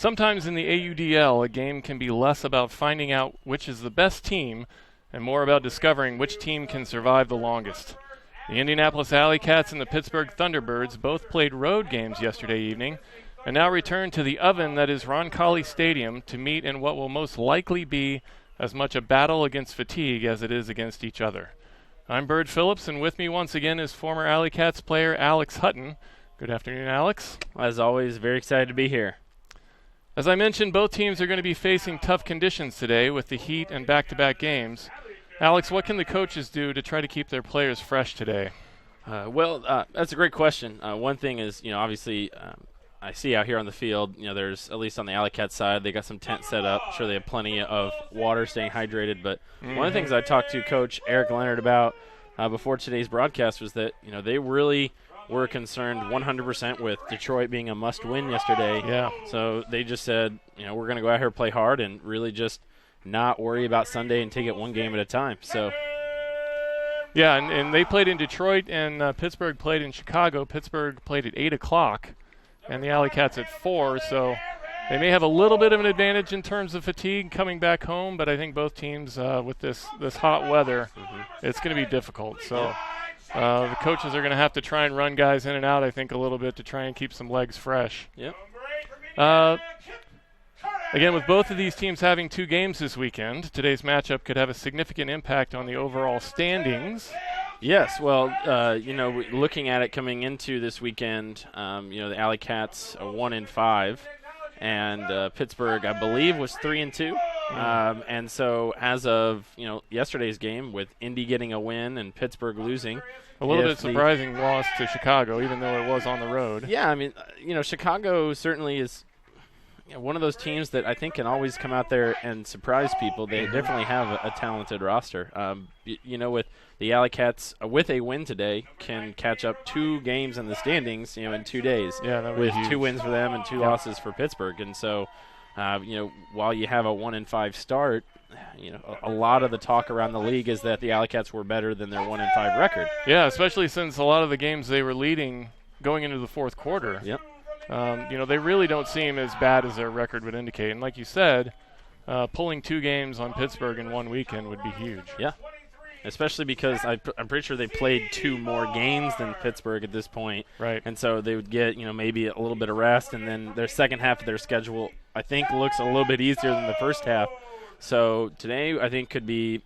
Sometimes in the AUDL, a game can be less about finding out which is the best team and more about discovering which team can survive the longest. The Indianapolis AlleyCats and the Pittsburgh Thunderbirds both played road games yesterday evening and now return to the oven that is Roncalli Stadium to meet in what will most likely be as much a battle against fatigue as it is against each other. I'm Bird Phillips, and with me once again is former AlleyCats player Alex Hutton. Good afternoon, Alex. As always, very excited to be here. As I mentioned, both teams are going to be facing tough conditions today with the heat and back-to-back games. Alex, what can the coaches do to try to keep their players fresh today? That's a great question. One thing is, obviously I see out here on the field, there's, at least on the AlleyCats side, they got some tents set up. I'm sure they have plenty of water, staying hydrated. But one of the things I talked to Coach Eric Leonard about before today's broadcast was that, they really were concerned 100% with Detroit being a must-win yesterday. Yeah. So they just said, we're going to go out here, play hard, and really just not worry about Sunday and take it one game at a time. So, yeah, and they played in Detroit, and Pittsburgh played in Chicago. Pittsburgh played at 8 o'clock, and the AlleyCats at 4. So they may have a little bit of an advantage in terms of fatigue coming back home, but I think both teams with this hot weather, it's going to be difficult. So the coaches are going to have to try and run guys in and out, I think, a little bit to try and keep some legs fresh. Yep. Again, with both of these teams having 2 games this weekend, today's matchup could have a significant impact on the overall standings. Yes, well, looking at it coming into this weekend, the AlleyCats are 1-5, and Pittsburgh, I believe, was 3-2. And so as of, yesterday's game, with Indy getting a win and Pittsburgh losing. A little bit surprising loss to Chicago, even though it was on the road. Yeah, I mean, Chicago certainly is one of those teams that I think can always come out there and surprise people. They definitely have a talented roster. With the AlleyCats, with a win today, can catch up 2 games in the standings, in 2 days. Yeah, that with huge. 2 wins for them and 2 losses for Pittsburgh. And so, while you have a 1-5 start, a lot of the talk around the league is that the AlleyCats were better than their 1-5 record. Yeah, especially since a lot of the games they were leading going into the fourth quarter. Yep. They really don't seem as bad as their record would indicate. And like you said, pulling 2 games on Pittsburgh in one weekend would be huge. Yeah, especially because I'm pretty sure they played 2 more games than Pittsburgh at this point. Right. And so they would get, maybe a little bit of rest, and then their second half of their schedule, I think, looks a little bit easier than the first half. So today, I think, could be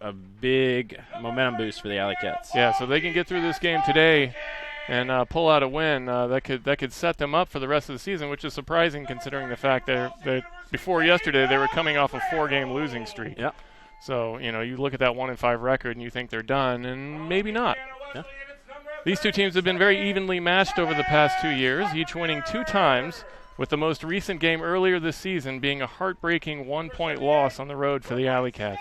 a big momentum boost for the AlleyCats. Yeah, so they can get through this game today and pull out a win, that could set them up for the rest of the season, which is surprising considering the fact that before yesterday they were coming off a 4-game losing streak. Yeah. So, you look at that 1-5 record and you think they're done, and maybe not. Yeah. These 2 teams have been very evenly matched over the past 2 years, each winning 2 times, with the most recent game earlier this season being a heartbreaking 1-point loss on the road for the AlleyCats.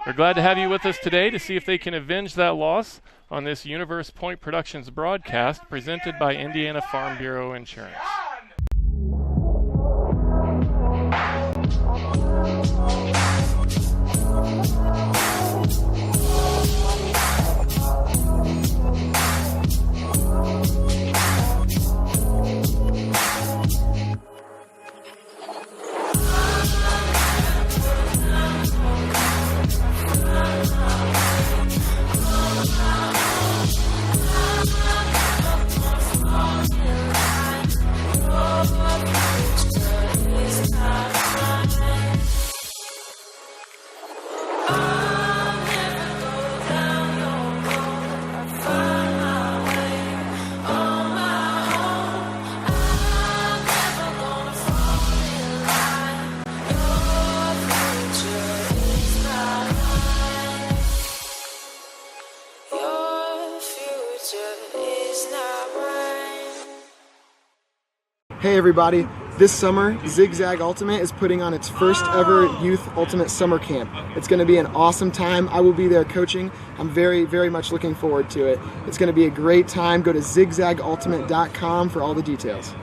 We're glad to have you with us today to see if they can avenge that loss on this Universe Point Productions broadcast presented by Indiana Farm Bureau Insurance. Hey everybody, this summer Zigzag Ultimate is putting on its first ever Youth Ultimate Summer Camp. It's going to be an awesome time. I will be there coaching. I'm very, very much looking forward to it. It's going to be a great time. Go to zigzagultimate.com for all the details.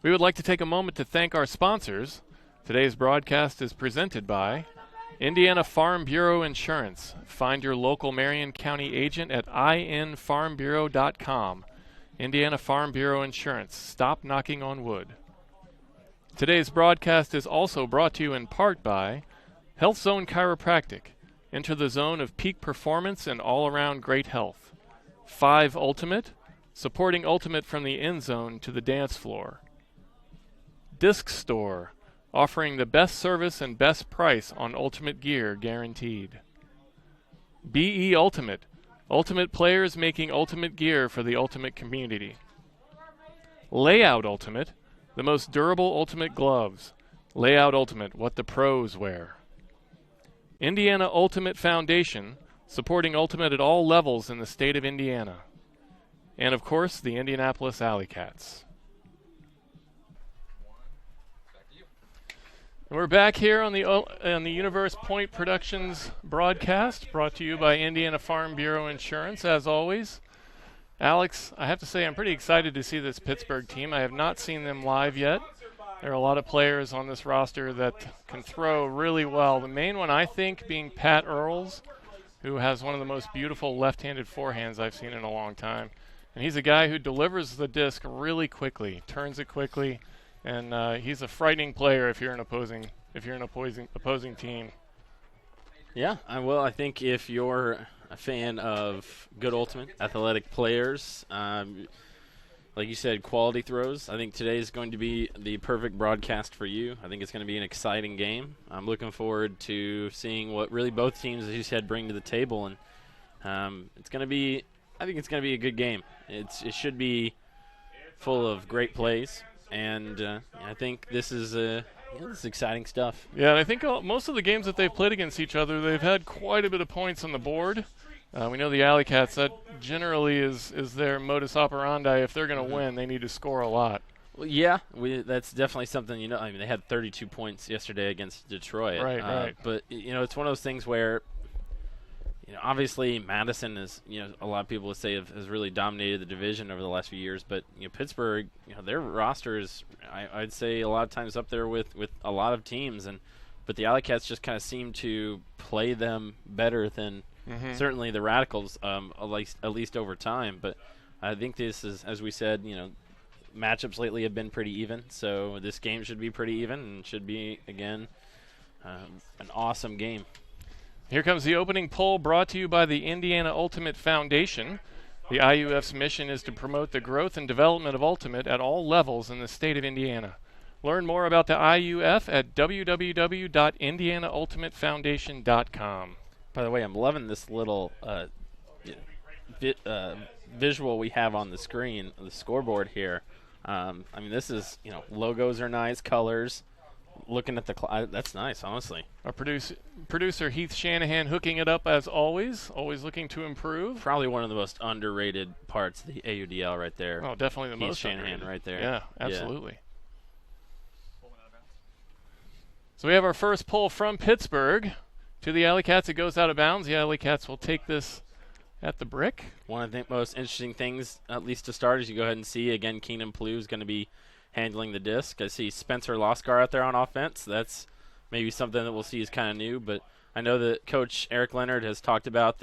We would like to take a moment to thank our sponsors. Today's broadcast is presented by Indiana Farm Bureau Insurance. Find your local Marion County agent at infarmbureau.com. Indiana Farm Bureau Insurance. Stop knocking on wood. Today's broadcast is also brought to you in part by Health Zone Chiropractic. Enter the zone of peak performance and all-around great health. 5 Ultimate. Supporting Ultimate from the end zone to the dance floor. Disc Store. Offering the best service and best price on Ultimate gear guaranteed. BE Ultimate. Ultimate players making Ultimate gear for the Ultimate community. Layout Ultimate. The most durable Ultimate gloves. Layout Ultimate, what the pros wear. Indiana Ultimate Foundation. Supporting Ultimate at all levels in the state of Indiana. And of course, the Indianapolis AlleyCats. We're back here on the Universe Point Productions broadcast, brought to you by Indiana Farm Bureau Insurance, as always. Alex, I have to say I'm pretty excited to see this Pittsburgh team. I have not seen them live yet. There are a lot of players on this roster that can throw really well. The main one, I think, being Pat Earls, who has one of the most beautiful left-handed forehands I've seen in a long time. And he's a guy who delivers the disc really quickly, turns it quickly. And he's a frightening player if you're an opposing team. Yeah, I think if you're a fan of good ultimate athletic players, like you said, quality throws, I think today is going to be the perfect broadcast for you. I think it's going to be an exciting game. I'm looking forward to seeing what really both teams, as you said, bring to the table, and I think it's going to be a good game. It should be full of great plays. And I think this is exciting stuff. Yeah, and I think most of the games that they've played against each other, they've had quite a bit of points on the board. We know the AlleyCats, that generally is their modus operandi. If they're going to win, they need to score a lot. Well, yeah, that's definitely something, I mean, they had 32 points yesterday against Detroit. Right. But, it's one of those things where, obviously Madison is, a lot of people would say has really dominated the division over the last few years. But, Pittsburgh, their roster is, I'd say, a lot of times up there with a lot of teams. But the AlleyCats just kind of seem to play them better than certainly the Radicals, at least over time. But I think this is, as we said, matchups lately have been pretty even. So this game should be pretty even and should be, again, an awesome game. Here comes the opening poll brought to you by the Indiana Ultimate Foundation. The IUF's mission is to promote the growth and development of Ultimate at all levels in the state of Indiana. Learn more about the IUF at www.indianaultimatefoundation.com. By the way, I'm loving this little visual we have on the screen, the scoreboard here. This is, logos are nice, colors. Looking at that's nice, honestly. Our producer Heath Shanahan hooking it up as always looking to improve. Probably one of the most underrated parts of the AUDL right there. Oh, definitely the Heath most Shanahan underrated. right there. Yeah, absolutely. Yeah. So we have our first pull from Pittsburgh to the AlleyCats. It goes out of bounds. The AlleyCats will take this at the brick. One of the most interesting things, at least to start, is you go ahead and see, again, Keenan Plew is going to be handling the disc. I see Spencer Loscar out there on offense. That's maybe something that we'll see is kind of new, but I know that Coach Eric Leonard has talked about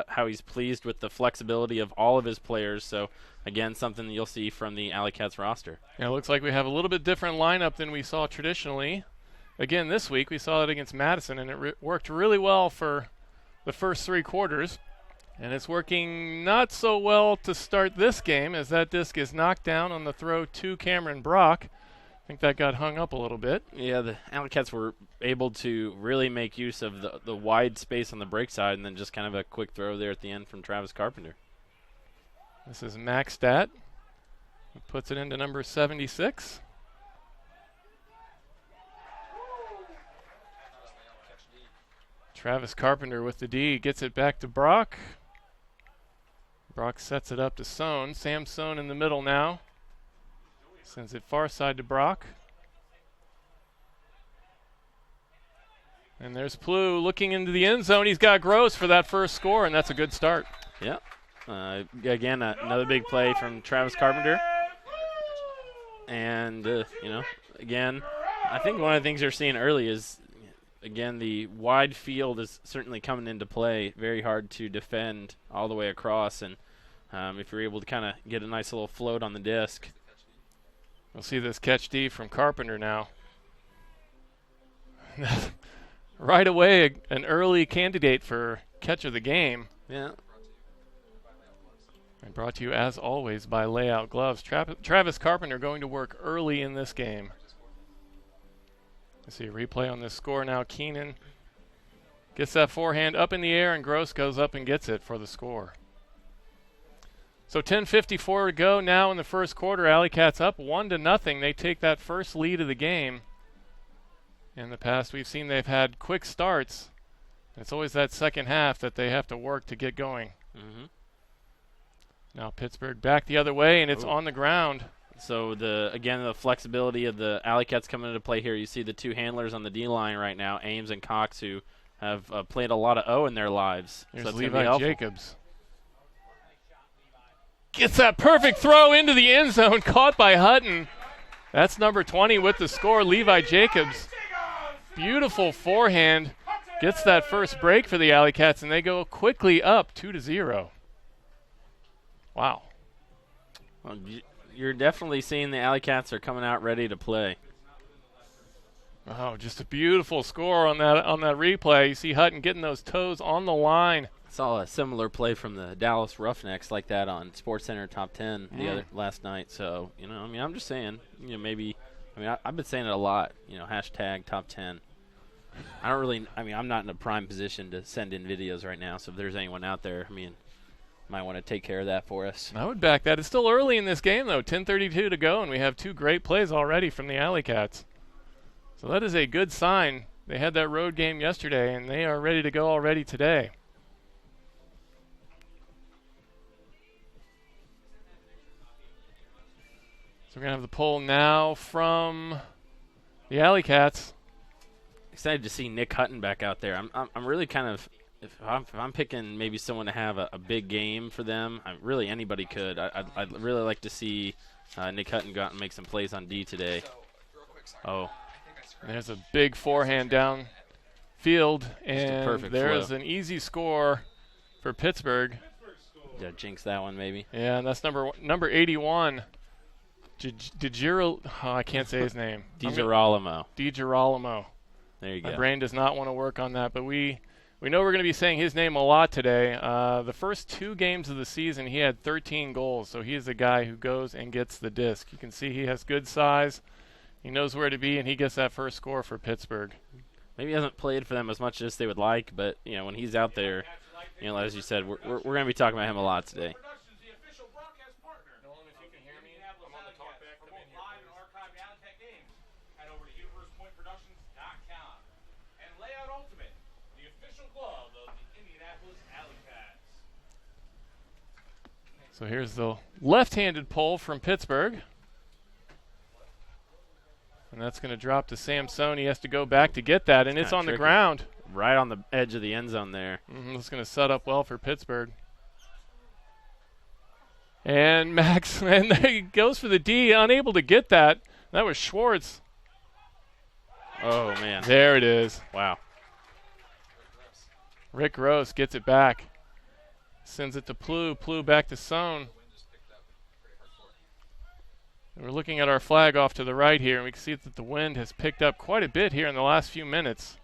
how he's pleased with the flexibility of all of his players. So, again, something that you'll see from the AlleyCats roster. Yeah, it looks like we have a little bit different lineup than we saw traditionally. Again, this week we saw it against Madison, and it worked really well for the first 3 quarters. And it's working not so well to start this game, as that disc is knocked down on the throw to Cameron Brock. I think that got hung up a little bit. Yeah, the AlleyCats were able to really make use of the wide space on the break side, and then just kind of a quick throw there at the end from Travis Carpenter. This is Max Stat. He puts it into number 76. Travis Carpenter with the D, gets it back to Brock. Brock sets it up to Sohn. Sam Sohn in the middle now. Sends it far side to Brock. And there's Plew looking into the end zone. He's got Gross for that first score, and that's a good start. Yeah. Again, another big play from Travis Carpenter. And, again, I think one of the things you're seeing early is again, the wide field is certainly coming into play. Very hard to defend all the way across, and if you're able to kind of get a nice little float on the disc. We'll see this catch D from Carpenter now. Right away, an early candidate for catch of the game. Yeah. And brought to you, as always, by Layout Gloves. Travis Carpenter going to work early in this game. Let's see a replay on this score now. Keenan gets that forehand up in the air, and Gross goes up and gets it for the score. So 10:54 to go now in the first quarter. AlleyCats up 1-0. They take that first lead of the game. In the past, we've seen they've had quick starts. It's always that second half that they have to work to get going. Mm-hmm. Now Pittsburgh back the other way, and it's on the ground. So the flexibility of the AlleyCats coming into play here. You see the two handlers on the D line right now, Ames and Cox, who have played a lot of O in their lives. Here's so Levi Jacobs. Gets that perfect throw into the end zone, caught by Hutton. That's number 20 with the score, Levi Jacobs. Beautiful forehand. Gets that first break for the AlleyCats, and they go quickly up 2-0. Wow. Well, you're definitely seeing the AlleyCats are coming out ready to play. Oh, just a beautiful score on that replay. You see Hutton getting those toes on the line. Saw a similar play from the Dallas Roughnecks like that on SportsCenter Top 10 last night. So, I'm just saying, maybe, I've been saying it a lot, hashtag Top 10. I'm not in a prime position to send in videos right now, so if there's anyone out there, might want to take care of that for us. I would back that. It's still early in this game, though. 10:32 to go, and we have two great plays already from the AlleyCats. So that is a good sign. They had that road game yesterday, and they are ready to go already today. So we're going to have the poll now from the AlleyCats. Excited to see Nick Hutton back out there. I'm really kind of, if I'm picking maybe someone to have a big game for them, really anybody could. I'd really like to see Nick Hutton go out and make some plays on D today. Oh. There's a big forehand down field, and there's an easy score for Pittsburgh. Yeah, jinx that one maybe. Yeah, and that's number 81. I can't say his name. DiGirolamo. DiGirolamo. There you go. My brain does not want to work on that, but we know we're going to be saying his name a lot today. The first two games of the season, he had 13 goals, so he is the guy who goes and gets the disc. You can see he has good size. He knows where to be, and he gets that first score for Pittsburgh. Maybe he hasn't played for them as much as they would like, but when he's out there, as you said, we're going to be talking about him a lot today. So here's the left-handed pull from Pittsburgh. And that's going to drop to Samson. He has to go back to get that, and it's on the ground. Right on the edge of the end zone there. It's going to set up well for Pittsburgh. And Max, and there he goes for the D, unable to get that. That was Schwartz. Oh, man. There it is. Wow. Rick Gross gets it back. Sends it to Plu. Plu back to Sohn. We're looking at our flag off to the right here, and we can see that the wind has picked up quite a bit here in the last few minutes.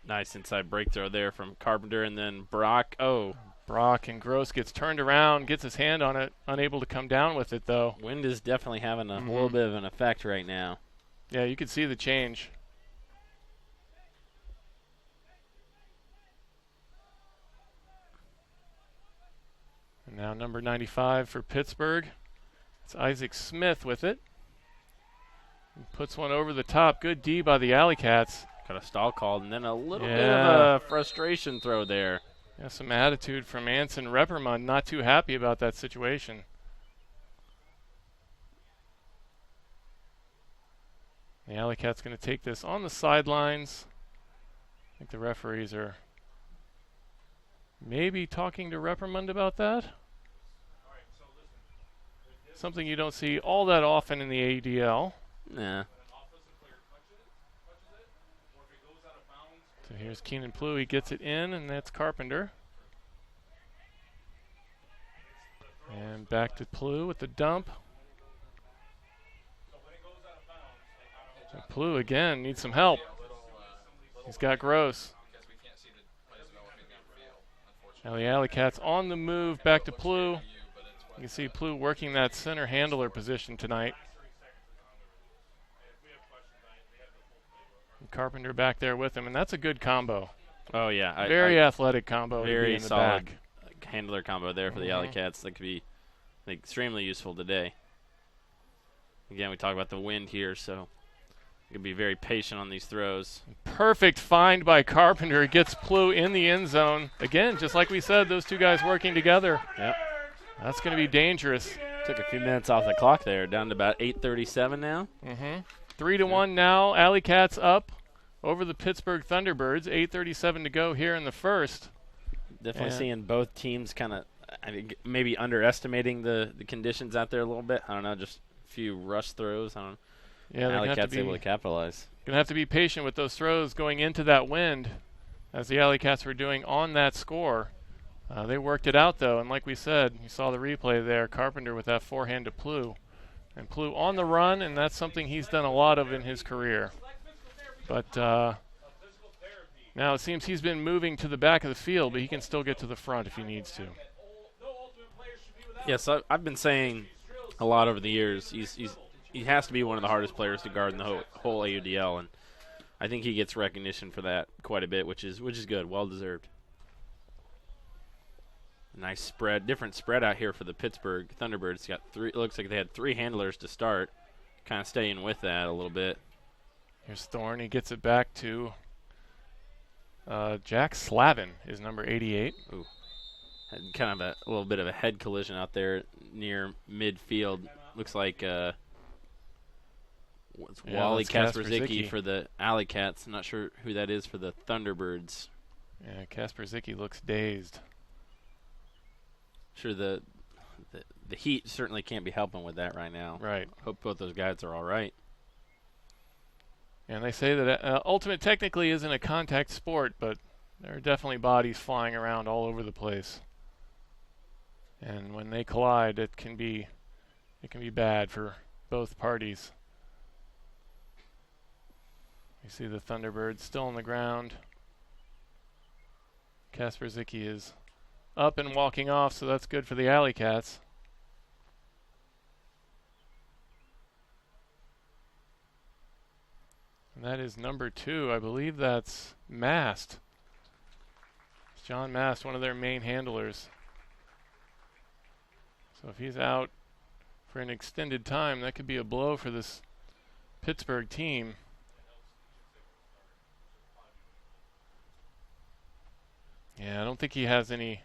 Nice inside break throw there from Carpenter, and then Brock. Oh. Brock, and Gross gets turned around, gets his hand on it, unable to come down with it, though. Wind is definitely having a little bit of an effect right now. Yeah, you can see the change. And now number 95 for Pittsburgh. It's Isaac Smith with it. He puts one over the top. Good D by the AlleyCats. Got a stall called, and then a little bit of a frustration throw there. Yeah, some attitude from Anson Reppermund. Not too happy about that situation. The AlleyCats going to take this on the sidelines. I think the referees are maybe talking to Reppermund about that. Something you don't see all that often in the AUDL. Nah. So here's Keenan Plew. He gets it in, and that's Carpenter. And back to Plew with the dump. So Plew again needs some help. He's got Gross. Now the AlleyCats on the move back to Plew. You can see Plew working that center handler position tonight. And Carpenter back there with him, and that's a good combo. Oh, yeah. Very athletic combo. Very in the solid back. handler combo there for the AlleyCats. That could be extremely useful today. Again, we talk about the wind here, so you can be very patient on these throws. Perfect find by Carpenter. Gets Plew in the end zone. Again, just like we said, those two guys working together. Yep. That's going to be dangerous. Took a few minutes off the clock there. Down to about 8:37 now. 3-1 now. AlleyCats up over the Pittsburgh Thunderbirds. 8:37 to go here in the first. Definitely seeing both teams kind of maybe underestimating the conditions out there a little bit. I don't know, just a few rush throws. I don't know. Yeah, AlleyCats able to capitalize. Going to have to be patient with those throws going into that wind, as the AlleyCats were doing on that score. They worked it out, though, and like we said, you saw the replay there, Carpenter with that forehand to Plew. And Plew on the run, and that's something he's done a lot of in his career. But now it seems he's been moving to the back of the field, but he can still get to the front if he needs to. Yes, I've been saying a lot over the years, he has to be one of the hardest players to guard in the whole AUDL, and I think he gets recognition for that quite a bit, which is good, well deserved. Nice spread, different spread out here for the Pittsburgh Thunderbirds. It looks like they had 3 handlers to start, kind of staying with that a little bit. Here's Thorne. He gets it back to Jack Slavin, is number 88. Ooh. Had kind of a little bit of a head collision out there near midfield. Looks like Wally Kasperzicki for the AlleyCats. I'm not sure who that is for the Thunderbirds. Yeah, Kasperzicki looks dazed. Sure, the heat certainly can't be helping with that right now. Right. Hope both those guys are all right. And they say that Ultimate technically isn't a contact sport, but there are definitely bodies flying around all over the place. And when they collide, it can be bad for both parties. You see the Thunderbirds still on the ground. Kasperzicki is up and walking off, so that's good for the AlleyCats. And that is number 2. I believe that's Mast. It's John Mast, one of their main handlers. So if he's out for an extended time, that could be a blow for this Pittsburgh team. Yeah, I don't think he has any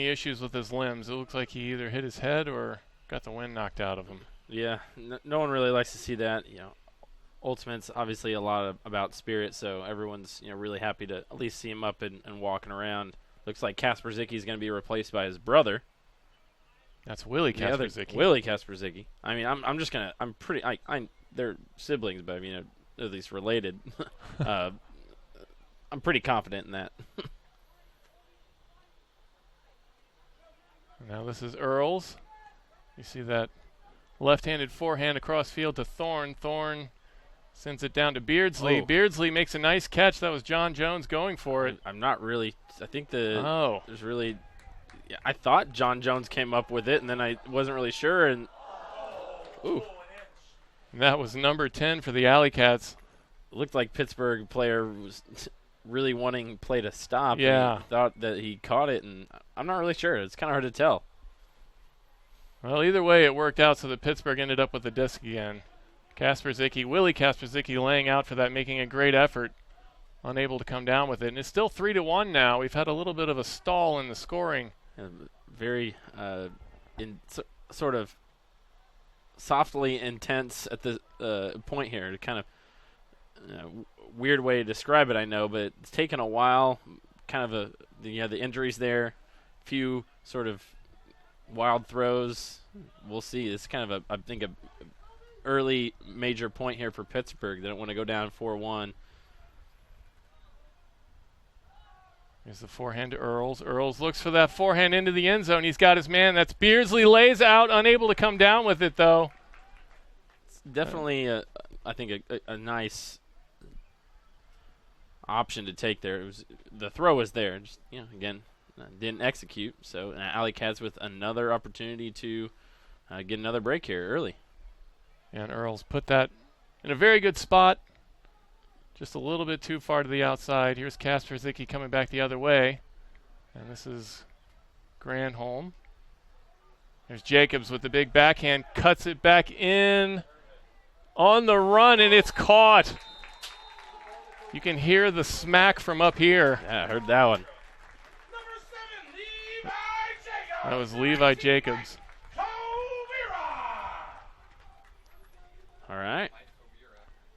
issues with his limbs. It looks like he either hit his head or got the wind knocked out of him. Yeah, no one really likes to see that. You know, Ultimate's obviously a lot about spirit, so everyone's really happy to at least see him up and walking around. Looks like Kasperzicki is going to be replaced by his brother. That's Willie Kasperzicki. Willie Kasperzicki. I mean, they're siblings, but they're at least related. I'm pretty confident in that. Now this is Earls. You see that left-handed forehand across field to Thorne. Thorne sends it down to Beardsley. Oh. Beardsley makes a nice catch. That was John Jones going for it. I'm not really. I think there's really. Yeah, I thought John Jones came up with it, and then I wasn't really sure. And ooh, and that was number 10 for the AlleyCats. It looked like Pittsburgh player was really wanting play to stop. Yeah, and thought that he caught it, and I'm not really sure. It's kind of hard to tell. Well, either way, it worked out so that Pittsburgh ended up with the disc again. Willie Kasperzicki laying out for that, making a great effort, unable to come down with it. And it's still 3-1 now. We've had a little bit of a stall in the scoring. Very sort of softly intense at the point here. Kind of weird way to describe it, I know, but it's taken a while. Kind of the injuries there, few sort of wild throws. We'll see. It's kind of I think a early major point here for Pittsburgh. They don't want to go down 4-1. Here's the forehand to Earls. Earls looks for that forehand into the end zone. He's got his man. That's Beardsley, lays out, unable to come down with it, though. It's definitely, I think, a nice option to take there. The throw was there. Just, again, didn't execute. So AlleyCats with another opportunity to get another break here early. And Earls put that in a very good spot. Just a little bit too far to the outside. Here's Kasperzicki coming back the other way. And this is Granholm. There's Jacobs with the big backhand. Cuts it back in on the run, and it's caught. You can hear the smack from up here. Yeah, I heard that one. That was Levi Jacobs. All right.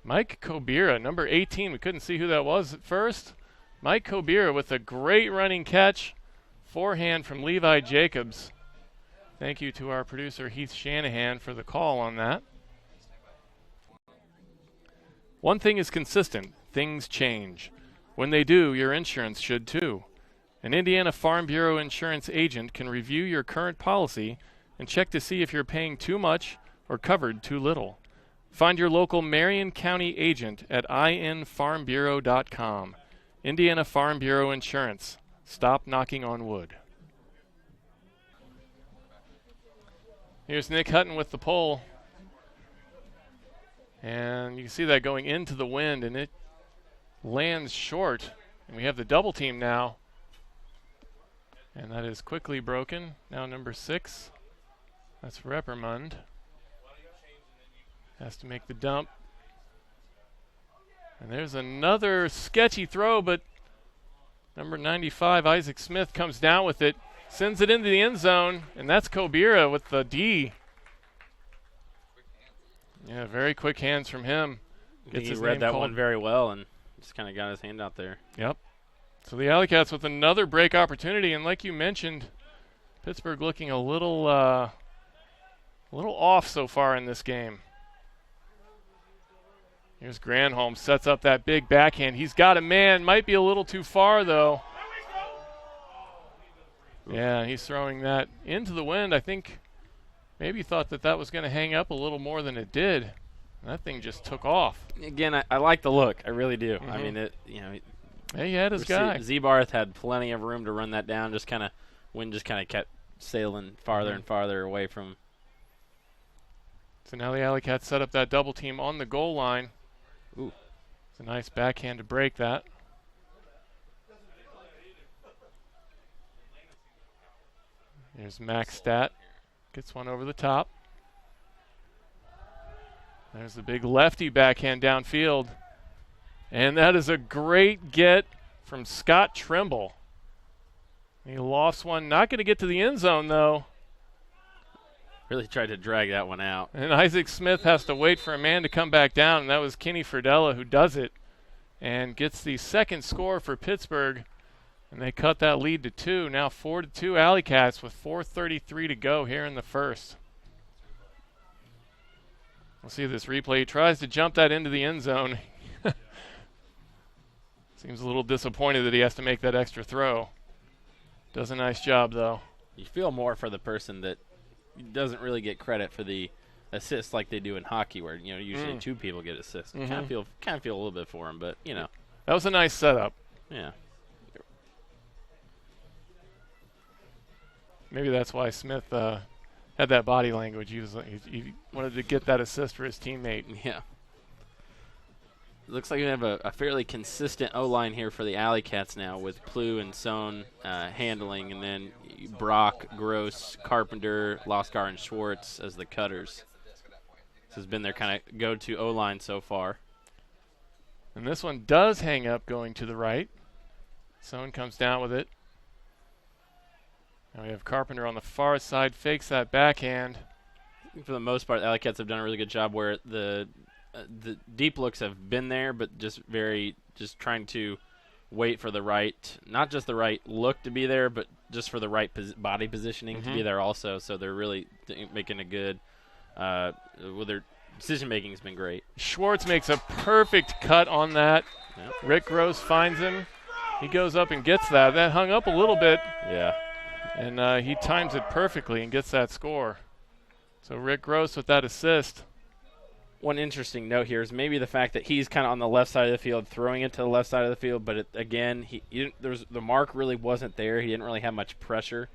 Mike Kobira, number 18. We couldn't see who that was at first. Mike Kobira with a great running catch. Forehand from Levi Jacobs. Thank you to our producer, Heath Shanahan, for the call on that. One thing is consistent. Things change. When they do, your insurance should too. An Indiana Farm Bureau insurance agent can review your current policy and check to see if you're paying too much or covered too little. Find your local Marion County agent at infarmbureau.com. Indiana Farm Bureau Insurance. Stop knocking on wood. Here's Nick Hutton with the pole. And you can see that going into the wind, and it lands short. And we have the double team now. And that is quickly broken. Now number 6. That's Reppermund. Has to make the dump. And there's another sketchy throw, but number 95, Isaac Smith, comes down with it, sends it into the end zone, and that's Kobira with the D. Yeah, very quick hands from him. He read that one very well and just kind of got his hand out there. Yep. So the AlleyCats with another break opportunity, and like you mentioned, Pittsburgh looking a little off so far in this game. Here's Granholm, sets up that big backhand. He's got a man, might be a little too far though. Yeah, he's throwing that into the wind. I think maybe thought that was going to hang up a little more than it did. That thing just took off. Again, I like the look. I really do. I mean, yeah, he had his guy. Z-Barth had plenty of room to run that down. Wind just kind of kept sailing farther and farther away from. So now the AlleyCats set up that double team on the goal line. Ooh. It's a nice backhand to break that. Here's Max Stat. Gets one over the top. There's the big lefty backhand downfield. And that is a great get from Scott Trimble. He lost one. Not going to get to the end zone, though. Really tried to drag that one out. And Isaac Smith has to wait for a man to come back down, and that was Kenny Fridella who does it and gets the second score for Pittsburgh. And they cut that lead to 2. Now 4-2 AlleyCats with 4:33 to go here in the first. We'll see this replay. He tries to jump that into the end zone. Seems a little disappointed that he has to make that extra throw. Does a nice job, though. You feel more for the person that doesn't really get credit for the assists like they do in hockey, where usually 2 people get assists. Kind of feel a little bit for him, but that was a nice setup. Yeah. Maybe that's why Smith had that body language. He wanted to get that assist for his teammate. Yeah. Looks like we have a fairly consistent O-line here for the AlleyCats now, with Plu and Sohn handling, and then Brock, Gross, Carpenter, Loskar, and Schwartz as the cutters. This has been their kind of go-to O-line so far. And this one does hang up going to the right. Sohn comes down with it. Now we have Carpenter on the far side, fakes that backhand. For the most part, the AlleyCats have done a really good job where the deep looks have been there, but just trying to wait for the right, not just the right look to be there, but just for the right body positioning to be there also. So they're really making a good, their decision making has been great. Schwartz makes a perfect cut on that. Yep. Rick Gross finds him. He goes up and gets that. That hung up a little bit. Yeah. And he times it perfectly and gets that score. So Rick Gross with that assist. One interesting note here is maybe the fact that he's kind of on the left side of the field, throwing it to the left side of the field, but again, the mark really wasn't there. He didn't really have much pressure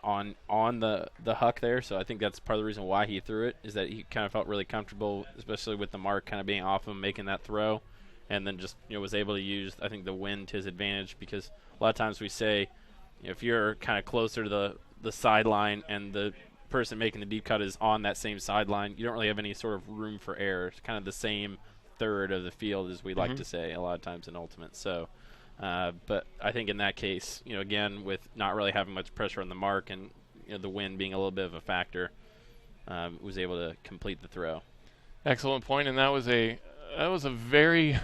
on the huck there, so I think that's part of the reason why he threw it, is that he kind of felt really comfortable, especially with the mark kind of being off him, making that throw, and then just was able to use, I think, the wind to his advantage, because a lot of times we say, if you're kind of closer to the sideline and the person making the deep cut is on that same sideline, you don't really have any sort of room for error. It's kind of the same third of the field, as we like to say a lot of times in Ultimate. So, but I think in that case, again, with not really having much pressure on the mark and the wind being a little bit of a factor, was able to complete the throw. Excellent point, and that was a very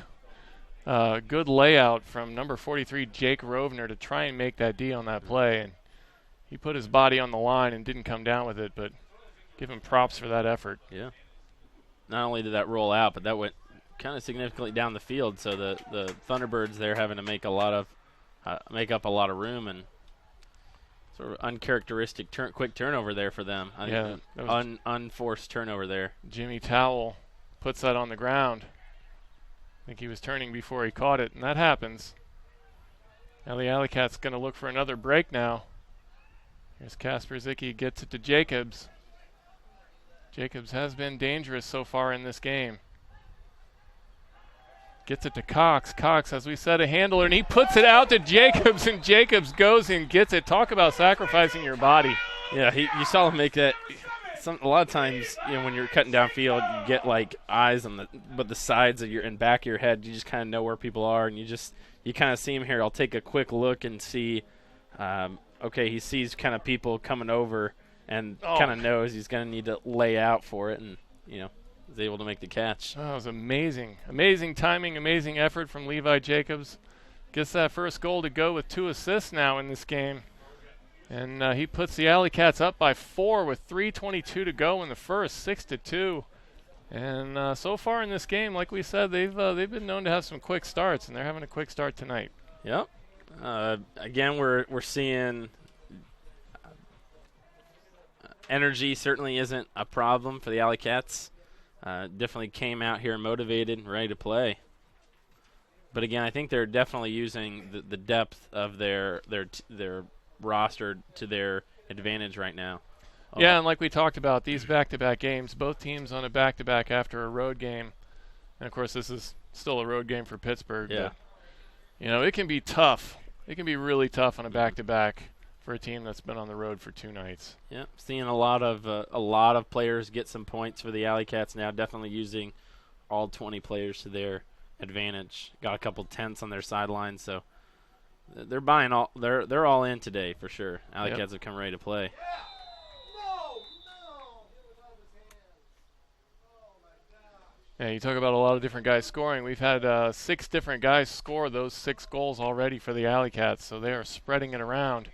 good layout from number 43, Jake Rovner, to try and make that D on that play. And he put his body on the line and didn't come down with it, but give him props for that effort. Yeah. Not only did that roll out, but that went kind of significantly down the field. So the Thunderbirds there having to make up a lot of room, and sort of uncharacteristic quick turnover there for them. Yeah, Unforced turnover there. Jimmy Towell puts that on the ground. I think he was turning before he caught it, and that happens. Now the AlleyCats going to look for another break now. Here's Kasper Zicki, gets it to Jacobs. Jacobs has been dangerous so far in this game. Gets it to Cox. Cox, as we said, a handler, and he puts it out to Jacobs, and Jacobs goes and gets it. Talk about sacrificing your body. Yeah, you saw him make that. A lot of times, when you're cutting downfield, you get like eyes on the sides of and back of your head. You just kind of know where people are, and you kind of see him here. I'll take a quick look and see. Okay, he sees kind of people coming over and kind of knows he's going to need to lay out for it, and is able to make the catch. Oh, it was amazing. Amazing timing, amazing effort from Levi Jacobs. Gets that first goal to go with 2 assists now in this game. And he puts the AlleyCats up by 4 with 3:22 to go in the first, 6-2. And so far in this game, like we said, they've been known to have some quick starts, and they're having a quick start tonight. Yep. Again, we're seeing energy certainly isn't a problem for the AlleyCats. Definitely came out here motivated and ready to play. But again, I think they're definitely using the depth of their roster to their advantage right now. Yeah, and like we talked about, these back-to-back games, both teams on a back-to-back after a road game. And, of course, this is still a road game for Pittsburgh. Yeah. But, it can be tough. It can be really tough on a back-to-back for a team that's been on the road for 2 nights. Yeah, seeing a lot of players get some points for the AlleyCats now, definitely using all 20 players to their advantage. Got a couple tenths on their sidelines, so they're buying all. They're all in today for sure. AlleyCats have come ready to play. Yeah, you talk about a lot of different guys scoring. We've had 6 different guys score those 6 goals already for the AlleyCats, so they are spreading it around.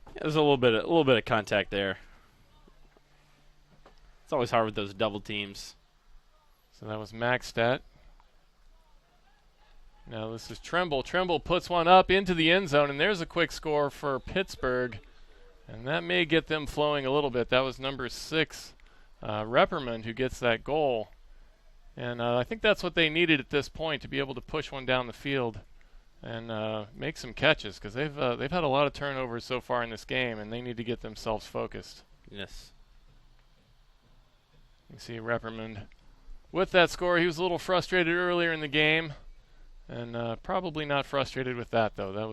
Yeah, there's a little bit of contact there. It's always hard with those double teams. So that was Maxstat. Now this is Trimble. Trimble puts one up into the end zone, and there's a quick score for Pittsburgh. And that may get them flowing a little bit. That was number 6, Repperman, who gets that goal. And I think that's what they needed at this point, to be able to push one down the field and make some catches, because they've had a lot of turnovers so far in this game, and they need to get themselves focused. Yes. You see Repperman with that score. He was a little frustrated earlier in the game, and probably not frustrated with that, though. That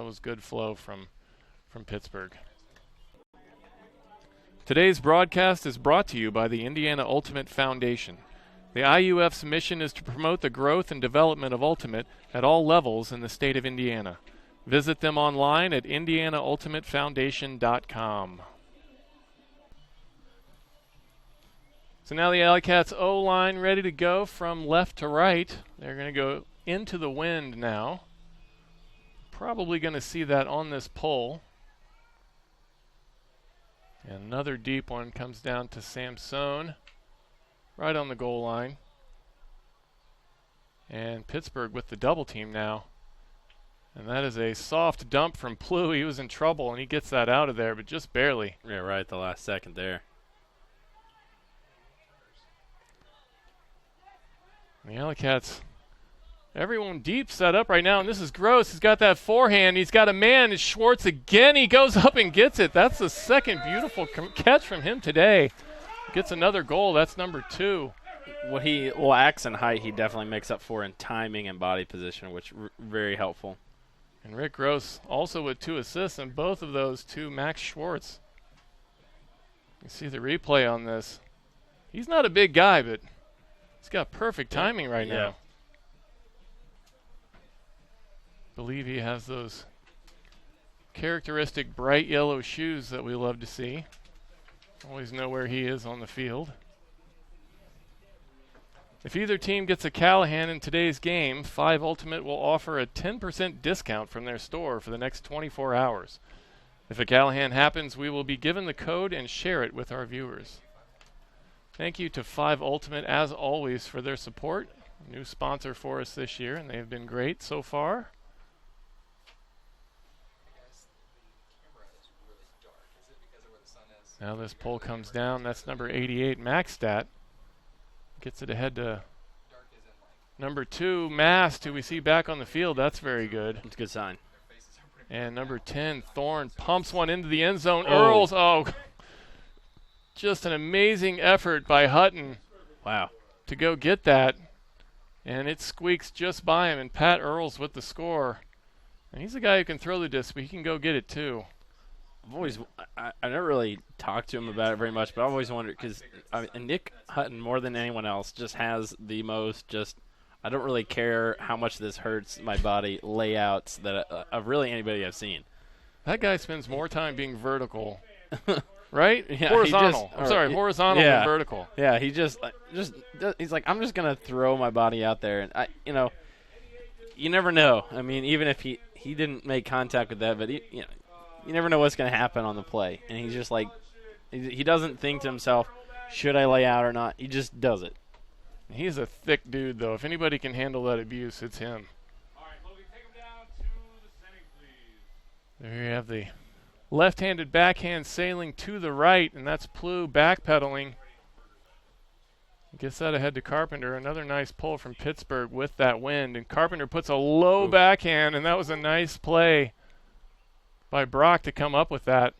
was good flow from Pittsburgh. Today's broadcast is brought to you by the Indiana Ultimate Foundation. The IUF's mission is to promote the growth and development of Ultimate at all levels in the state of Indiana. Visit them online at indianaultimatefoundation.com. So now the AlleyCats O-line ready to go from left to right. They're going to go into the wind now. Probably going to see that on this pole. And another deep one comes down to Samson, right on the goal line. And Pittsburgh with the double team now. And that is a soft dump from Plu. He was in trouble, and he gets that out of there, but just barely. Yeah, right at the last second there. The AlleyCats, everyone deep set up right now, and this is Gross. He's got that forehand. He's got a man. It's Schwartz again. He goes up and gets it. That's the second beautiful catch from him today. Gets another goal. That's number 2. What he lacks in height, he definitely makes up for in timing and body position, which very helpful. And Rick Gross also with 2 assists, and both of those to Max Schwartz. You see the replay on this. He's not a big guy, but he's got perfect timing right now. Believe he has those characteristic bright yellow shoes that we love to see. Always know where he is on the field. If either team gets a Callahan in today's game, 5 Ultimate will offer a 10% discount from their store for the next 24 hours. If a Callahan happens, we will be given the code and share it with our viewers. Thank you to 5 Ultimate, as always, for their support. New sponsor for us this year, and they have been great so far. Now this pole comes down. That's number 88, Maxstat. Gets it ahead to number 2, Mast, who we see back on the field. That's very good. It's a good sign. And number 10, Thorne, pumps one into the end zone. Oh. Earls, just an amazing effort by Hutton. Wow. To go get that. And it squeaks just by him, and Pat Earls with the score. And he's a guy who can throw the disc, but he can go get it too. I never really talked to him about it very much, but I've always wondered, because Nick Hutton, more than anyone else, just has the most I don't really care how much this hurts my body layouts that of really anybody I've seen. That guy spends more time being vertical, right? Yeah, horizontal. Horizontal than vertical. Yeah, he he's like, I'm just gonna throw my body out there, and you never know. I mean, even if he didn't make contact with that, but you never know what's going to happen on the play. And he's just like, he doesn't think to himself, should I lay out or not? He just does it. He's a thick dude, though. If anybody can handle that abuse, it's him. All right, Logan, take him down to the setting, please. There you have the left-handed backhand sailing to the right, and that's Plu backpedaling. Gets that ahead to Carpenter. Another nice pull from Pittsburgh with that wind. And Carpenter puts a low backhand, and that was a nice play by Brock to come up with that.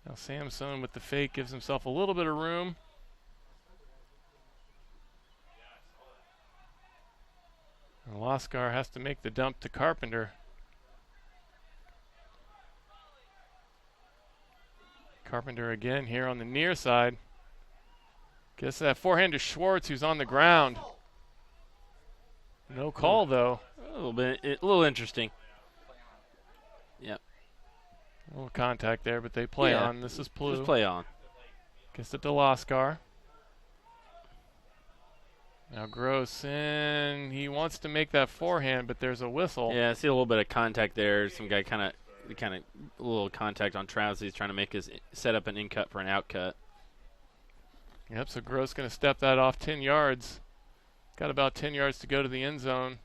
Now Samson with the fake gives himself a little bit of room. And Loskar has to make the dump to Carpenter. Carpenter again here on the near side. Gets that forehand to Schwartz, who's on the ground. No call, though. A little interesting. Yep. A little contact there, but they play on. This is Plu. Just play on. Gets it to Loskar. Now Gross in. He wants to make that forehand, but there's a whistle. Yeah, I see a little bit of contact there. Some guy kind of a little contact on Trousey. He's trying to make his set up an in cut for an out cut. Yep, so Gross going to step that off 10 yards. Got about 10 yards to go to the end zone.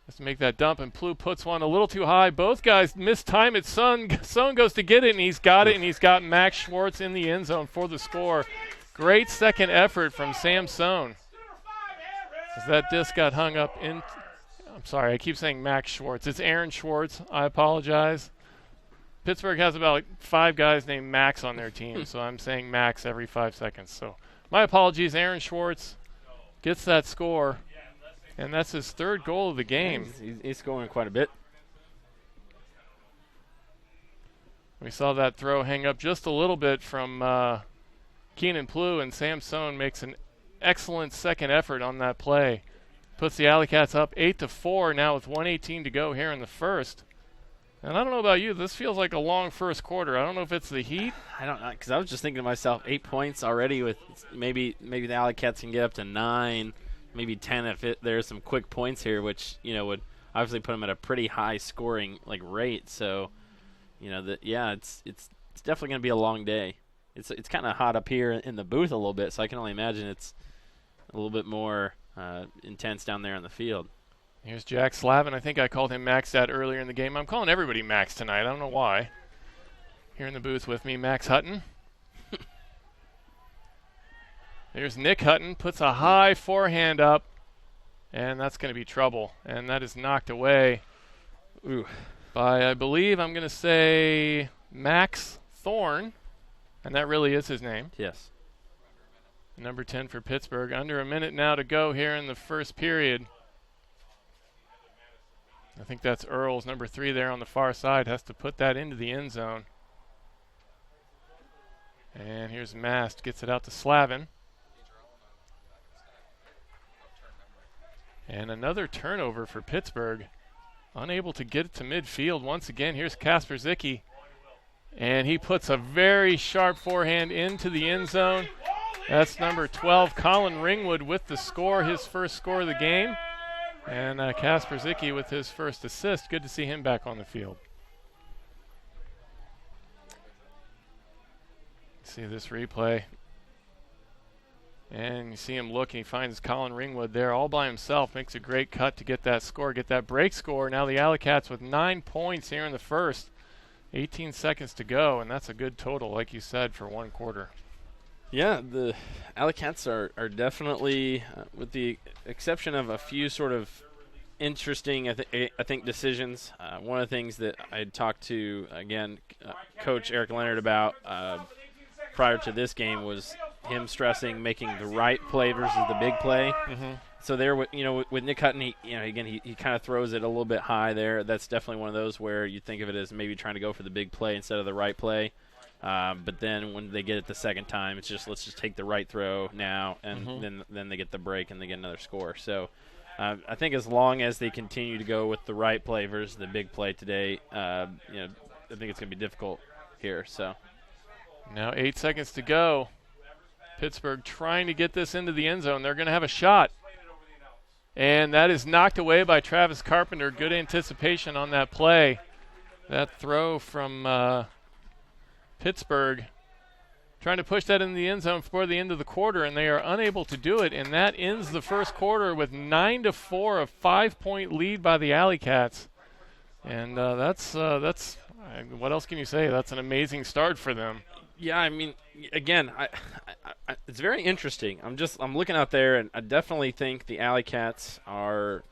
Has to make that dump, and Plu puts one a little too high. Both guys mistime it. Son goes to get it, and he's got it, and he's got Max Schwartz in the end zone for the score. Great second effort from Samson. As that disc got hung up in. I'm sorry, I keep saying Max Schwartz. It's Aaron Schwartz. I apologize. Pittsburgh has about 5 guys named Max on their team, so I'm saying Max every 5 seconds. So my apologies. Aaron Schwartz gets that score, and that's his 3rd goal of the game. He's scoring quite a bit. We saw that throw hang up just a little bit from Keenan Plu, and Samson makes an excellent second effort on that play. Puts the AlleyCats up 8-4 now with 1:18 to go here in the first. And I don't know about you, this feels like a long first quarter. I don't know if it's the heat. I don't know, because I was just thinking to myself, 8 points already with maybe the AlleyCats can get up to 9, maybe 10 if there's some quick points here, which would obviously put them at a pretty high scoring rate. So, it's definitely going to be a long day. it's kind of hot up here in the booth a little bit, so I can only imagine it's a little bit more intense down there on the field. Here's Jack Slavin. I think I called him Max that earlier in the game. I'm calling everybody Max tonight. I don't know why. Here in the booth with me, Max Hutton. There's Nick Hutton. Puts a high forehand up, and that's going to be trouble. And that is knocked away by, I believe, I'm going to say Max Thorne. And that really is his name. Yes. Number 10 for Pittsburgh. Under a minute now to go here in the first period. I think that's Earls, number 3 there on the far side. Has to put that into the end zone. And here's Mast. Gets it out to Slavin. And another turnover for Pittsburgh. Unable to get it to midfield. Once again, here's Kasper Zicki. And he puts a very sharp forehand into the end zone. That's number 12, Colin Ringwood, with the score, his first score of the game. And Kasper Zicki with his first assist. Good to see him back on the field. See this replay. And you see him looking. He finds Colin Ringwood there all by himself. Makes a great cut to get that score, get that break score. Now the AlleyCats with 9 points here in the first. 18 seconds to go, and that's a good total, like you said, for one quarter. Yeah, the AlleyCats are definitely, with the exception of a few sort of interesting, I think, decisions. One of the things that I had talked to, again, Coach Eric Leonard about prior to this game was him stressing making the right play versus the big play. Mm-hmm. So there, with Nick Hutton, he kind of throws it a little bit high there. That's definitely one of those where you think of it as maybe trying to go for the big play instead of the right play. But then when they get it the second time, it's just let's just take the right throw now, and then they get the break and they get another score. So I think as long as they continue to go with the right play versus the big play today, I think it's going to be difficult here. So now 8 seconds to go. Pittsburgh trying to get this into the end zone. They're going to have a shot. And that is knocked away by Travis Carpenter. Good anticipation on that play. That throw from Pittsburgh, trying to push that in the end zone before the end of the quarter, and they are unable to do it. And that ends the first quarter with 9-4, a 5-point lead by the AlleyCats. And that's what else can you say? That's an amazing start for them. Yeah, I mean, again, I it's very interesting. I'm looking out there, and I definitely think the AlleyCats are.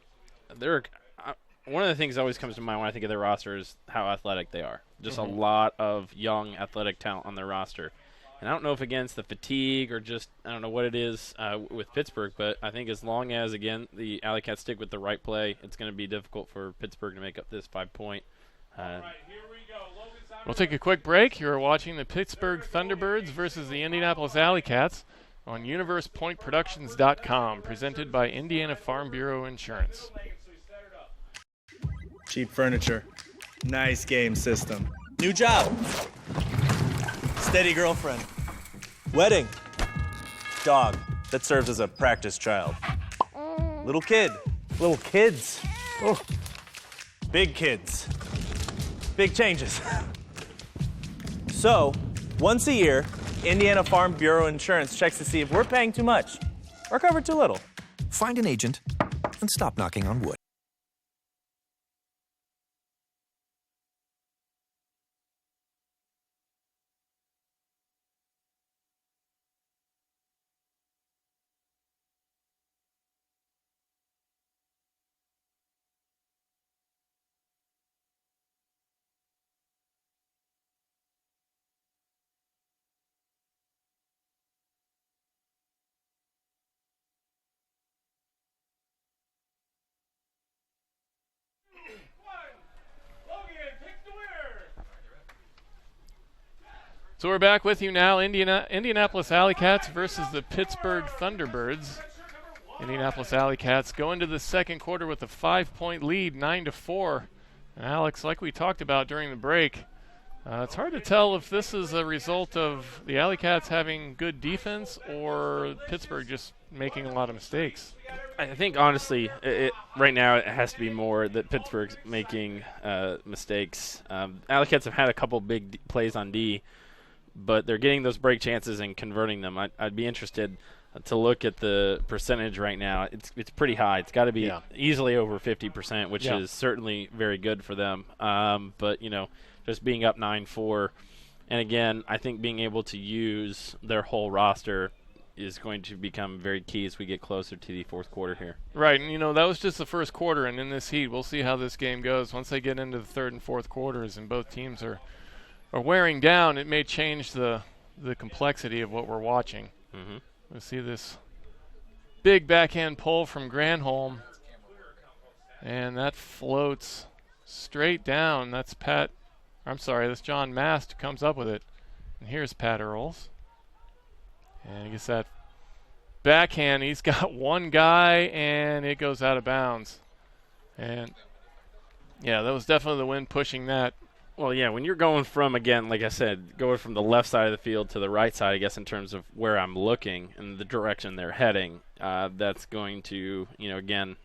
One of the things that always comes to mind when I think of their roster is how athletic they are. Just a lot of young athletic talent on their roster, and I don't know if against the fatigue or just I don't know what it is with Pittsburgh, but I think as long as again the AlleyCats stick with the right play, it's going to be difficult for Pittsburgh to make up this 5-point. We'll take a quick break. You're watching the Pittsburgh Thunderbirds versus the Indianapolis AlleyCats on UniversePointProductions.com, presented by Indiana Farm Bureau Insurance. Cheap furniture. Nice game system. New job. Steady girlfriend. Wedding. Dog that serves as a practice child. Little kid. Little kids. Oh. Big kids. Big changes. So, once a year, Indiana Farm Bureau Insurance checks to see if we're paying too much or covered too little. Find an agent and stop knocking on wood. So we're back with you now. Indianapolis AlleyCats versus the Pittsburgh Thunderbirds. Indianapolis AlleyCats go into the second quarter with a 5-point lead, 9-4. And Alex, like we talked about during the break, it's hard to tell if this is a result of the AlleyCats having good defense or Pittsburgh just making a lot of mistakes. I think, honestly, right now it has to be more that Pittsburgh's making mistakes. AlleyCats have had a couple big plays on D, but they're getting those break chances and converting them. I'd be interested to look at the percentage right now. It's pretty high. It's got to be easily over 50%, which is certainly very good for them. But, just being up 9-4. And, again, I think being able to use their whole roster is going to become very key as we get closer to the fourth quarter here. Right, and, that was just the first quarter, and in this heat, we'll see how this game goes. Once they get into the third and fourth quarters and both teams are wearing down, it may change the complexity of what we're watching. Mm-hmm. We'll see this big backhand pull from Granholm, and that floats straight down. That's John Mast who comes up with it. And here's Pat Earls. And I guess that backhand, he's got one guy, and it goes out of bounds. And, that was definitely the wind pushing that. Well, yeah, when you're going from, again, like I said, going from the left side of the field to the right side, I guess, in terms of where I'm looking and the direction they're heading, that's going to, again,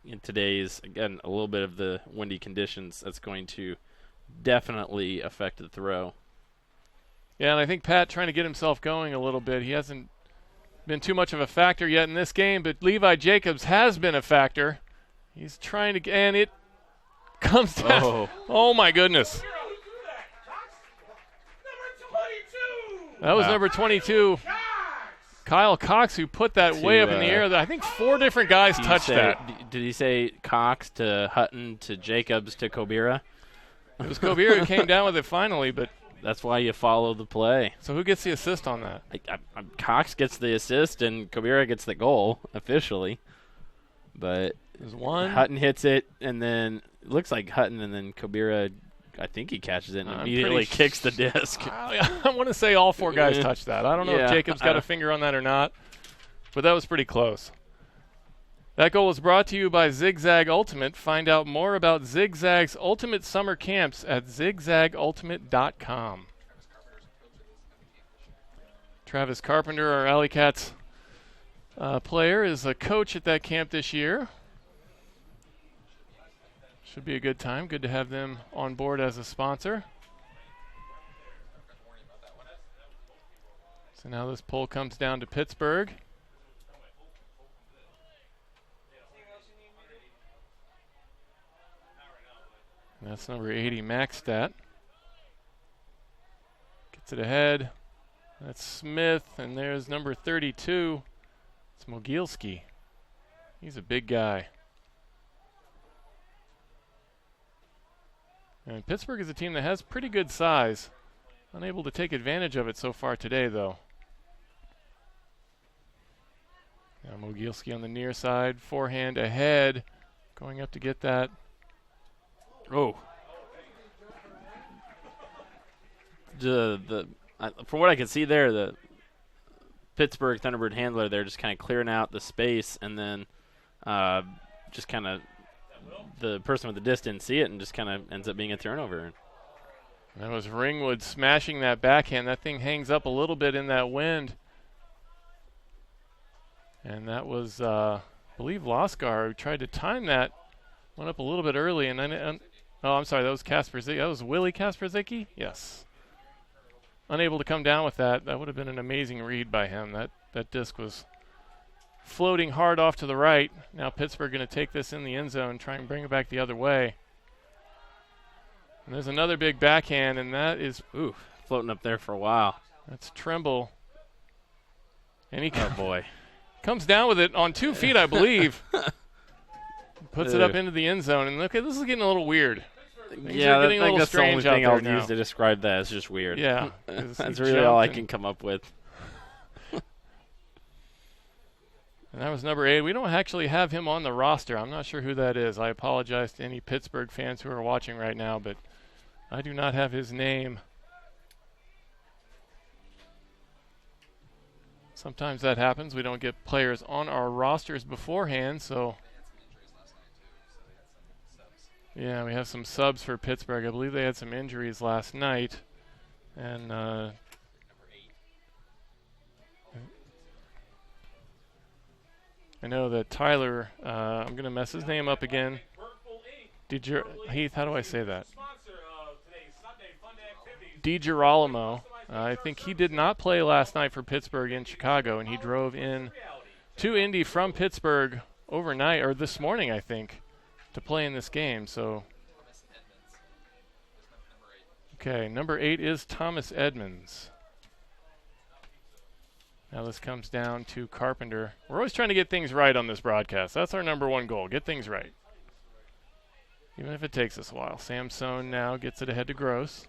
in today's, again, a little bit of the windy conditions, that's going to definitely affect the throw. Yeah, and I think Pat trying to get himself going a little bit. He hasn't been too much of a factor yet in this game, but Levi Jacobs has been a factor. He's trying to, and it comes down. Oh my goodness. That was number 22, Kyle Cox, who put that way up in the air. I think 4 different guys touched that. Did he say Cox to Hutton to Jacobs to Kobira? It was Kobira who came down with it finally, but that's why you follow the play. So who gets the assist on that? Cox gets the assist, and Kobira gets the goal officially. But there's one. Hutton hits it, and then it looks like Hutton, and then Kobira, I think he catches it and immediately kicks the disc. I want to say all 4 guys touched that. I don't know if Jacobs got a finger on that or not, but that was pretty close. That goal was brought to you by Zigzag Ultimate. Find out more about Zigzag's Ultimate Summer Camps at zigzagultimate.com. Travis Carpenter, our AlleyCats player, is a coach at that camp this year. Should be a good time. Good to have them on board as a sponsor. So now this pull comes down to Pittsburgh. And that's number 80, Maxstat. Gets it ahead. That's Smith, and there's number 32. It's Mogielski. He's a big guy. And Pittsburgh is a team that has pretty good size. Unable to take advantage of it so far today, though. Now Mogielski on the near side. Forehand ahead. Going up to get that. Oh. From what I can see there, the Pittsburgh Thunderbird handler there just kind of clearing out the space, and then just kind of the person with the disc didn't see it and just kind of ends up being a turnover. That was Ringwood smashing that backhand. That thing hangs up a little bit in that wind. And that was, I believe, Loskar who tried to time that. Went up a little bit early, and then, I'm sorry, that was Kasperzicki. That was Willie Kasperzicki? Yes. Unable to come down with that. That would have been an amazing read by him. That disc was floating hard off to the right. Now Pittsburgh going to take this in the end zone, try and bring it back the other way. And there's another big backhand, and that is floating up there for a while. That's Tremble. And he boy. Comes down with it on 2 feet, I believe. Puts it up into the end zone, and look, this is getting a little weird. Yeah, I think that's the only thing I'll use to describe that. It's just weird. Yeah. That's really all I can come up with. And that was number 8. We don't actually have him on the roster. I'm not sure who that is. I apologize to any Pittsburgh fans who are watching right now, but I do not have his name. Sometimes that happens. We don't get players on our rosters beforehand, so yeah, we have some subs for Pittsburgh. I believe they had some injuries last night. And I know that Tyler, I'm going to mess his name up again. Heath, how do I say that? DiGirolamo I think he did not play last night for Pittsburgh in Chicago, and he drove in to Indy from Pittsburgh overnight, or this morning, I think, to play in this game. So, okay, number 8 is Thomas Edmonds. Now this comes down to Carpenter. We're always trying to get things right on this broadcast. That's our number one goal, get things right. Even if it takes us a while. Samson now gets it ahead to Gross.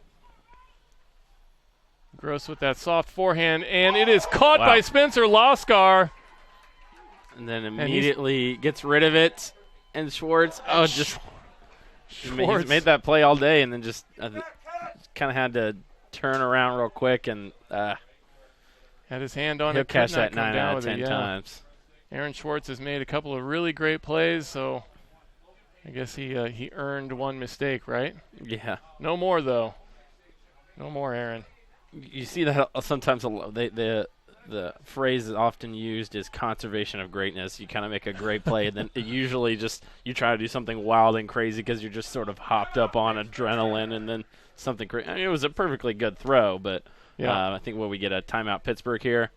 Gross with that soft forehand, and it is caught by Spencer Loskar. And then immediately gets rid of it. And Schwartz, he's made that play all day, and then just kind of had to turn around real quick and had his hand on he'll it. Catch that 9 out of 10 times. Aaron Schwartz has made a couple of really great plays, so I guess he earned one mistake, right? Yeah. No more, though. No more, Aaron. You see that sometimes the phrase is often used is conservation of greatness. You kind of make a great play, and then it usually just you try to do something wild and crazy because you're just sort of hopped up on adrenaline, and then something crazy. I mean, it was a perfectly good throw, but I think we get a timeout Pittsburgh here.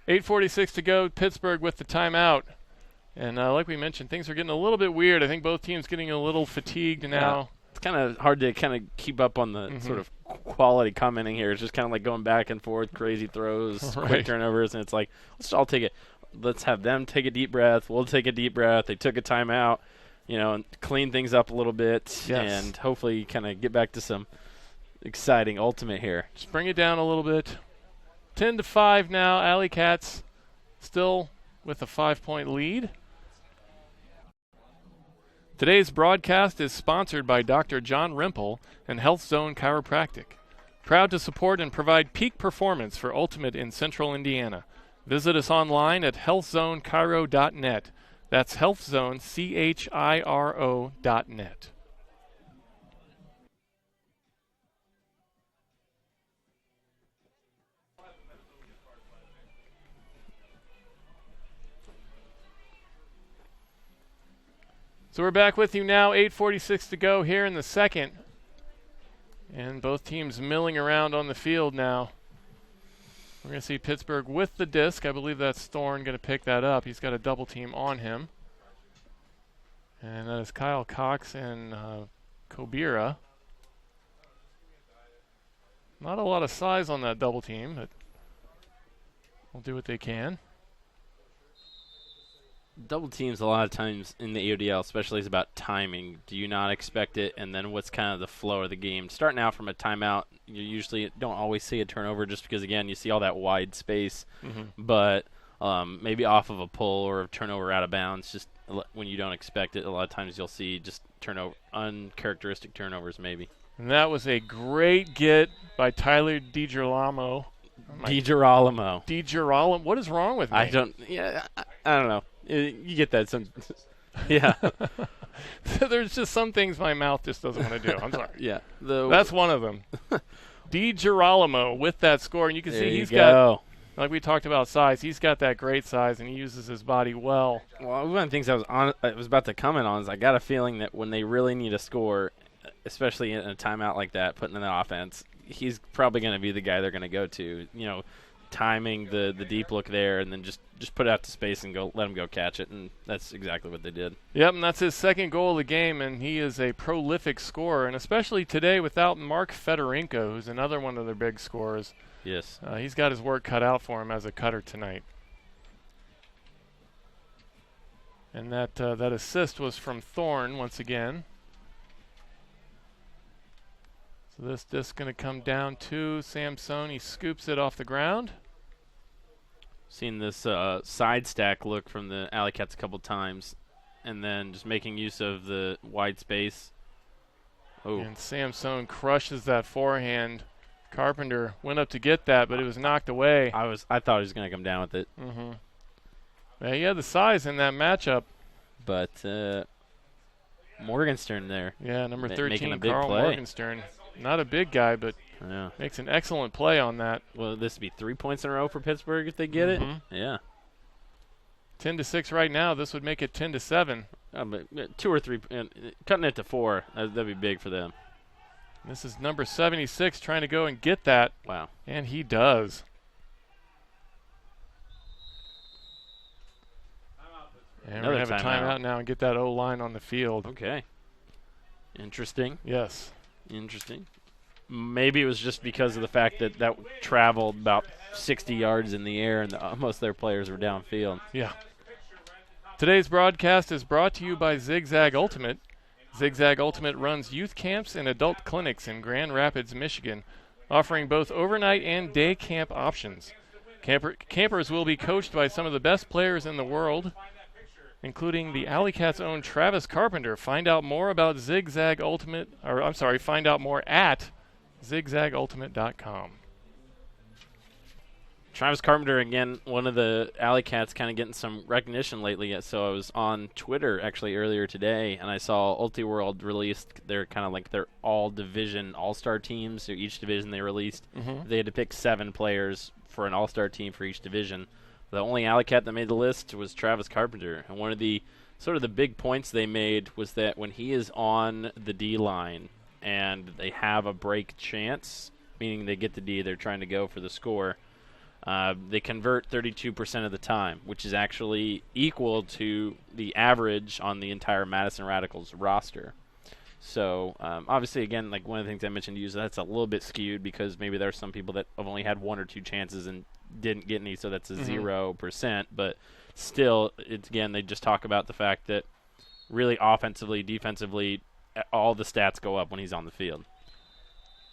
8:46 to go. Pittsburgh with the timeout. And like we mentioned, things are getting a little bit weird. I think both teams getting a little fatigued now. Yeah. It's kind of hard to kind of keep up on the sort of quality commenting here. It's just kind of like going back and forth, crazy throws, quick turnovers, and it's like, let's all take it. Let's have them take a deep breath. We'll take a deep breath. They took a timeout, and clean things up a little bit, and hopefully kind of get back to some exciting ultimate here. Just bring it down a little bit. 10-5 now. AlleyCats still with a 5-point lead. Today's broadcast is sponsored by Dr. John Rimple and Health Zone Chiropractic. Proud to support and provide peak performance for Ultimate in Central Indiana. Visit us online at healthzonechiro.net. That's healthzone, CHIRO.net. So we're back with you now, 8:46 to go here in the second. And both teams milling around on the field now. We're going to see Pittsburgh with the disc. I believe that's Thorne going to pick that up. He's got a double team on him. And that is Kyle Cox and Kobira. Not a lot of size on that double team, but they'll do what they can. Double teams a lot of times in the AUDL, especially, is about timing. Do you not expect it? And then what's kind of the flow of the game? Starting out from a timeout, you usually don't always see a turnover just because, again, you see all that wide space. But maybe off of a pull or a turnover out of bounds, just when you don't expect it, a lot of times you'll see just uncharacteristic turnovers maybe. And that was a great get by Tyler DiGirolamo. DiGirolamo. What is wrong with me? I don't know. You get that some. Yeah. There's just some things my mouth just doesn't want to do. I'm sorry. Yeah. That's one of them. DiGirolamo with that score. And you can see he's got, like we talked about size, he's got that great size and he uses his body well. Well, one of the things I was about to comment on is I got a feeling that when they really need a score, especially in a timeout like that, putting in the offense, he's probably going to be the guy they're going to go to. Timing the deep look there, and then just put it out to space and let him go catch it, and that's exactly what they did. Yep, and that's his second goal of the game, and he is a prolific scorer, and especially today without Mark Fedorenko, who's another one of their big scorers. Yes. He's got his work cut out for him as a cutter tonight. And that assist was from Thorne once again. So this disc going to come down to Samson. He scoops it off the ground. Seen this side stack look from the AlleyCats a couple times, and then just making use of the wide space. Oh. And Samson crushes that forehand. Carpenter went up to get that, but it was knocked away. I thought he was going to come down with it. Yeah, he had the size in that matchup. But Morgenstern there. Yeah, number 13, making a big Carl play. Morgenstern. Not a big guy, but makes an excellent play on that. Will this be 3 points in a row for Pittsburgh if they get it? Yeah. 10-6 right now. This would make it 10-7. But 2 or 3, cutting it to 4. That'd be big for them. This is number 76 trying to go and get that. Wow. And he does. And we're going to have a timeout now and get that O-line on the field. Okay. Interesting. Yes. Interesting. Maybe it was just because of the fact that that traveled about 60 yards in the air and most of their players were downfield. Yeah. Today's broadcast is brought to you by Zigzag Ultimate. Zigzag Ultimate runs youth camps and adult clinics in Grand Rapids, Michigan, offering both overnight and day camp options. Campers will be coached by some of the best players in the world, including the AlleyCats' own Travis Carpenter. Find out more about Zigzag Ultimate, find out more at zigzagultimate.com. Travis Carpenter, again, one of the AlleyCats kind of getting some recognition lately. So I was on Twitter actually earlier today, and I saw UltiWorld released their kind of like their all-division all-star teams. So each division they released, they had to pick 7 players for an all-star team for each division. The only AlleyCat that made the list was Travis Carpenter. And one of the sort of the big points they made was that when he is on the D-line and they have a break chance, meaning they get the D, they're trying to go for the score, they convert 32% of the time, which is actually equal to the average on the entire Madison Radicals roster. So, obviously, again, like one of the things I mentioned to you is that's a little bit skewed because maybe there are some people that have only had 1 or 2 chances and didn't get any, so that's a 0%. But still, it's again, they just talk about the fact that really offensively, defensively, all the stats go up when he's on the field.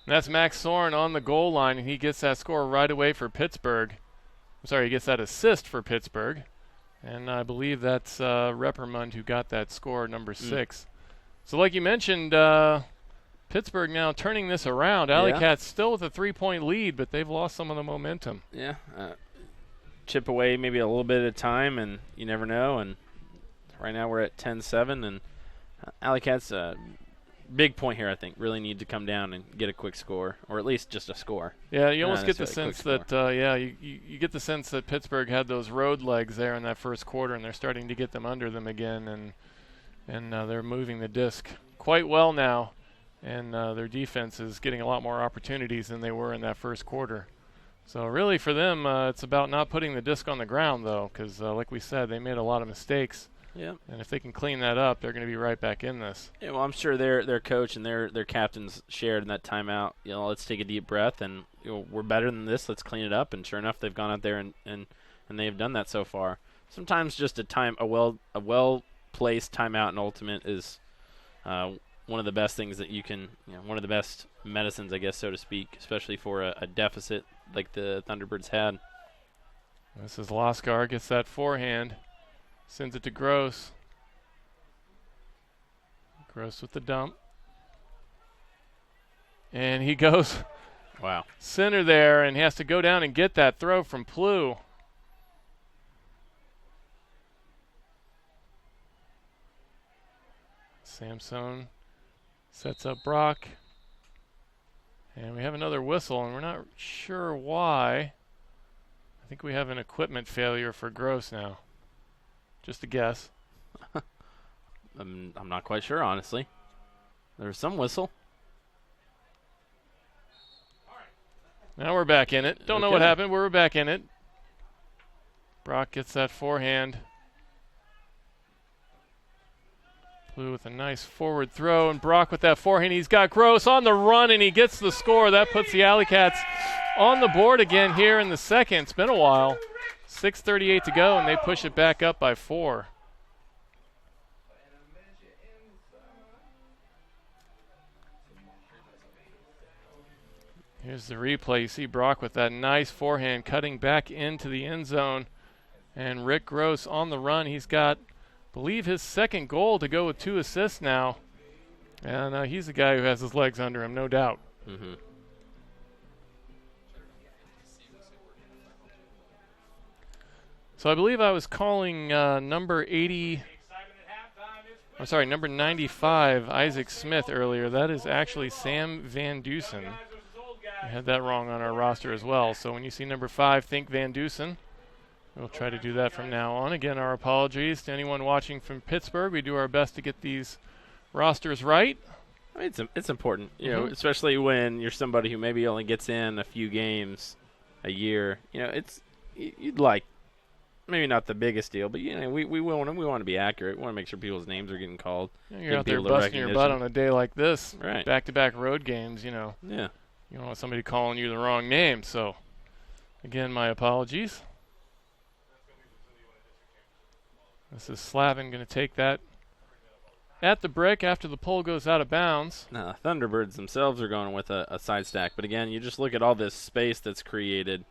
That's Max Soren on the goal line, and he gets that score right away for Pittsburgh. He gets that assist for Pittsburgh. And I believe that's Reppermund who got that score, number 6. So like you mentioned, Pittsburgh now turning this around. AlleyCats still with a 3-point lead, but they've lost some of the momentum. Yeah. Chip away maybe a little bit at a time, and you never know. And right now we're at 10-7, and AlleyCats, big point here, I think, really need to come down and get a quick score, or at least just a score. Yeah, you almost get the sense that, you get the sense that Pittsburgh had those road legs there in that first quarter, and they're starting to get them under them again, and they're moving the disc quite well now, and their defense is getting a lot more opportunities than they were in that first quarter. So really for them, it's about not putting the disc on the ground, though, because like we said, they made a lot of mistakes. Yeah. And if they can clean that up, they're going to be right back in this. Yeah, well, I'm sure their coach and their captains shared in that timeout, let's take a deep breath, and we're better than this, let's clean it up. And sure enough, they've gone out there and they've done that so far. Sometimes just a well-placed timeout in Ultimate is one of the best things that you can, one of the best medicines, I guess, so to speak, especially for a deficit like the Thunderbirds had. This is Loskar, gets that forehand. Sends it to Gross. Gross with the dump. And he goes center there, and he has to go down and get that throw from Plew. Samson sets up Brock. And we have another whistle, and we're not sure why. I think we have an equipment failure for Gross now. Just a guess. I'm not quite sure, honestly. There's some whistle. Now we're back in it. Don't know what happened. We're back in it. Brock gets that forehand. Plew with a nice forward throw, and Brock with that forehand. He's got Gross on the run, and he gets the score. That puts the AlleyCats on the board again here in the second. It's been a while. 6:38 to go, and they push it back up by 4. Here's the replay. You see Brock with that nice forehand cutting back into the end zone. And Rick Gross on the run. He's got, I believe, his second goal to go with 2 assists now. And he's the guy who has his legs under him, no doubt. Mm-hmm. So I believe I was calling number 95, Isaac Smith, earlier. That is actually Sam Van Dusen. I had that wrong on our roster as well. So when you see number 5, think Van Dusen. We'll try to do that from now on. Again, our apologies to anyone watching from Pittsburgh. We do our best to get these rosters right. mean, it's important, you know, especially when you're somebody who maybe only gets in a few games a year. You know, you'd like, maybe not the biggest deal, but, you know, we want to be accurate. We want to make sure people's names are getting called. You're out there busting your butt on a day like this. Right. Back-to-back road games, you know. Yeah. You don't want somebody calling you the wrong name. So, again, my apologies. This is Slavin going to take that at the break after the pole goes out of bounds. Now, Thunderbirds themselves are going with a side stack. But, again, you just look at all this space that's created.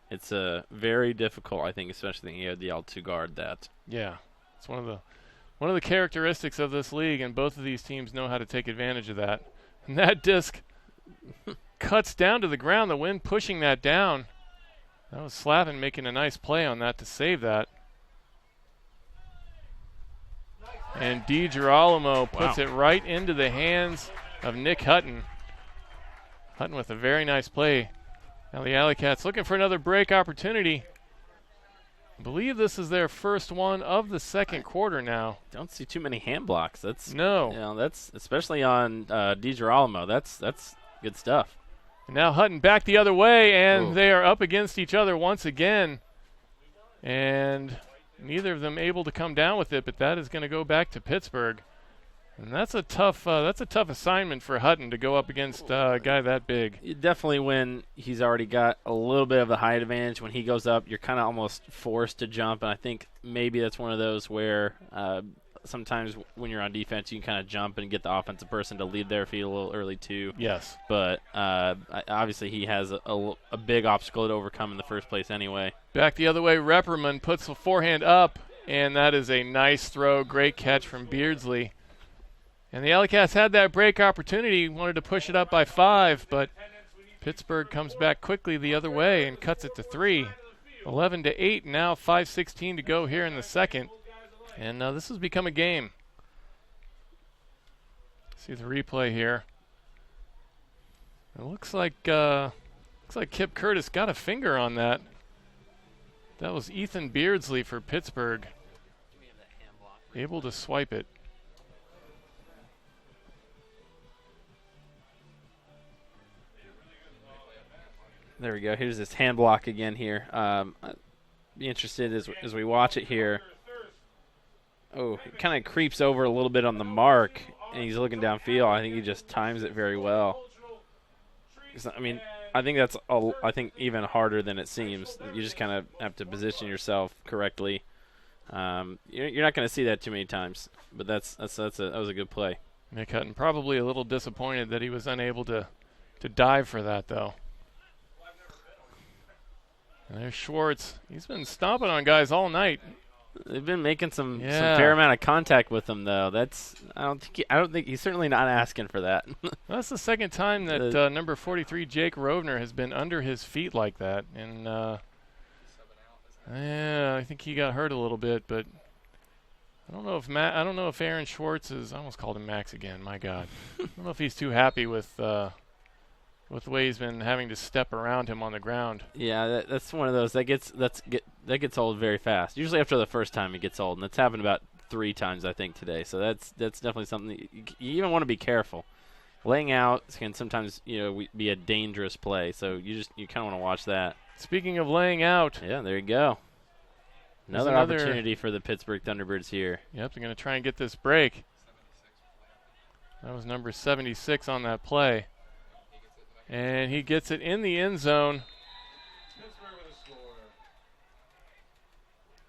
It's very difficult, I think, especially in the AUDL, to guard that. Yeah. It's one of the characteristics of this league, and both of these teams know how to take advantage of that. And that disc cuts down to the ground, the wind pushing that down. That was Slavin making a nice play on that to save that. And DiGirolamo puts it right into the hands of Nick Hutton. Hutton with a very nice play. Now the AlleyCats looking for another break opportunity. I believe this is their first one of the second quarter now. Don't see too many hand blocks. That's no. You know, that's especially on DiGirolamo. That's good stuff. And now Hutton back the other way, and they are up against each other once again. And neither of them able to come down with it, but that is going to go back to Pittsburgh. And that's a tough assignment for Hutton to go up against a guy that big. Definitely when he's already got a little bit of the height advantage, when he goes up, you're kind of almost forced to jump. And I think maybe that's one of those where sometimes when you're on defense, you can kind of jump and get the offensive person to lead their feet a little early too. Yes. But obviously he has a big obstacle to overcome in the first place anyway. Back the other way, Repperman puts the forehand up, and that is a nice throw. Great catch from Beardsley. And the AlleyCats had that break opportunity, wanted to push it up by 5, but Pittsburgh comes back quickly the other way and cuts it to 3. 11-8, now 5:16 to go here in the second. And this has become a game. See the replay here. It looks like Kip Curtis got a finger on that. That was Ethan Beardsley for Pittsburgh. Able to swipe it. There we go. Here's this hand block again here. I'd be interested as we watch it here. Oh, it kind of creeps over a little bit on the mark, and he's looking downfield. I think he just times it very well. I mean, I think that's even harder than it seems. You just kind of have to position yourself correctly. You're not going to see that too many times, but that was a good play. Nick Hutton probably a little disappointed that he was unable to dive for that, though. And there's Schwartz. He's been stomping on guys all night. They've been making some fair amount of contact with him, though. I don't think he's certainly not asking for that. That's the second time that number 43 Jake Rovner has been under his feet like that, and I think he got hurt a little bit. But I don't know if Aaron Schwartz is. I almost called him Max again. My God, I don't know if he's too happy with the way he's been having to step around him on the ground. Yeah, that's one of those that gets old very fast. Usually after the first time it gets old, and that's happened about 3 times I think today. So that's definitely something that you even want to be careful. Laying out can sometimes be a dangerous play, so you kind of want to watch that. Speaking of laying out, yeah, there you go. Another opportunity for the Pittsburgh Thunderbirds here. Yep, they're going to try and get this break. That was number 76 on that play. And he gets it in the end zone.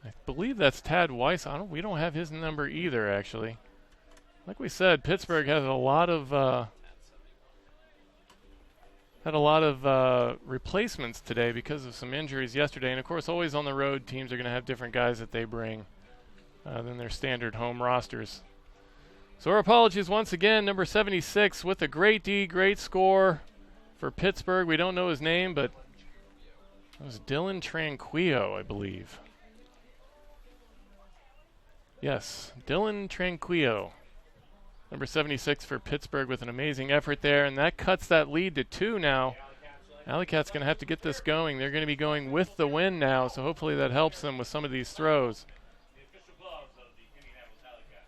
I believe that's Tad Weiss. We don't have his number either, actually. Like we said, Pittsburgh has a lot of replacements today because of some injuries yesterday. And of course, always on the road, teams are going to have different guys that they bring than their standard home rosters. So our apologies once again. Number 76 with a great score. For Pittsburgh, we don't know his name, but it was Dylan Tranquillo, I believe. Yes, Dylan Tranquillo. Number 76 for Pittsburgh with an amazing effort there, and that cuts that lead to 2 now. AlleyCats going to have to get this going. They're going to be going with the win now, so hopefully that helps them with some of these throws. The official gloves of the Indianapolis AlleyCats.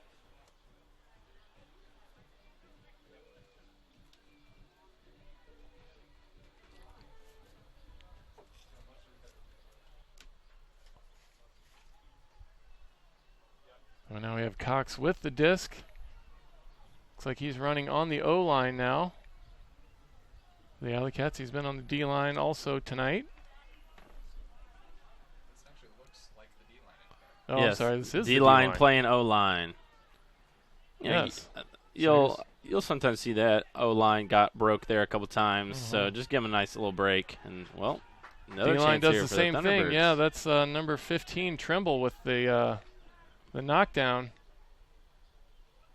Cox with the disc. Looks like he's running on the O-line now. The AlleyCats, he's been on the D-line also tonight. This actually looks like the D-line. Oh, yes. I'm sorry, this is D-line the D-line. playing O-line. Yes. You'll sometimes see that O-line got broke there a couple times, so just give them a nice little break. And, well, another D-line chance does here the for same the thing. Thunderbirds. Yeah, that's number 15, Trimble, with the knockdown.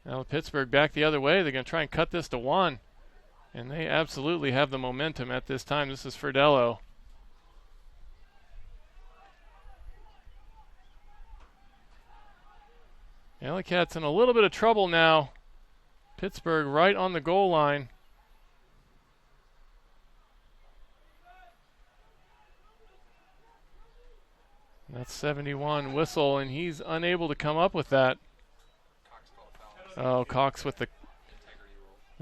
Now Pittsburgh back the other way. They're going to try and cut this to 1. And they absolutely have the momentum at this time. This is Ferdello. AlleyCats in a little bit of trouble now. Pittsburgh right on the goal line. That's 71 whistle, and he's unable to come up with that. Cox called foul. Oh, Cox with the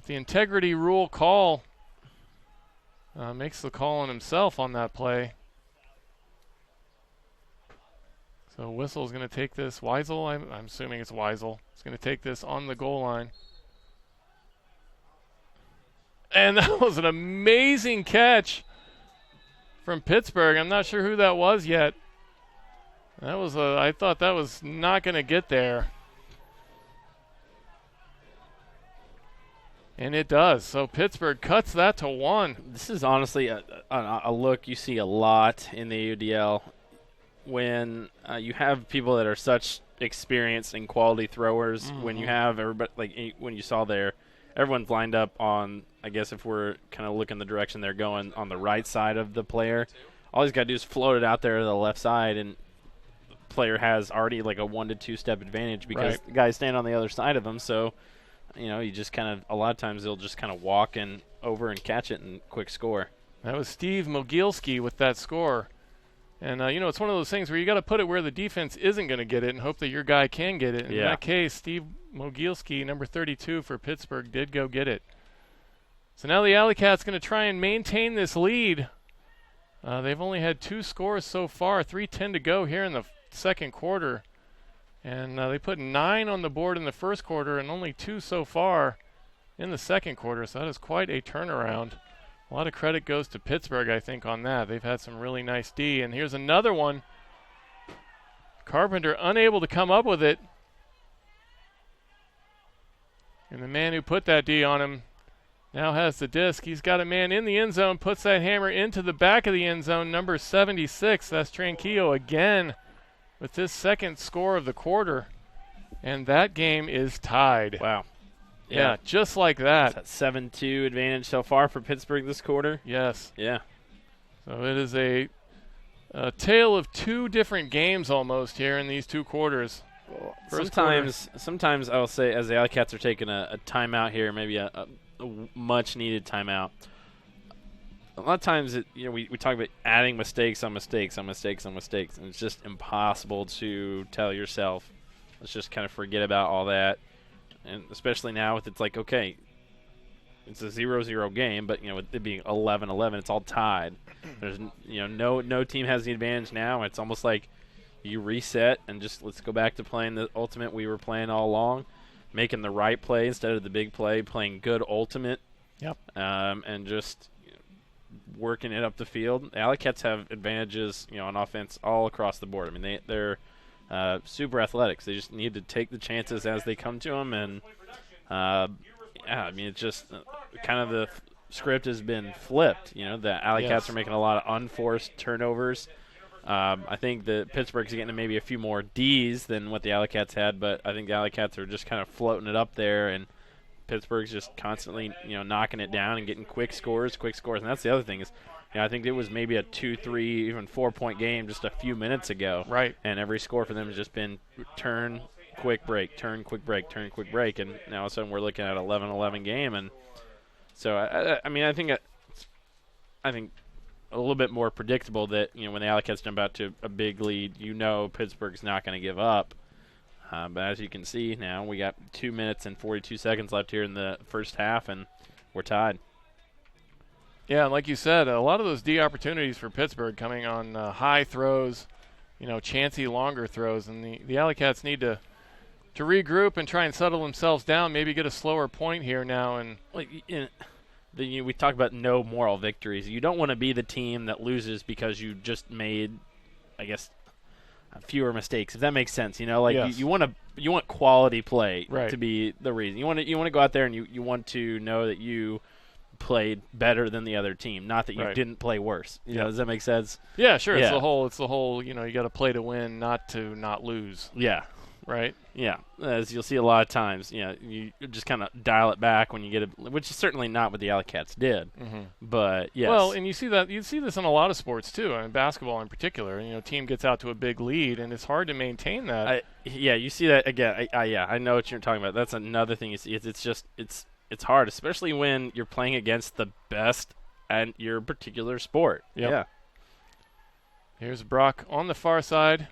Integrity rule. integrity rule call. Makes the call on himself on that play. So Whistle's going to take this. Weisel, I'm assuming it's Weisel. He's going to take this on the goal line. And that was an amazing catch from Pittsburgh. I'm not sure who that was yet. That was I thought that was not going to get there. And it does. So Pittsburgh cuts that to 1. This is honestly a look you see a lot in the AUDL when you have people that are such experienced and quality throwers. When you have everybody, like when you saw there, everyone's lined up on, I guess if we're kind of looking the direction they're going, on the right side of the player. All he's got to do is float it out there to the left side, and the player has already like a 1 to 2 step advantage because the guys stand on the other side of him. So, you know, you just kind of, a lot of times they'll just kind of walk and over and catch it and quick score. That was Steve Mogilski with that score. And, you know, it's one of those things where you got to put it where the defense isn't going to get it and hope that your guy can get it. In that case, Steve Mogilski, number 32 for Pittsburgh, did go get it. So now the AlleyCats going to try and maintain this lead. They've only had 2 scores so far, 3:10 to go here in the second quarter. And they put 9 on the board in the first quarter and only 2 so far in the second quarter. So that is quite a turnaround. A lot of credit goes to Pittsburgh, I think, on that. They've had some really nice D. And here's another one. Carpenter unable to come up with it. And the man who put that D on him now has the disc. He's got a man in the end zone, puts that hammer into the back of the end zone, number 76. That's Tranquillo again with his second score of the quarter. And that game is tied. Wow. Yeah, just like that. That's 7-2 advantage so far for Pittsburgh this quarter. Yes. Yeah. So it is a tale of 2 different games almost here in these 2 quarters. Sometimes I'll say, as the AlleyCats are taking a timeout here, maybe a much-needed timeout, a lot of times we talk about adding mistakes on mistakes on mistakes on mistakes, and it's just impossible to tell yourself, let's just kind of forget about all that. And especially now with it's like, okay, it's a 0-0 game, but with it being 11-11, it's all tied. There's no team has the advantage now. It's almost like you reset and just let's go back to playing the ultimate we were playing all along, making the right play instead of the big play, playing good ultimate. Yep. And just working it up the field. The AlleyCats have advantages, on offense all across the board. I mean, they're super athletics. They just need to take the chances as they come to them, and it's just kind of the script has been flipped. The AlleyCats are making a lot of unforced turnovers. I think the Pittsburgh's getting maybe a few more D's than what the AlleyCats had, but I think the AlleyCats are just kind of floating it up there, and Pittsburgh's just constantly knocking it down and getting quick scores. And that's the other thing is, I think it was maybe a 2, 3, even 4-point game just a few minutes ago. Right. And every score for them has just been turn, quick break, turn, quick break, turn, quick break. And now all of a sudden we're looking at an 11-11 game. And so, I think a little bit more predictable that, when the AlleyCats jump out to a big lead, Pittsburgh's not going to give up. But as you can see now, we got 2 minutes and 42 seconds left here in the first half, and we're tied. Yeah, like you said, a lot of those D opportunities for Pittsburgh coming on high throws, chancy longer throws, and the AlleyCats need to to regroup and try and settle themselves down, maybe get a slower point here now. And we talk about no moral victories. You don't want to be the team that loses because you just made, I guess, fewer mistakes, if that makes sense. Yes. You want quality play right. to be the reason. You want to go out there and you want to know that you played better than the other team, not that you right. didn't play worse. Does that make sense? Yeah, sure. Yeah. It's the whole. You got to play to win, not to not lose. Yeah. Right. Yeah, as you'll see a lot of times, you just kind of dial it back when you get which is certainly not what the AlleyCats did. Mm-hmm. But yes. Well, and you see this in a lot of sports too, and basketball in particular. Team gets out to a big lead, and it's hard to maintain that. You see that again. I know what you're talking about. That's another thing you see. It's hard, especially when you're playing against the best at your particular sport. Yep. Yeah. Here's Brock on the far side.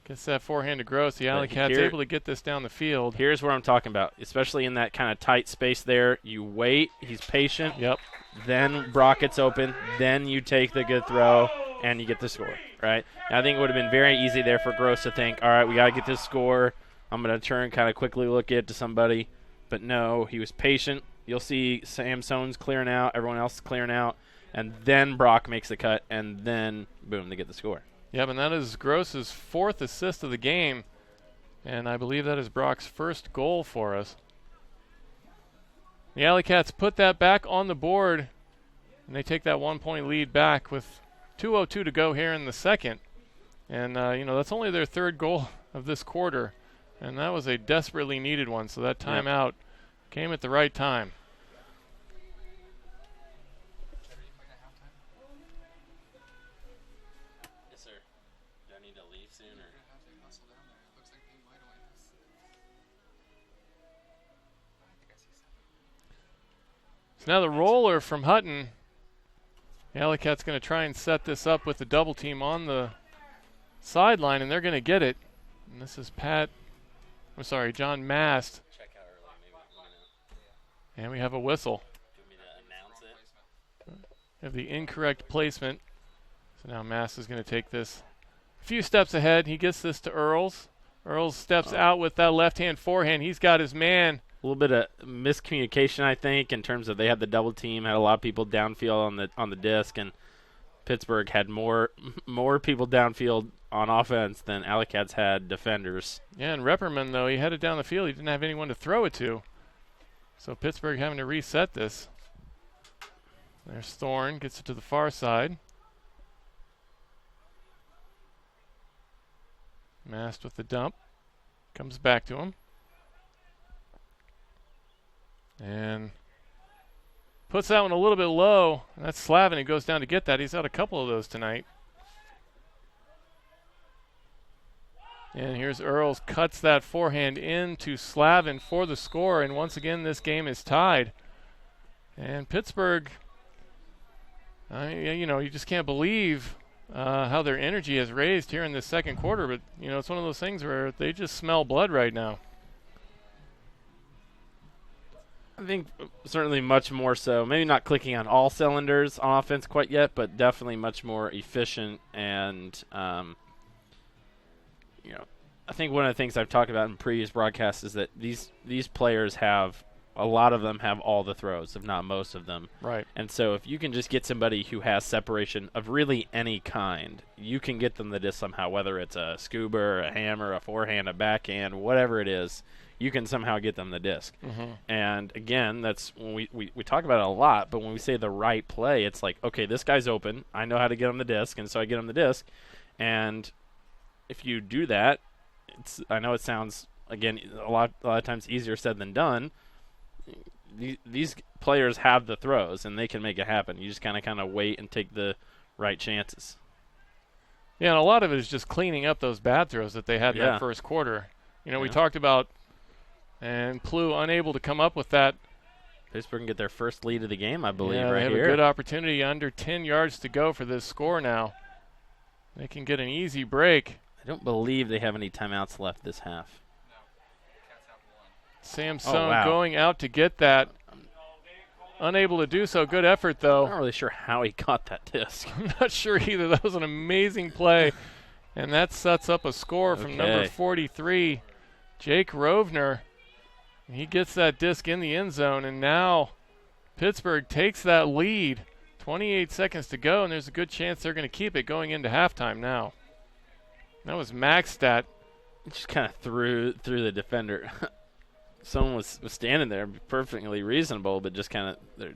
Gets that forehand to Gross. The AlleyCats able to get this down the field. Here's what I'm talking about, especially in that kind of tight space there. You wait. He's patient. Yep. Then Brock gets open. Then you take the good throw, and you get the score, right? And I think it would have been very easy there for Gross to think, all right, we got to get this score. I'm going to turn, kind of quickly look it to somebody. But no, he was patient. You'll see Sam Sones clearing out, everyone else clearing out, and then Brock makes the cut, and then, boom, they get the score. Yep, and that is Gross's 4th assist of the game, and I believe that is Brock's first goal for us. The AlleyCats put that back on the board, and they take that 1-point lead back with 2:02 to go here in the second. And, that's only their 3rd goal of this quarter, and that was a desperately needed one, so that timeout came at the right time. Now the roller from Hutton. The AlleyCats going to try and set this up with the double team on the sideline, and they're going to get it. And this is John Mast. And we have a whistle. We have the incorrect placement. So now Mast is going to take this a few steps ahead. He gets this to Earls. Earls steps out with that left-hand forehand. He's got his man. A little bit of miscommunication, I think, in terms of they had the double team, had a lot of people downfield on the disc, and Pittsburgh had more people downfield on offense than AlleyCats had defenders. Yeah, and Repperman, though, he headed down the field. He didn't have anyone to throw it to. So Pittsburgh having to reset this. There's Thorne, gets it to the far side. Mast with the dump. Comes back to him. And puts that one a little bit low. That's Slavin who goes down to get that. He's had a couple of those tonight. And here's Earls, cuts that forehand into Slavin for the score. And once again, this game is tied. And Pittsburgh, you just can't believe how their energy has raised here in this second quarter. But, it's one of those things where they just smell blood right now. I think certainly much more so. Maybe not clicking on all cylinders on offense quite yet, but definitely much more efficient. And, I think one of the things I've talked about in previous broadcasts is that these players a lot of them have all the throws, if not most of them. Right. And so if you can just get somebody who has separation of really any kind, you can get them the disc somehow, whether it's a scuba, or a hammer, a forehand, a backhand, whatever it is. You can somehow get them the disc. Mm-hmm. And, again, that's when we talk about it a lot, but when we say the right play, it's like, okay, this guy's open. I know how to get him the disc, and so I get him the disc. And if you do that, I know it sounds, again, a lot of times easier said than done. These players have the throws, and they can make it happen. You just kind of wait and take the right chances. Yeah, and a lot of it is just cleaning up those bad throws that they had in that first quarter. We talked about and Plu unable to come up with that. Pittsburgh can get their first lead of the game, I believe, right here. They have a good opportunity under 10 yards to go for this score now. They can get an easy break. I don't believe they have any timeouts left this half. Samson going out to get that. Unable to do so. Good effort, though. I'm not really sure how he caught that disc. I'm not sure either. That was an amazing play. And that sets up a score from number 43. Jake Rovner. He gets that disc in the end zone, and now Pittsburgh takes that lead. 28 seconds to go, and there's a good chance they're going to keep it going into halftime now. That was Maxstat. Just kind of threw the defender. Someone was standing there, perfectly reasonable, but just kind of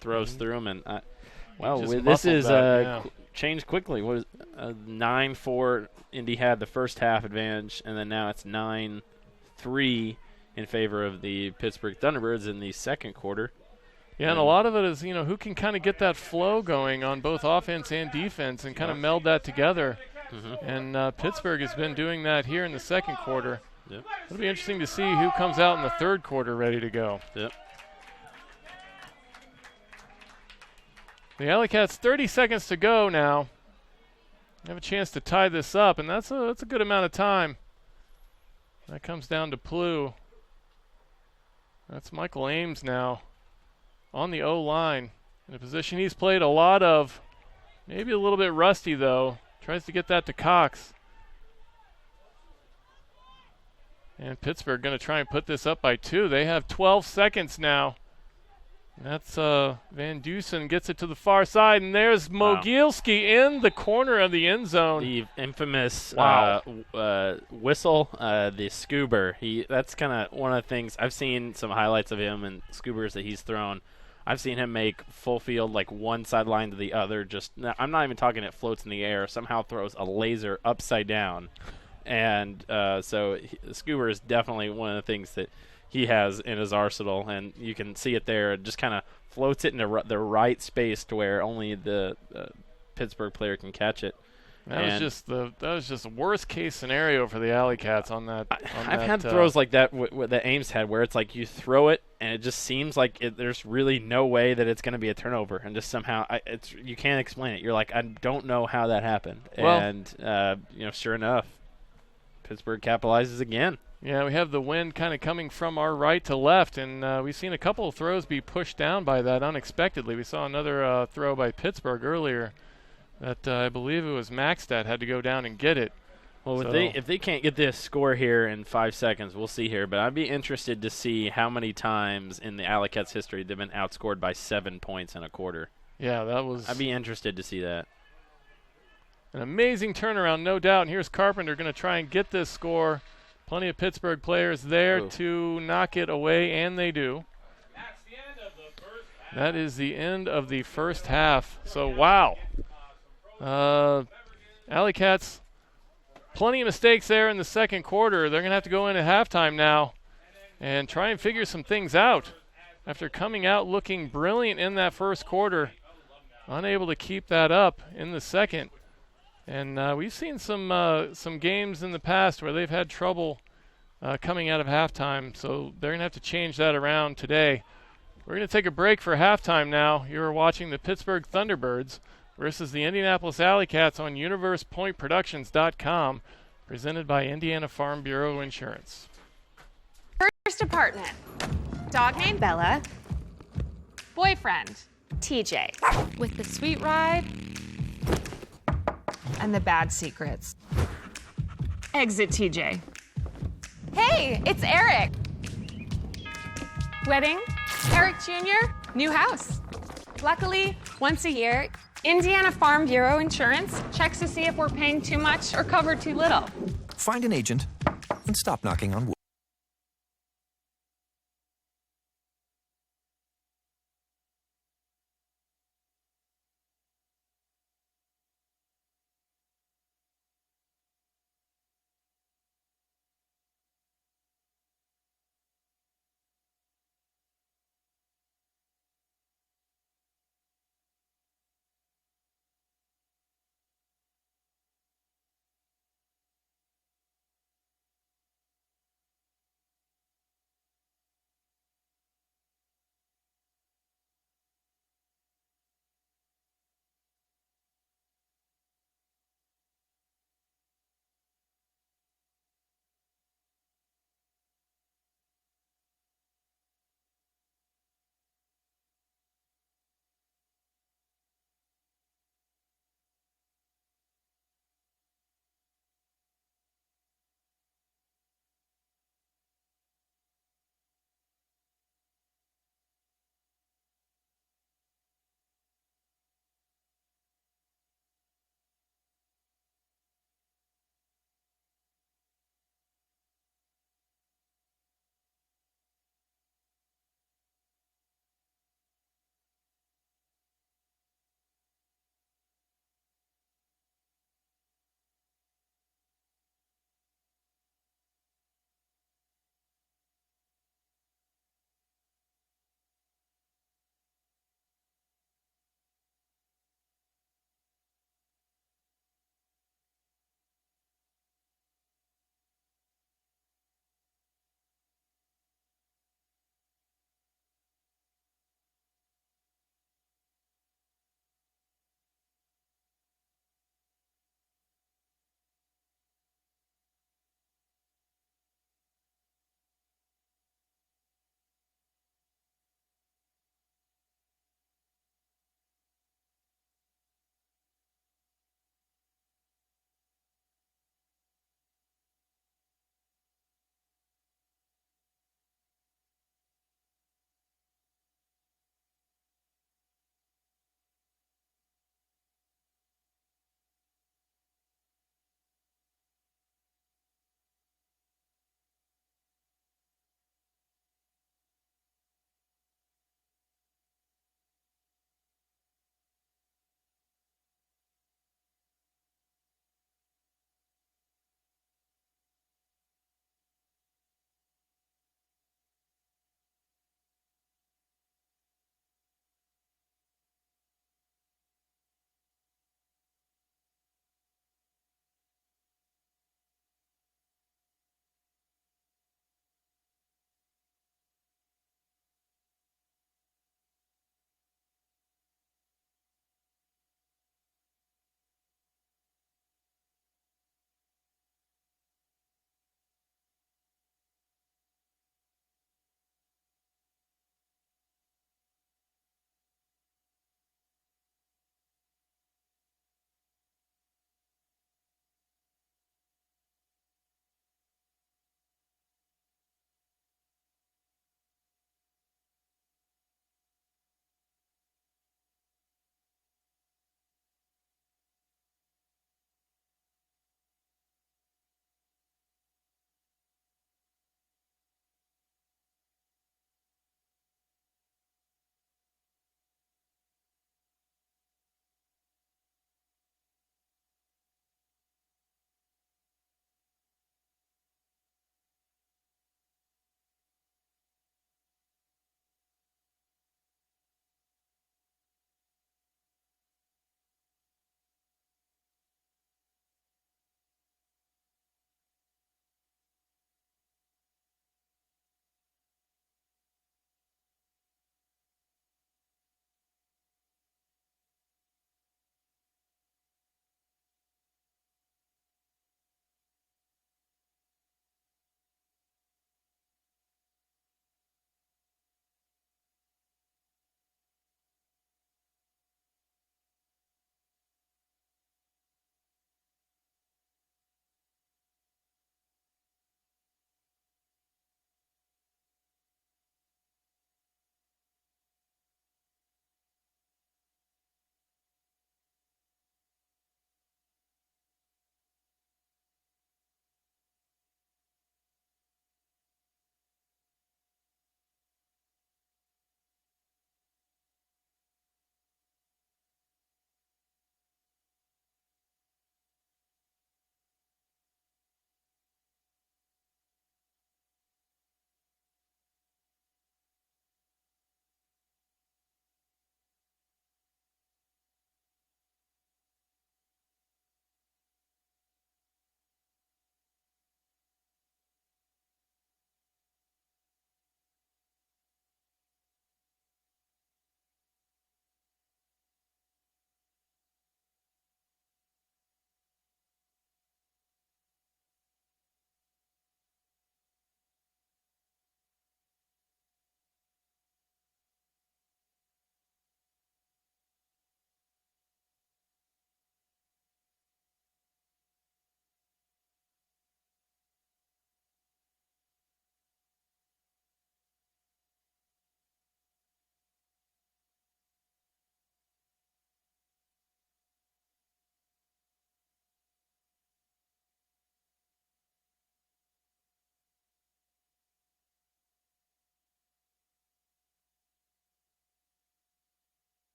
throws through him. And this is changed quickly. What was 9-4? Indy had the first half advantage, and then now it's 9-3 in favor of the Pittsburgh Thunderbirds in the second quarter. Yeah, and a lot of it is, who can kind of get that flow going on both offense and defense and kind of meld that together. And Pittsburgh has been doing that here in the second quarter. Yep. It'll be interesting to see who comes out in the third quarter ready to go. Yep. The AlleyCats, 30 seconds to go now. Have a chance to tie this up, and that's a good amount of time. That comes down to Plew. That's Michael Ames now on the O-line in a position he's played a lot of. Maybe a little bit rusty, though. Tries to get that to Cox. And Pittsburgh going to try and put this up by 2. They have 12 seconds now. That's Van Dusen gets it to the far side, and there's Mogielski in the corner of the end zone. The infamous whistle, the Scoober. That's kind of one of the things. I've seen some highlights of him and Scoobers that he's thrown. I've seen him make full field, like one sideline to the other. I'm not even talking it floats in the air. Somehow throws a laser upside down. And Scoober is definitely one of the things that he has in his arsenal, and you can see it there. It just kind of floats it into the right space to where only the Pittsburgh player can catch it. That was just the worst case scenario for the AlleyCats on that. I've had throws like that that Ames had, where it's like you throw it and it just seems like there's really no way that it's going to be a turnover, and just somehow you can't explain it. You're like, I don't know how that happened, and sure enough, Pittsburgh capitalizes again. Yeah, we have the wind kind of coming from our right to left, and we've seen a couple of throws be pushed down by that unexpectedly. We saw another throw by Pittsburgh earlier that I believe it was Maxstat had to go down and get it. Well, if they can't get this score here in 5 seconds, we'll see here. But I'd be interested to see how many times in the AlleyCats history they've been outscored by 7 points in a quarter. Yeah, that was... I'd be interested to see that. An amazing turnaround, no doubt. And here's Carpenter going to try and get this score. Plenty of Pittsburgh players there to knock it away, and they do. That's the end of the first half. That is the end of the first half. So, wow. AlleyCats, plenty of mistakes there in the second quarter. They're going to have to go in at halftime now and try and figure some things out. After coming out looking brilliant in that first quarter, unable to keep that up in the second. And we've seen some games in the past where they've had trouble coming out of halftime, so they're going to have to change that around today. We're going to take a break for halftime now. You're watching the Pittsburgh Thunderbirds versus the Indianapolis AlleyCats on UniversePointProductions.com, presented by Indiana Farm Bureau Insurance. First apartment. Dog named Bella. Boyfriend, TJ. With the sweet ride and the bad secrets. Exit TJ. Hey, it's Eric. Wedding, Eric Jr., new house. Luckily, once a year, Indiana Farm Bureau Insurance checks to see if we're paying too much or cover too little. Find an agent and stop knocking on wood.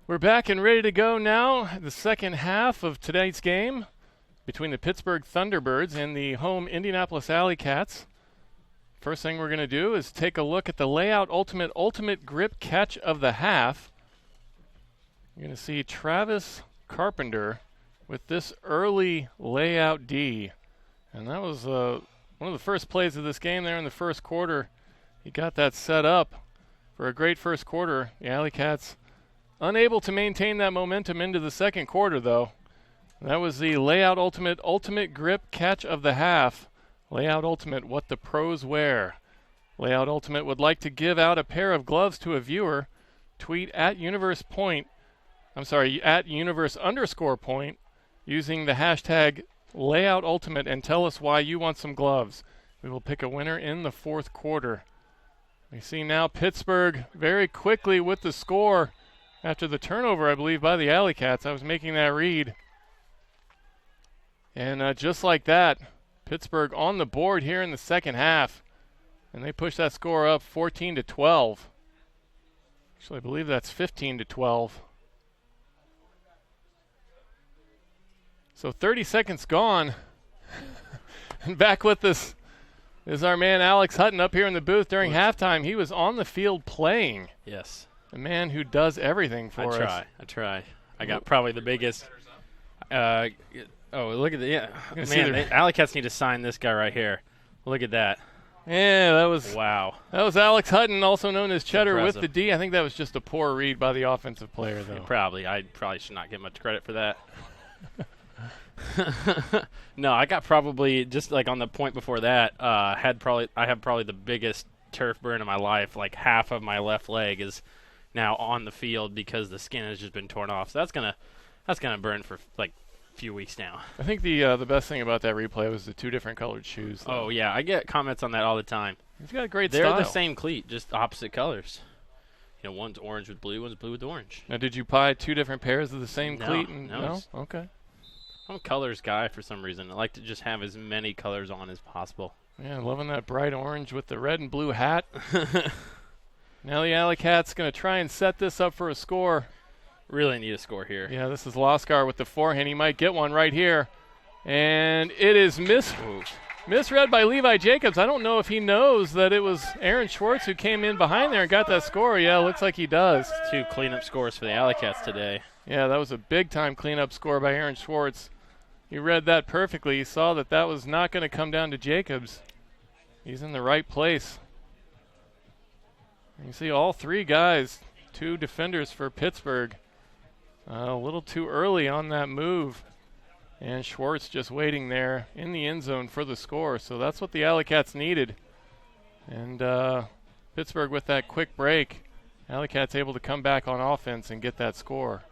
We're back and ready to go now. The second half of tonight's game between the Pittsburgh Thunderbirds and the home Indianapolis AlleyCats. First thing we're going to do is take a look at the layout ultimate grip catch of the half. You're going to see Travis Carpenter with this early layout D. And that was one of the first plays of this game there in the first quarter. He got that set up for a great first quarter. The AlleyCats unable to maintain that momentum into the second quarter, though. That was the layout ultimate grip catch of the half. Layout Ultimate, what the pros wear. Layout Ultimate would like to give out a pair of gloves to a viewer. Tweet at universe_point using the hashtag Layout Ultimate and tell us why you want some gloves. We will pick a winner in the fourth quarter. We see now Pittsburgh very quickly with the score after the turnover, I believe, by the AlleyCats. I was making that read. And just like that, Pittsburgh on the board here in the second half. And they push that score up 14-12. Actually, I believe that's 15-12. So 30 seconds gone. And back with us is our man Alex Hutton up here in the booth during halftime. He was on the field playing. Yes. A man who does everything for us. I try. I got probably the biggest. Oh, look at the man. The AlleyCats need to sign this guy right here. Look at that. Yeah, that was wow. That was Alex Hutton, also known as Cheddar, impressive. with the D. I think that was just a poor read by the offensive player, though. Yeah, I probably should not get much credit for that. No, I got probably just like on the point before that. I have probably the biggest turf burn of my life. Like half of my left leg is now on the field because the skin has just been torn off. So that's gonna burn for like a few weeks now. I think the best thing about that replay was the two different colored shoes, though. Oh yeah, I get comments on that all the time. He's got a great They're style. the same cleat, just opposite colors. You know, one's orange with blue, one's blue with orange. Now, did you buy two different pairs of the same cleat? No. Okay. I'm a colors guy for some reason. I like to just have as many colors on as possible. Yeah, loving that bright orange with the red and blue hat. Now the AlleyCats going to try and set this up for a score. Really need a score here. Yeah, this is Loskar with the forehand. He might get one right here. And it is misread by Levi Jacobs. I don't know if he knows that it was Aaron Schwartz who came in behind there and got that score. Yeah, looks like he does. 2 cleanup scores for the AlleyCats today. Yeah, that was a big-time cleanup score by Aaron Schwartz. He read that perfectly. He saw that that was not going to come down to Jacobs. He's in the right place. You see all three guys, 2 defenders for Pittsburgh. A little too early on that move. And Schwartz just waiting there in the end zone for the score. So that's what the AlleyCats needed. And Pittsburgh with that quick break. AlleyCats able to come back on offense and get that score.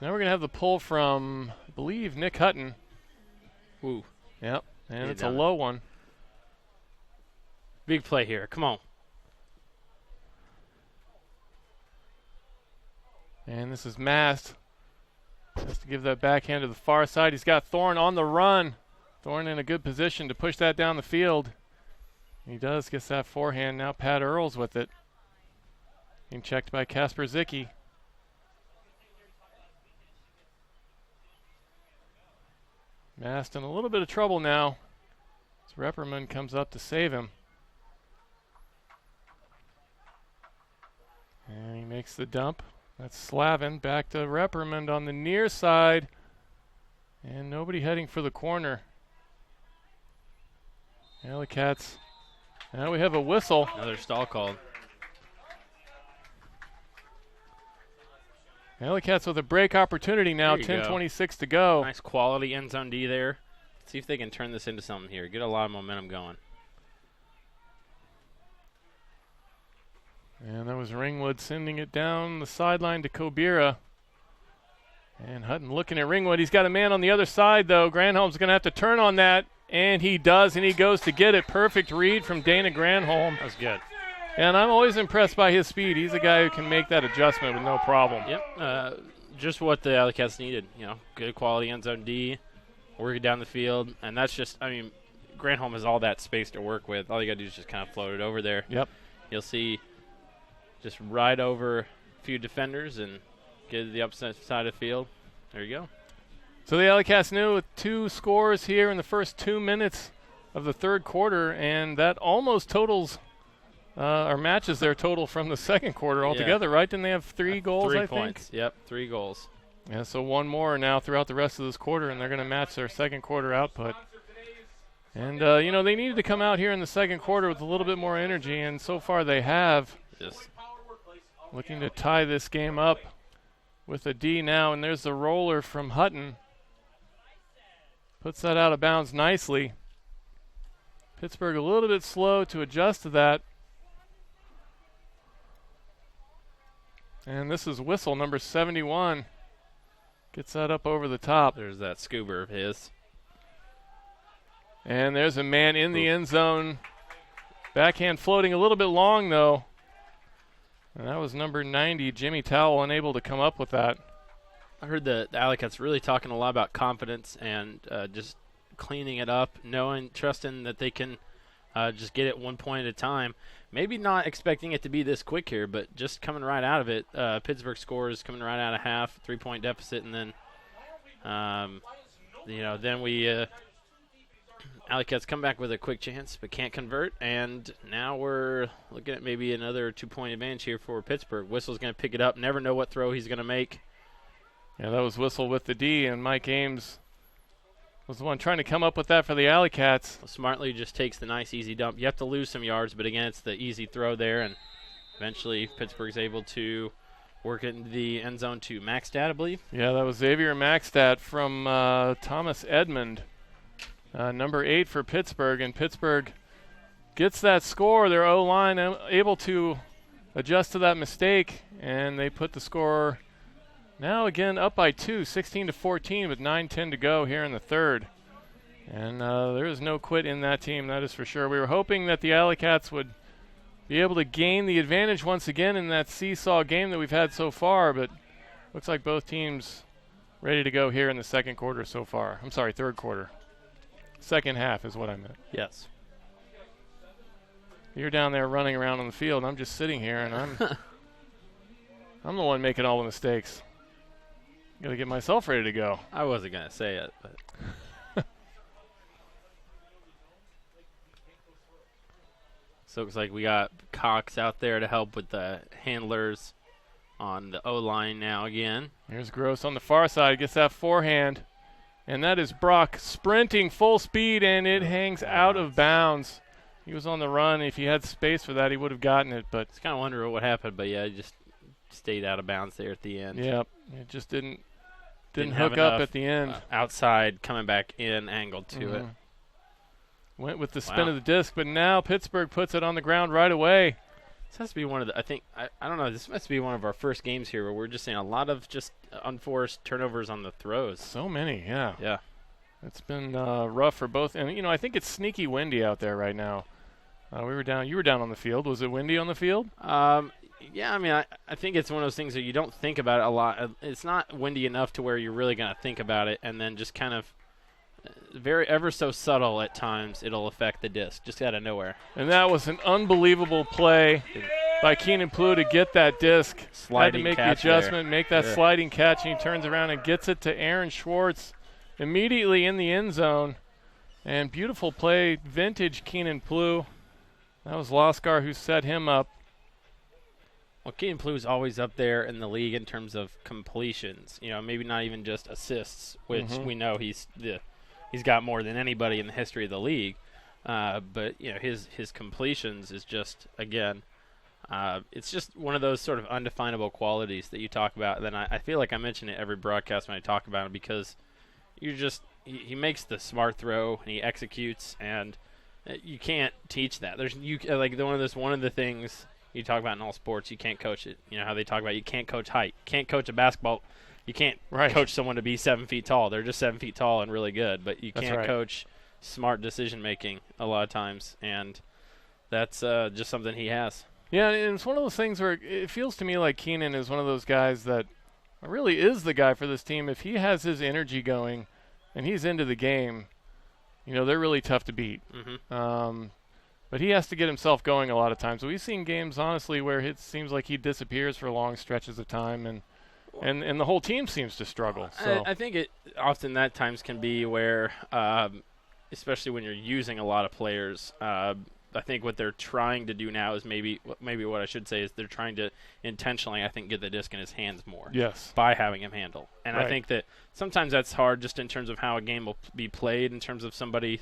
Now we're going to have the pull from, I believe, Nick Hutton. Ooh. Yep, and it's a low one. Big play here. Come on. And this is Mast. Has to give that backhand to the far side. He's got Thorne on the run. Thorne in a good position to push that down the field. He does, gets that forehand. Now Pat Earls with it. Being checked by Casper Zicki. Mast in a little bit of trouble now. As Repperman comes up to save him. And he makes the dump. That's Slavin back to Repperman on the near side. And nobody heading for the corner. AlleyCats. Now we have a whistle. Another stall called. AlleyCats with a break opportunity now. 10:26 to go. Nice quality end zone D there. Let's see if they can turn this into something here. Get a lot of momentum going. And that was Ringwood sending it down the sideline to Kobira. And Hutton looking at Ringwood. He's got a man on the other side, though. Granholm's going to have to turn on that. And he does, and he goes to get it. Perfect read from Dana Granholm. That was good. And I'm always impressed by his speed. He's a guy who can make that adjustment with no problem. Yep. Just what the AlleyCats needed. You know, good quality end zone D, working down the field. And that's just, I mean, Granholm has all that space to work with. All you got to do is just kind of float it over there. Yep. You'll see just right over a few defenders and get to the upside side of the field. There you go. So the AlleyCats knew with 2 scores here in the first 2 minutes of the third quarter, and that almost totals or matches their total from the second quarter altogether, right? Didn't they have 3 goals, 3 I points. think? Yep, 3 goals. Yeah, so 1 more now throughout the rest of this quarter, and they're going to match their second quarter output. And, they needed to come out here in the second quarter with a little bit more energy, and so far they have. Yes. Looking to tie this game up with a D now, and there's the roller from Hutton. Puts that out of bounds nicely. Pittsburgh a little bit slow to adjust to that. And this is Whistle, number 71. Gets that up over the top. There's that scuba of his. And there's a man in the end zone. Backhand floating a little bit long, though. And that was number 90, Jimmy Towell, unable to come up with that. I heard the AlleyCats really talking a lot about confidence and just cleaning it up, trusting that they can just get it 1 point at a time. Maybe not expecting it to be this quick here, but just coming right out of it. Pittsburgh scores coming right out of half, 3-point deficit, and then, then we AlleyCats come back with a quick chance, but can't convert, and now we're looking at maybe another 2-point advantage here for Pittsburgh. Whistle's going to pick it up, never know what throw he's going to make. Yeah, that was Whistle with the D, and Mike Ames was the one trying to come up with that for the AlleyCats. Smartly just takes the nice, easy dump. You have to lose some yards, but again, it's the easy throw there, and eventually Pittsburgh's able to work it into the end zone to Maxstad, I believe. Yeah, that was Xavier Maxstad from Thomas Edmond, number 8 for Pittsburgh, and Pittsburgh gets that score. Their O-line able to adjust to that mistake, and they put the score now again up by 2, 16-14 with 9:10 to go here in the third. And there is no quit in that team, that is for sure. We were hoping that the AlleyCats would be able to gain the advantage once again in that seesaw game that we've had so far, but looks like both teams ready to go here in the second quarter so far. I'm sorry, third quarter. Second half is what I meant. Yes. You're down there running around on the field, and I'm just sitting here, and I'm the one making all the mistakes. Got to get myself ready to go. I wasn't going to say it, but. So it looks like we got Cox out there to help with the handlers on the O-line now again. Here's Gross on the far side, gets that forehand. And that is Brock sprinting full speed, and it hangs out of bounds. He was on the run. If he had space for that, he would have gotten it. But it's kind of wondering what happened, but yeah, he just stayed out of bounds there at the end. Yep, it just didn't hook up at the end. Outside, coming back in, angled to it. Went with the spin of the disc, but now Pittsburgh puts it on the ground right away. This has to be one of the, I don't know, this must be one of our first games here where we're just seeing a lot of just unforced turnovers on the throws. So many, yeah. Yeah. It's been rough for both. And, I think it's sneaky windy out there right now. You were down on the field. Was it windy on the field? Yeah, I mean, I think it's one of those things that you don't think about it a lot. It's not windy enough to where you're really going to think about it, and then just kind of ever so subtle at times it'll affect the disc, just out of nowhere. And that was an unbelievable play by Keenan Plew to get that disc. Sliding had to make catch the adjustment, there. make that sliding catch, and he turns around and gets it to Aaron Schwartz immediately in the end zone. And beautiful play, vintage Keenan Plew. That was Loskar who set him up. Well, Keenan Plew is always up there in the league in terms of completions. Maybe not even just assists, which we know he's got more than anybody in the history of the league. But his completions is just, again, it's just one of those sort of undefinable qualities that you talk about. And then I feel like I mention it every broadcast when I talk about him because he makes the smart throw and he executes, and you can't teach that. One of the things you talk about in all sports, you can't coach it. How they talk about you can't coach height, can't coach a basketball. You can't coach someone to be 7 feet tall. They're just 7 feet tall and really good, but you can't coach smart decision making a lot of times, and that's just something he has. Yeah, and it's one of those things where it feels to me like Keenan is one of those guys that really is the guy for this team. If he has his energy going and he's into the game, they're really tough to beat. But he has to get himself going a lot of times. So we've seen games, honestly, where it seems like he disappears for long stretches of time, and the whole team seems to struggle. So I think it often that times can be where, especially when you're using a lot of players, I think what they're trying to do now is maybe what I should say is they're trying to intentionally, I think, get the disc in his hands more. Yes. By having him handle. And Right. I think that sometimes that's hard just in terms of how a game will be played, in terms of somebody.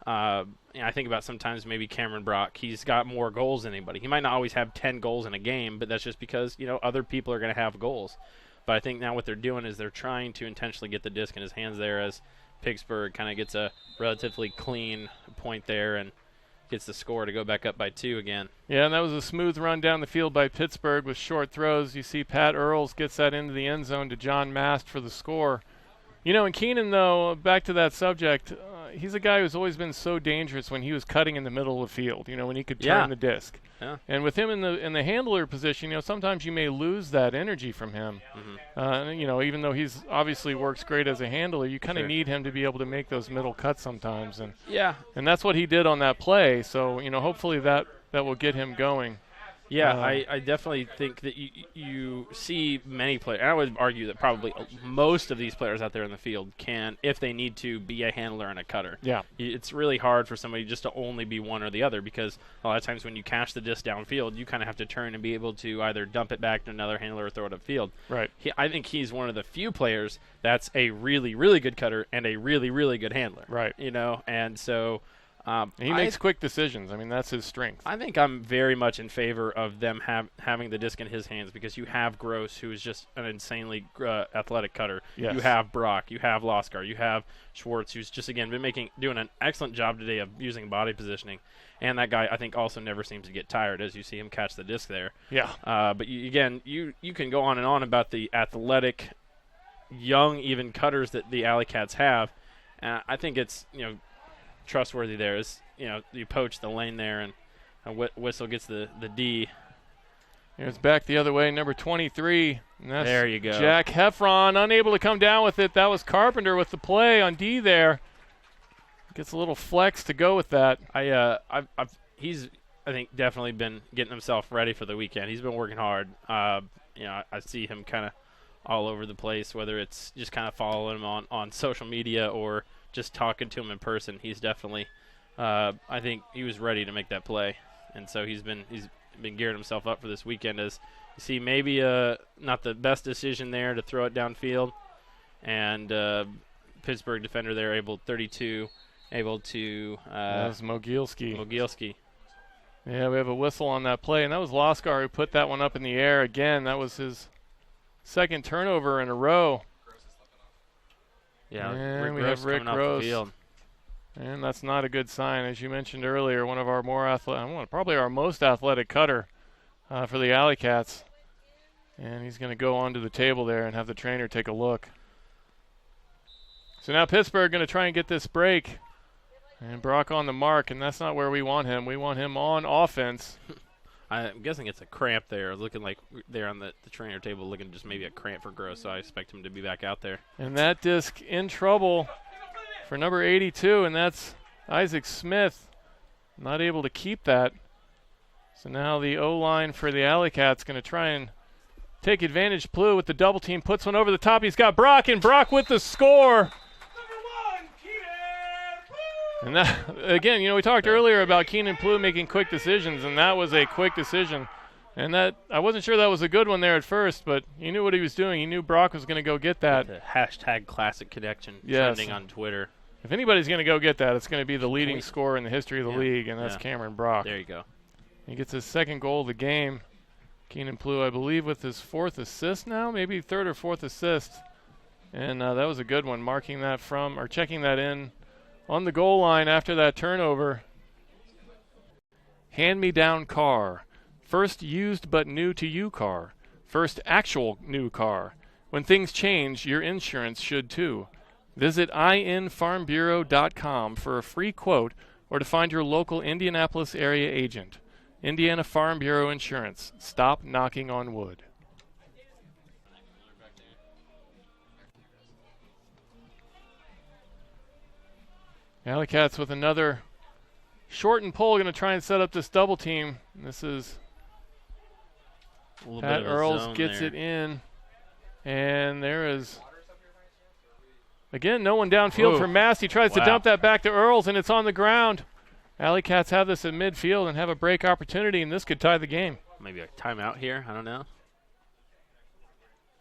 I think about sometimes maybe Cameron Brock. He's got more goals than anybody. He might not always have 10 goals in a game, but that's just because other people are going to have goals. But I think now what they're doing is they're trying to intentionally get the disc in his hands there, as Pittsburgh kind of gets a relatively clean point there and gets the score to go back up by 2 again. Yeah, and that was a smooth run down the field by Pittsburgh with short throws. You see Pat Earls gets that into the end zone to John Mast for the score. And Keenan, though, back to that subject, he's a guy who's always been so dangerous when he was cutting in the middle of the field, when he could turn the disc. Yeah. And with him in the handler position, sometimes you may lose that energy from him. Even though he's obviously works great as a handler, you kind of need him to be able to make those middle cuts sometimes. And that's what he did on that play. So, hopefully that will get him going. Yeah, I definitely think that you see many players. I would argue that probably most of these players out there in the field can, if they need to, be a handler and a cutter. Yeah. It's really hard for somebody just to only be one or the other, because a lot of times when you catch the disc downfield, you kind of have to turn and be able to either dump it back to another handler or throw it upfield. Right. I think he's one of the few players that's a really, really good cutter and a really, really good handler. Right. And so... he makes quick decisions. I mean, that's his strength. I think I'm very much in favor of them having the disc in his hands, because you have Gross, who is just an insanely athletic cutter. Yes. You have Brock. You have Loskar. You have Schwartz, who's just, again, been doing an excellent job today of using body positioning. And that guy, I think, also never seems to get tired as you see him catch the disc there. Yeah. But, you can go on and on about the athletic, young, even cutters that the AlleyCats have. I think it's, trustworthy there is, you poach the lane there, and Whistle gets the D. It's back the other way, number 23. And that's there you go. Jack Heffron, unable to come down with it. That was Carpenter with the play on D there. Gets a little flex to go with that. He's, I think, definitely been getting himself ready for the weekend. He's been working hard. I see him kind of all over the place, whether it's just kind of following him on social media or just talking to him in person. He's definitely, I think he was ready to make that play, and so he's been gearing himself up for this weekend. As you see, maybe not the best decision there to throw it downfield, and Pittsburgh defender there able to. That was Mogielski. Yeah, we have a whistle on that play, and that was Loskar who put that one up in the air again. That was his second turnover in a row. Yeah, and Rick Gross coming off the field. And that's not a good sign. As you mentioned earlier, one of our more athletic, probably our most athletic cutter for the AlleyCats. And he's going to go onto the table there and have the trainer take a look. So now Pittsburgh going to try and get this break. And Brock on the mark, and that's not where we want him. We want him on offense. I'm guessing it's a cramp there. Looking like there on the trainer table, looking just maybe a cramp for Gross, so I expect him to be back out there. And that disc in trouble for number 82, and that's Isaac Smith. Not able to keep that. So now the O-line for the AlleyCats going to try and take advantage. Plew with the double team, puts one over the top. He's got Brock, and Brock with the score. And that, again, we talked earlier about Keenan Plew making quick decisions, and that was a quick decision. And that, I wasn't sure that was a good one there at first, but he knew what he was doing. He knew Brock was going to go get that. The hashtag classic connection trending on Twitter. If anybody's going to go get that, it's going to be the leading scorer in the history of the league, and that's Cameron Brock. There you go. He gets his second goal of the game. Keenan Plew, I believe, with his fourth assist now, maybe third or fourth assist. And that was a good one, marking that from, or checking that in on the goal line after that turnover. Hand-me-down car. First used but new to you car. First actual new car. When things change, your insurance should too. Visit infarmbureau.com for a free quote or to find your local Indianapolis area agent. Indiana Farm Bureau Insurance. Stop knocking on wood. AlleyCats with another short and pull, going to try and set up this double team. This is A little Pat bit of a Earls zone gets there. it in, and there is again no one downfield Ooh. for Mast. He tries to Wow. dump that back to Earls, and it's on the ground. AlleyCats have this at midfield and have a break opportunity, and this could tie the game. Maybe a timeout here. I don't know.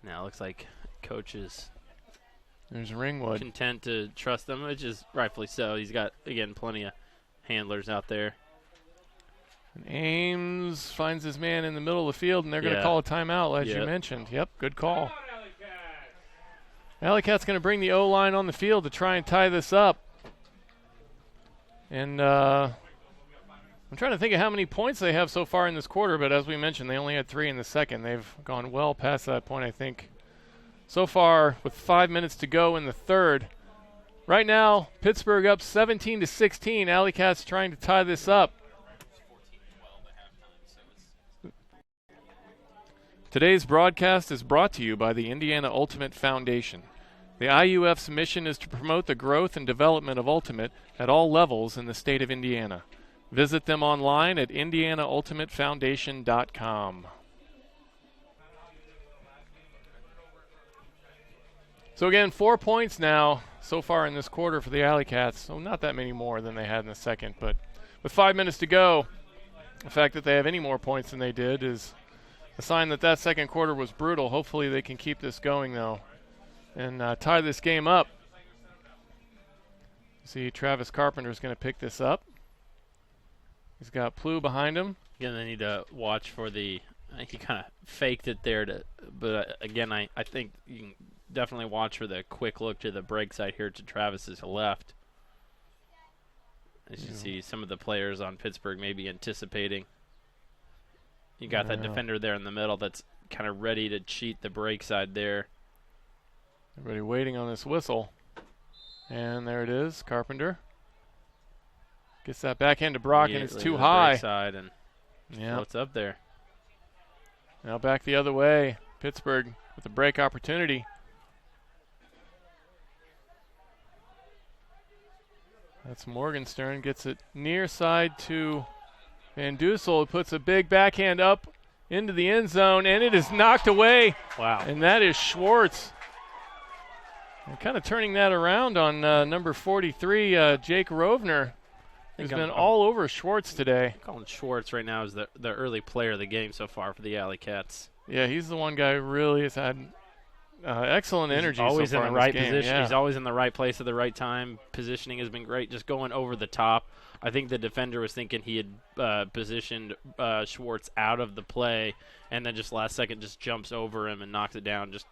Now it looks like coach is There's Ringwood. content to trust them, which is rightfully so. He's got, again, plenty of handlers out there. And Ames finds his man in the middle of the field, and they're going to Yeah. call a timeout, as you Yep. mentioned. Yep, good call. AlleyCats going to bring the O-line on the field to try and tie this up. And I'm trying to think of how many points they have so far in this quarter, but as we mentioned, they only had 3 in the second. They've gone well past that point, I think. So far, with 5 minutes to go in the third. Right now, Pittsburgh up 17-16. AlleyCats trying to tie this up. Today's broadcast is brought to you by the Indiana Ultimate Foundation. The IUF's mission is to promote the growth and development of Ultimate at all levels in the state of Indiana. Visit them online at indianaultimatefoundation.com. So again, 4 points now so far in this quarter for the AlleyCats. So not that many more than they had in the second, but with 5 minutes to go, the fact that they have any more points than they did is a sign that that second quarter was brutal. Hopefully they can keep this going, though, and tie this game up. See, Travis Carpenter's going to pick this up. He's got Plu behind him. Again, they need to watch for the he kind of faked it there, but again, I think you can definitely watch for the quick look to the break side here to Travis's left. As you see, some of the players on Pittsburgh maybe anticipating. You got that defender there in the middle that's kind of ready to cheat the break side there. Everybody waiting on this whistle. And there it is, Carpenter. Gets that backhand to Brock, and it's Immediately too to the high. break side and Yeah. what's up there? Now back the other way. Pittsburgh with a break opportunity. That's Morgenstern. Gets it near side to Van Dussel, who puts a big backhand up into the end zone, and it is knocked away. Wow. And that is Schwartz. And kind of turning that around on number 43, Jake Rovner, who's been all over Schwartz today. Calling Schwartz right now is the early player of the game so far for the AlleyCats. Yeah, he's the one guy who really has had excellent energy. Always so far in the this right game. position. Yeah. He's always in the right place at the right time. Positioning has been great. Just going over the top. I think the defender was thinking he had positioned Schwartz out of the play, and then just last second just jumps over him and knocks it down. Just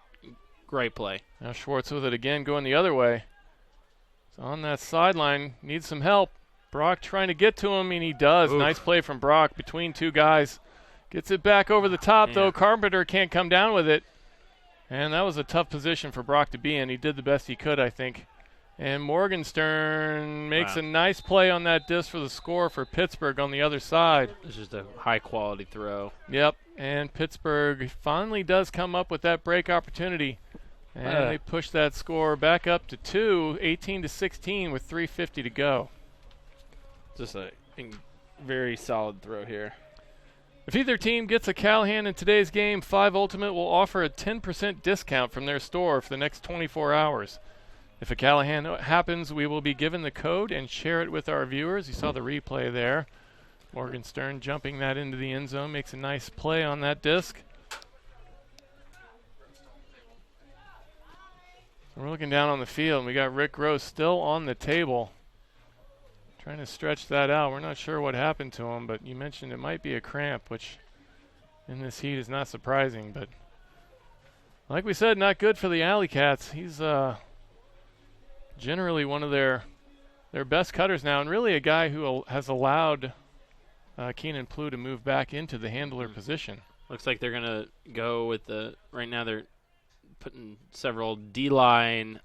great play. Now Schwartz with it again, going the other way. So on that sideline, needs some help. Brock trying to get to him, and he does. Oof. Nice play from Brock between two guys. Gets it back over the top, though. Carpenter can't come down with it. And that was a tough position for Brock to be in. He did the best he could, I think. And Morgenstern makes a nice play on that disc for the score for Pittsburgh on the other side. It's just a high-quality throw. Yep, and Pittsburgh finally does come up with that break opportunity. And they push that score back up to 2, 18-16 with 3:50 to go. Just a very solid throw here. If either team gets a Callahan in today's game, 5 Ultimate will offer a 10% discount from their store for the next 24 hours. If a Callahan happens, we will be given the code and share it with our viewers. You saw the replay there. Morgenstern jumping that into the end zone, makes a nice play on that disc. So we're looking down on the field, and we got Rick Gross still on the table. Trying to stretch that out. We're not sure what happened to him, but you mentioned it might be a cramp, which in this heat is not surprising. But like we said, not good for the AlleyCats. He's generally one of their best cutters now, and really a guy who has allowed Keenan Plu to move back into the handler position. Looks like they're going to go with right now they're putting several D-line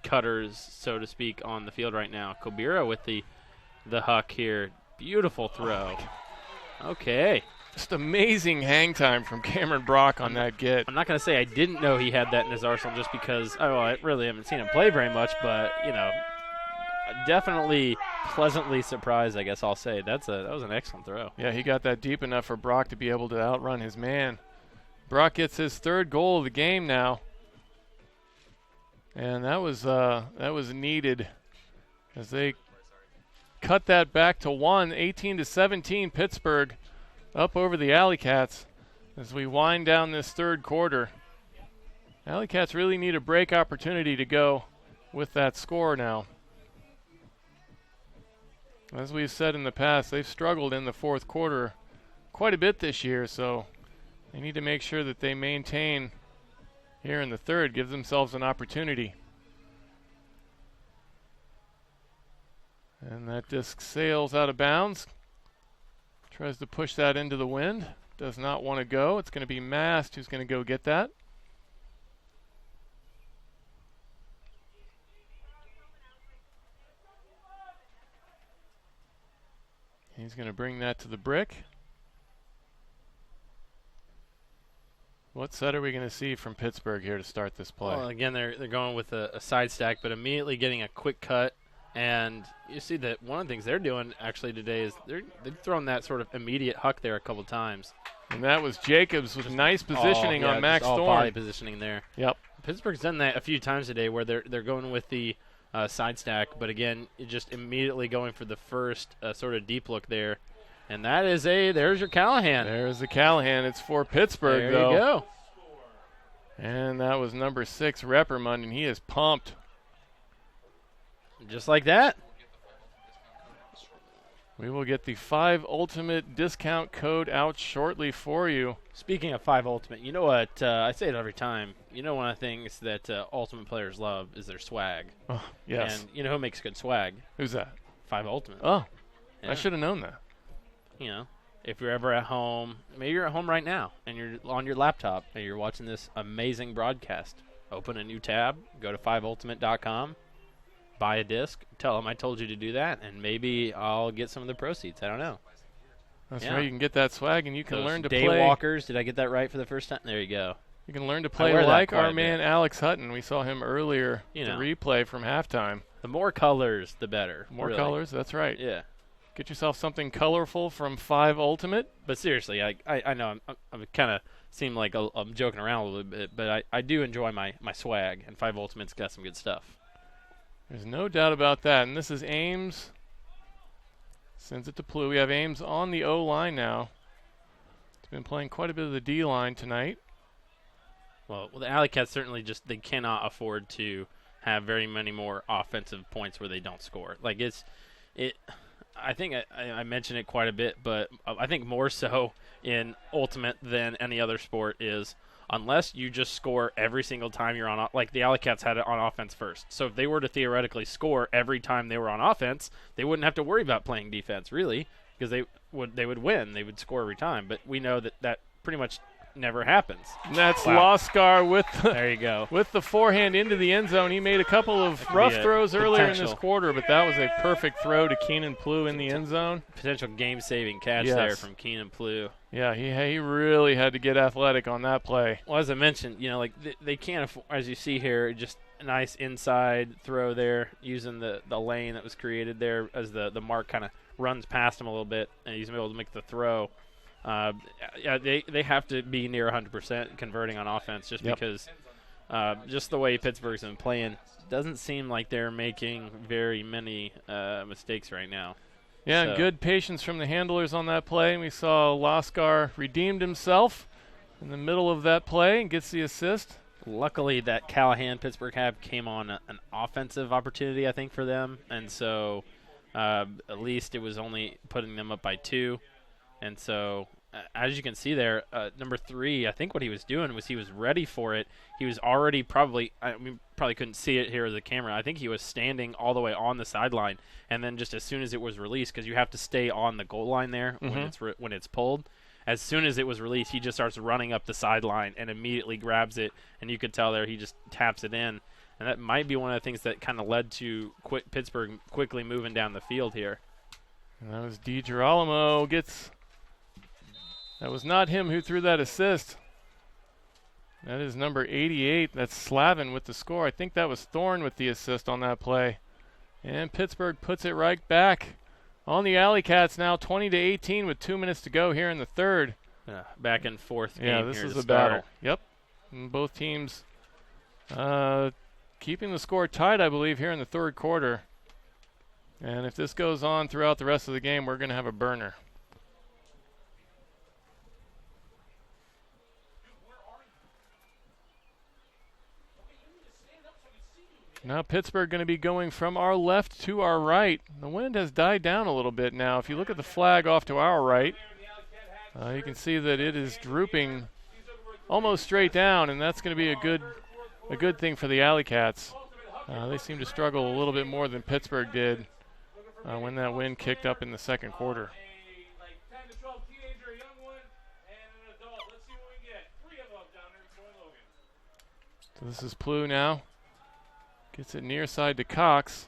cutters, so to speak, on the field right now. Kobira with the huck here. Beautiful throw. Okay. Just amazing hang time from Cameron Brock on that get. I'm not going to say I didn't know he had that in his arsenal just because I really haven't seen him play very much, but, definitely pleasantly surprised, I guess I'll say. That was an excellent throw. Yeah, he got that deep enough for Brock to be able to outrun his man. Brock gets his 3rd goal of the game now. And that was needed as they cut that back to 1, 18-17, Pittsburgh up over the AlleyCats as we wind down this 3rd quarter. AlleyCats really need a break opportunity to go with that score now. As we've said in the past, they've struggled in the 4th quarter quite a bit this year, so they need to make sure that they maintain here in the 3rd, give themselves an opportunity. And that disc sails out of bounds. Tries to push that into the wind. Does not want to go. It's going to be Mast who's going to go get that. He's going to bring that to the brick. What set are we going to see from Pittsburgh here to start this play? Well, again, they're going with a side stack, but immediately getting a quick cut. And you see that one of the things they're doing actually today is they've thrown that sort of immediate huck there a couple times. And that was Jacobs with nice positioning on Max all Thorne. body positioning there. Yep. Pittsburgh's done that a few times today where they're going with the side stack, but again, just immediately going for the first sort of deep look there. And that is there's your Callahan. There's the Callahan. It's for Pittsburgh, there though. You go. And that was number 6, Reppermund, and he is pumped. Just like that. We will get the 5 Ultimate discount code out shortly for you. Speaking of 5 Ultimate, you know what? I say it every time. You know one of the things that Ultimate players love is their swag. Oh, yes. And you know who makes good swag? Who's that? 5 Ultimate. Oh, yeah. I should have known that. You know, if you're ever at home, maybe you're at home right now and you're on your laptop and you're watching this amazing broadcast. Open a new tab, go to 5ultimate.com. Buy a disc, tell them I told you to do that, and maybe I'll get some of the proceeds. I don't know. That's right. You can get that swag, and you can learn to play. Daywalkers. Did I get that right for the first time? There you go. You can learn to play like our man Alex Hutton. We saw him earlier, the replay from halftime. The more colors, the better. More colors, that's right. Yeah. Get yourself something colorful from 5 Ultimate. But seriously, I know I'm kind of seem like I'm joking around a little bit, but I do enjoy my swag, and 5 Ultimate's got some good stuff. There's no doubt about that. And this is Ames. Sends it to Plew. We have Ames on the O-line now. He's been playing quite a bit of the D-line tonight. Well, the AlleyCats certainly they cannot afford to have very many more offensive points where they don't score. Like I think I mentioned it quite a bit, but I think more so in Ultimate than any other sport is unless you just score every single time you're on, like the AlleyCats had it on offense first. So if they were to theoretically score every time they were on offense, they wouldn't have to worry about playing defense, really, because they would win. They would score every time. But we know that pretty much never happens. And that's Loskar with there you go. With the forehand into the end zone. He made a couple of rough throws earlier in this quarter, but that was a perfect throw to Keenan Plew in the end zone. Potential game-saving catch there from Keenan Plew. Yeah, he really had to get athletic on that play. Well, as I mentioned, like they can't afford, as you see here, just a nice inside throw there using the lane that was created there as the mark kind of runs past him a little bit, and he's able to make the throw. They have to be near 100% converting on offense just because just the way Pittsburgh's been playing doesn't seem like they're making very many mistakes right now. Yeah, and good patience from the handlers on that play. We saw Loskar redeemed himself in the middle of that play and gets the assist. Luckily, that Callahan Pittsburgh had came on an offensive opportunity, I think, for them. And so at least it was only putting them up by 2. And so as you can see there, number 3, I think what he was doing was he was ready for it. He was already probably couldn't see it here as a camera. I think he was standing all the way on the sideline, and then just as soon as it was released, because you have to stay on the goal line there when it's pulled. As soon as it was released, he just starts running up the sideline and immediately grabs it, and you could tell there he just taps it in. And that might be one of the things that kind of led to Pittsburgh quickly moving down the field here. And that was DiGirolamo gets... That was not him who threw that assist. That is number 88. That's Slavin with the score. I think that was Thorne with the assist on that play. And Pittsburgh puts it right back on the AlleyCats now, 20-18 with 2 minutes to go here in the third. Back and forth game. Yeah, this here is to a start. battle. Yep. And both teams keeping the score tight, I believe, here in the third quarter. And if this goes on throughout the rest of the game, we're going to have a burner. Now Pittsburgh going to be going from our left to our right. The wind has died down a little bit now. If you look at the flag off to our right, you can see that it is drooping almost straight down, and that's going to be a good thing for the AlleyCats. They seem to struggle a little bit more than Pittsburgh did when that wind kicked up in the second quarter. So this is Plew now. Gets it near side to Cox.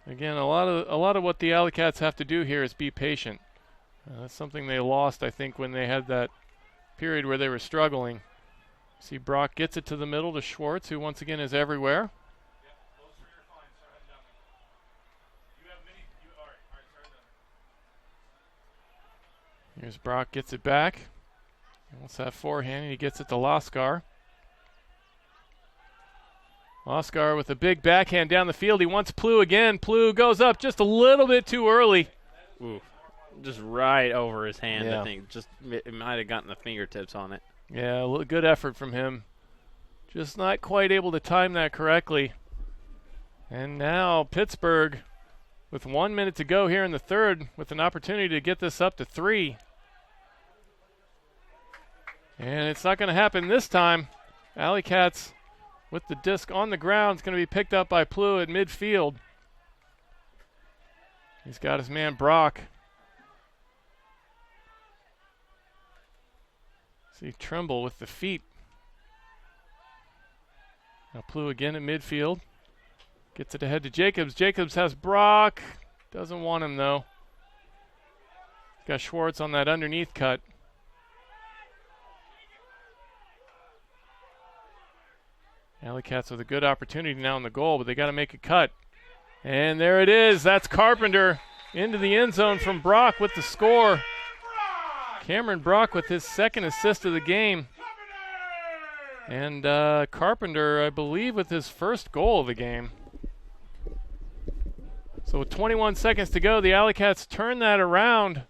Again, a lot of what the AlleyCats have to do here is be patient. That's something they lost, I think, when they had that period where they were struggling. See, Brock gets it to the middle to Schwartz, who once again is everywhere. Here's Brock, gets it back. He wants that forehand, and he gets it to Laskar. Laskar with a big backhand down the field. He wants Plew again. Plew goes up just a little bit too early. Ooh, just right over his hand, Yeah. I think. Just it might have gotten the fingertips on it. Yeah, good effort from him. Just not quite able to time that correctly. And now Pittsburgh, with 1 minute to go here in the third, with an opportunity to get this up to 3. And it's not going to happen this time. AlleyCats with the disc on the ground. It's going to be picked up by Plew at midfield. He's got his man Brock. See Trimble with the feet. Now Plew again at midfield. Gets it ahead to Jacobs. Jacobs has Brock. Doesn't want him though. Got Schwartz on that underneath cut. AlleyCats with a good opportunity now in the goal, but they got to make a cut. And there it is. That's Carpenter into the end zone from Brock with the score. Cameron Brock with his second assist of the game. And Carpenter, I believe, with his first goal of the game. So with 21 seconds to go, the AlleyCats turn that around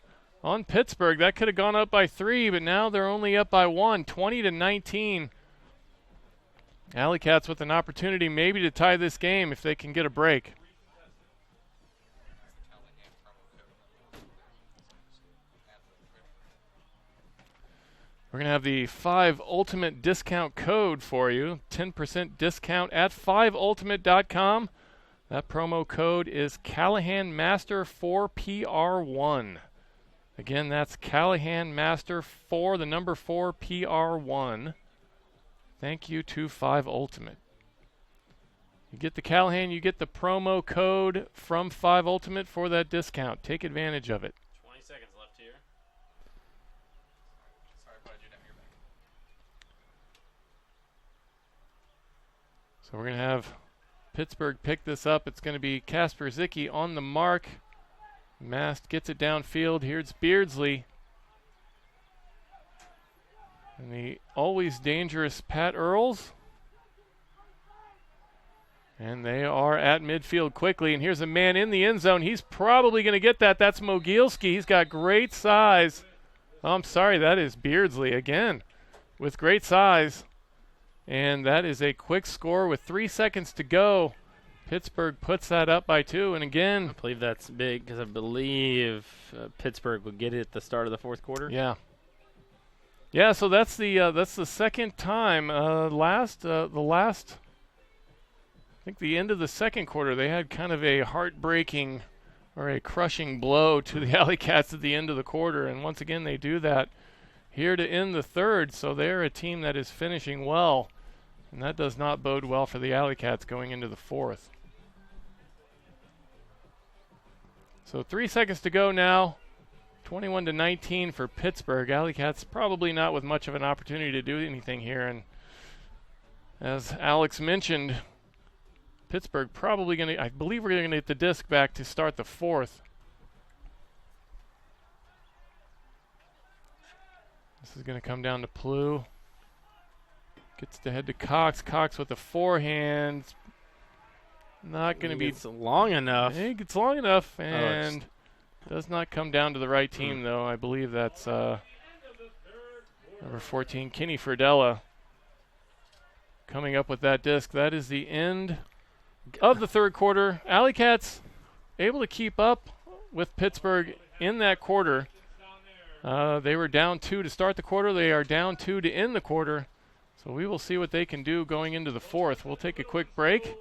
on Pittsburgh. That could have gone up by 3, but now they're only up by 1, 20-19. AlleyCats with an opportunity maybe to tie this game if they can get a break. We're going to have the 5 Ultimate discount code for you. 10% discount at 5ultimate.com. That promo code is Callahan Master 4PR1. Again, that's Callahan Master 4, the number 4 PR1. Thank you to 5 Ultimate. You get the Callahan, you get the promo code from 5 Ultimate for that discount. Take advantage of it. 20 seconds left here. Sorry, but I didn't have your back. So we're going to have Pittsburgh pick this up. It's going to be Kasper Zicki on the mark. Mast gets it downfield. Here's Beardsley. And the always dangerous Pat Earls. And they are at midfield quickly. And here's a man in the end zone. He's probably going to get that. That's Mogilski. He's got great size. Oh, I'm sorry, that is Beardsley again with great size. And that is a quick score with 3 seconds to go. Pittsburgh puts that up by 2. And again, I believe that's big because I believe Pittsburgh will get it at the start of the fourth quarter. yeah. Yeah, so that's the second time. The last, I think the end of the second quarter, they had kind of a heartbreaking or a crushing blow to the AlleyCats at the end of the quarter, and once again they do that here to end the third. So they're a team that is finishing well, and that does not bode well for the AlleyCats going into the fourth. So 3 seconds to go now. 21-19 for Pittsburgh. AlleyCats probably not with much of an opportunity to do anything here. And as Alex mentioned, Pittsburgh probably going to, I believe we're going to get the disc back to start the fourth. This is going to come down to Plew. Gets the head to Cox. Cox with the forehand. Not going to be It's long enough. I think it's long enough, and does not come down to the right team, though. I believe that's number 14, Kenny Ferdella, coming up with that disc. That is the end of the third quarter. AlleyCats able to keep up with Pittsburgh in that quarter. They were down 2 to start the quarter. They are down 2 to end the quarter. So we will see what they can do going into the fourth. We'll take a quick break.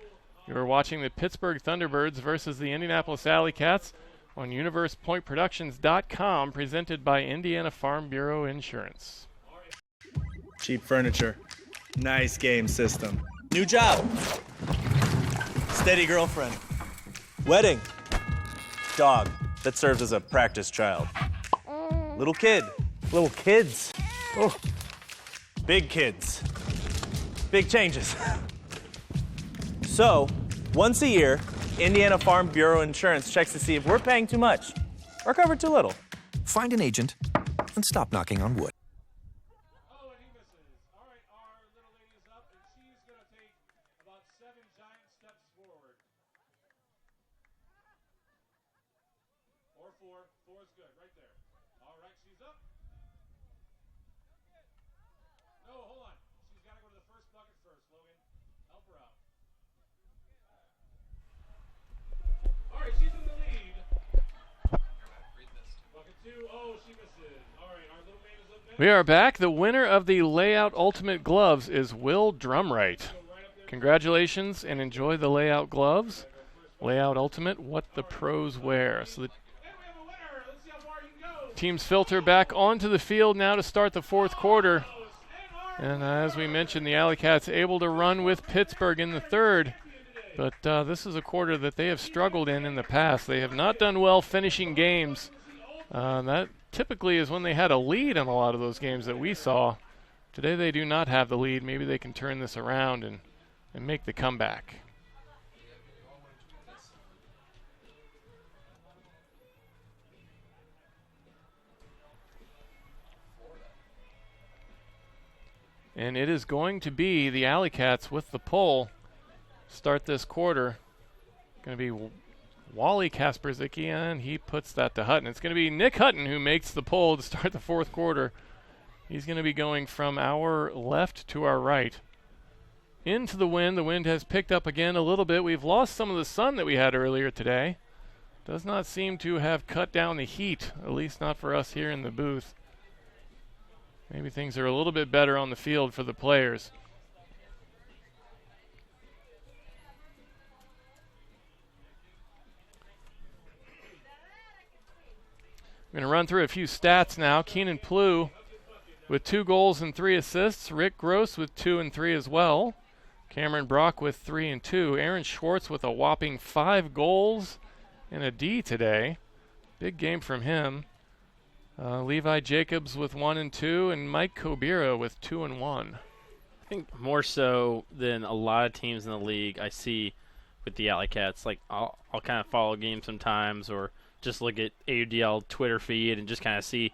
You're watching the Pittsburgh Thunderbirds versus the Indianapolis AlleyCats on UniversePointProductions.com, presented by Indiana Farm Bureau Insurance. Cheap furniture. Nice game system. New job. Steady girlfriend. Wedding. Dog that serves as a practice child. Little kid. Little kids. Oh. Big kids. Big changes. So, once a year, Indiana Farm Bureau Insurance checks to see if we're paying too much or covered too little. Find an agent and stop knocking on wood. Oh, and he misses. All right, our little lady is up, and she's going to take about 7 giant steps forward. Or 4. 4 is good, right there. All right, she's up. No, hold on. She's got to go to the first bucket first, Logan. Help her out. All right, she's in the lead. Bucket 2. Oh, she misses. All right, our little man is up next. We are back. The winner of the Layout Ultimate Gloves is Will Drumright. Congratulations and enjoy the Layout Gloves. Layout Ultimate, what the pros wear. So the teams filter back onto the field now to start the fourth quarter. And as we mentioned, the AlleyCats able to run with Pittsburgh in the third. But this is a quarter that they have struggled in the past. They have not done well finishing games. That typically is when they had a lead in a lot of those games that we saw. Today they do not have the lead. Maybe they can turn this around and make the comeback. And it is going to be the AlleyCats with the pole start this quarter. Going to be Wally Kasperzicki, and he puts that to Hutton. It's going to be Nick Hutton who makes the pole to start the fourth quarter. He's going to be going from our left to our right. Into the wind. The wind has picked up again a little bit. We've lost some of the sun that we had earlier today. Does not seem to have cut down the heat, at least not for us here in the booth. Maybe things are a little bit better on the field for the players. I'm going to run through a few stats now. Keenan Plew with 2 goals and 3 assists. Rick Gross with 2 and 3 as well. Cameron Brock with 3 and 2. Aaron Schwartz with a whopping 5 goals and a D today. Big game from him. Levi Jacobs with 1 and 2, and Mike Kobira with 2 and 1. I think more so than a lot of teams in the league I see with the AlleyCats. Like I'll kind of follow games sometimes, or just look at AUDL Twitter feed and just kind of see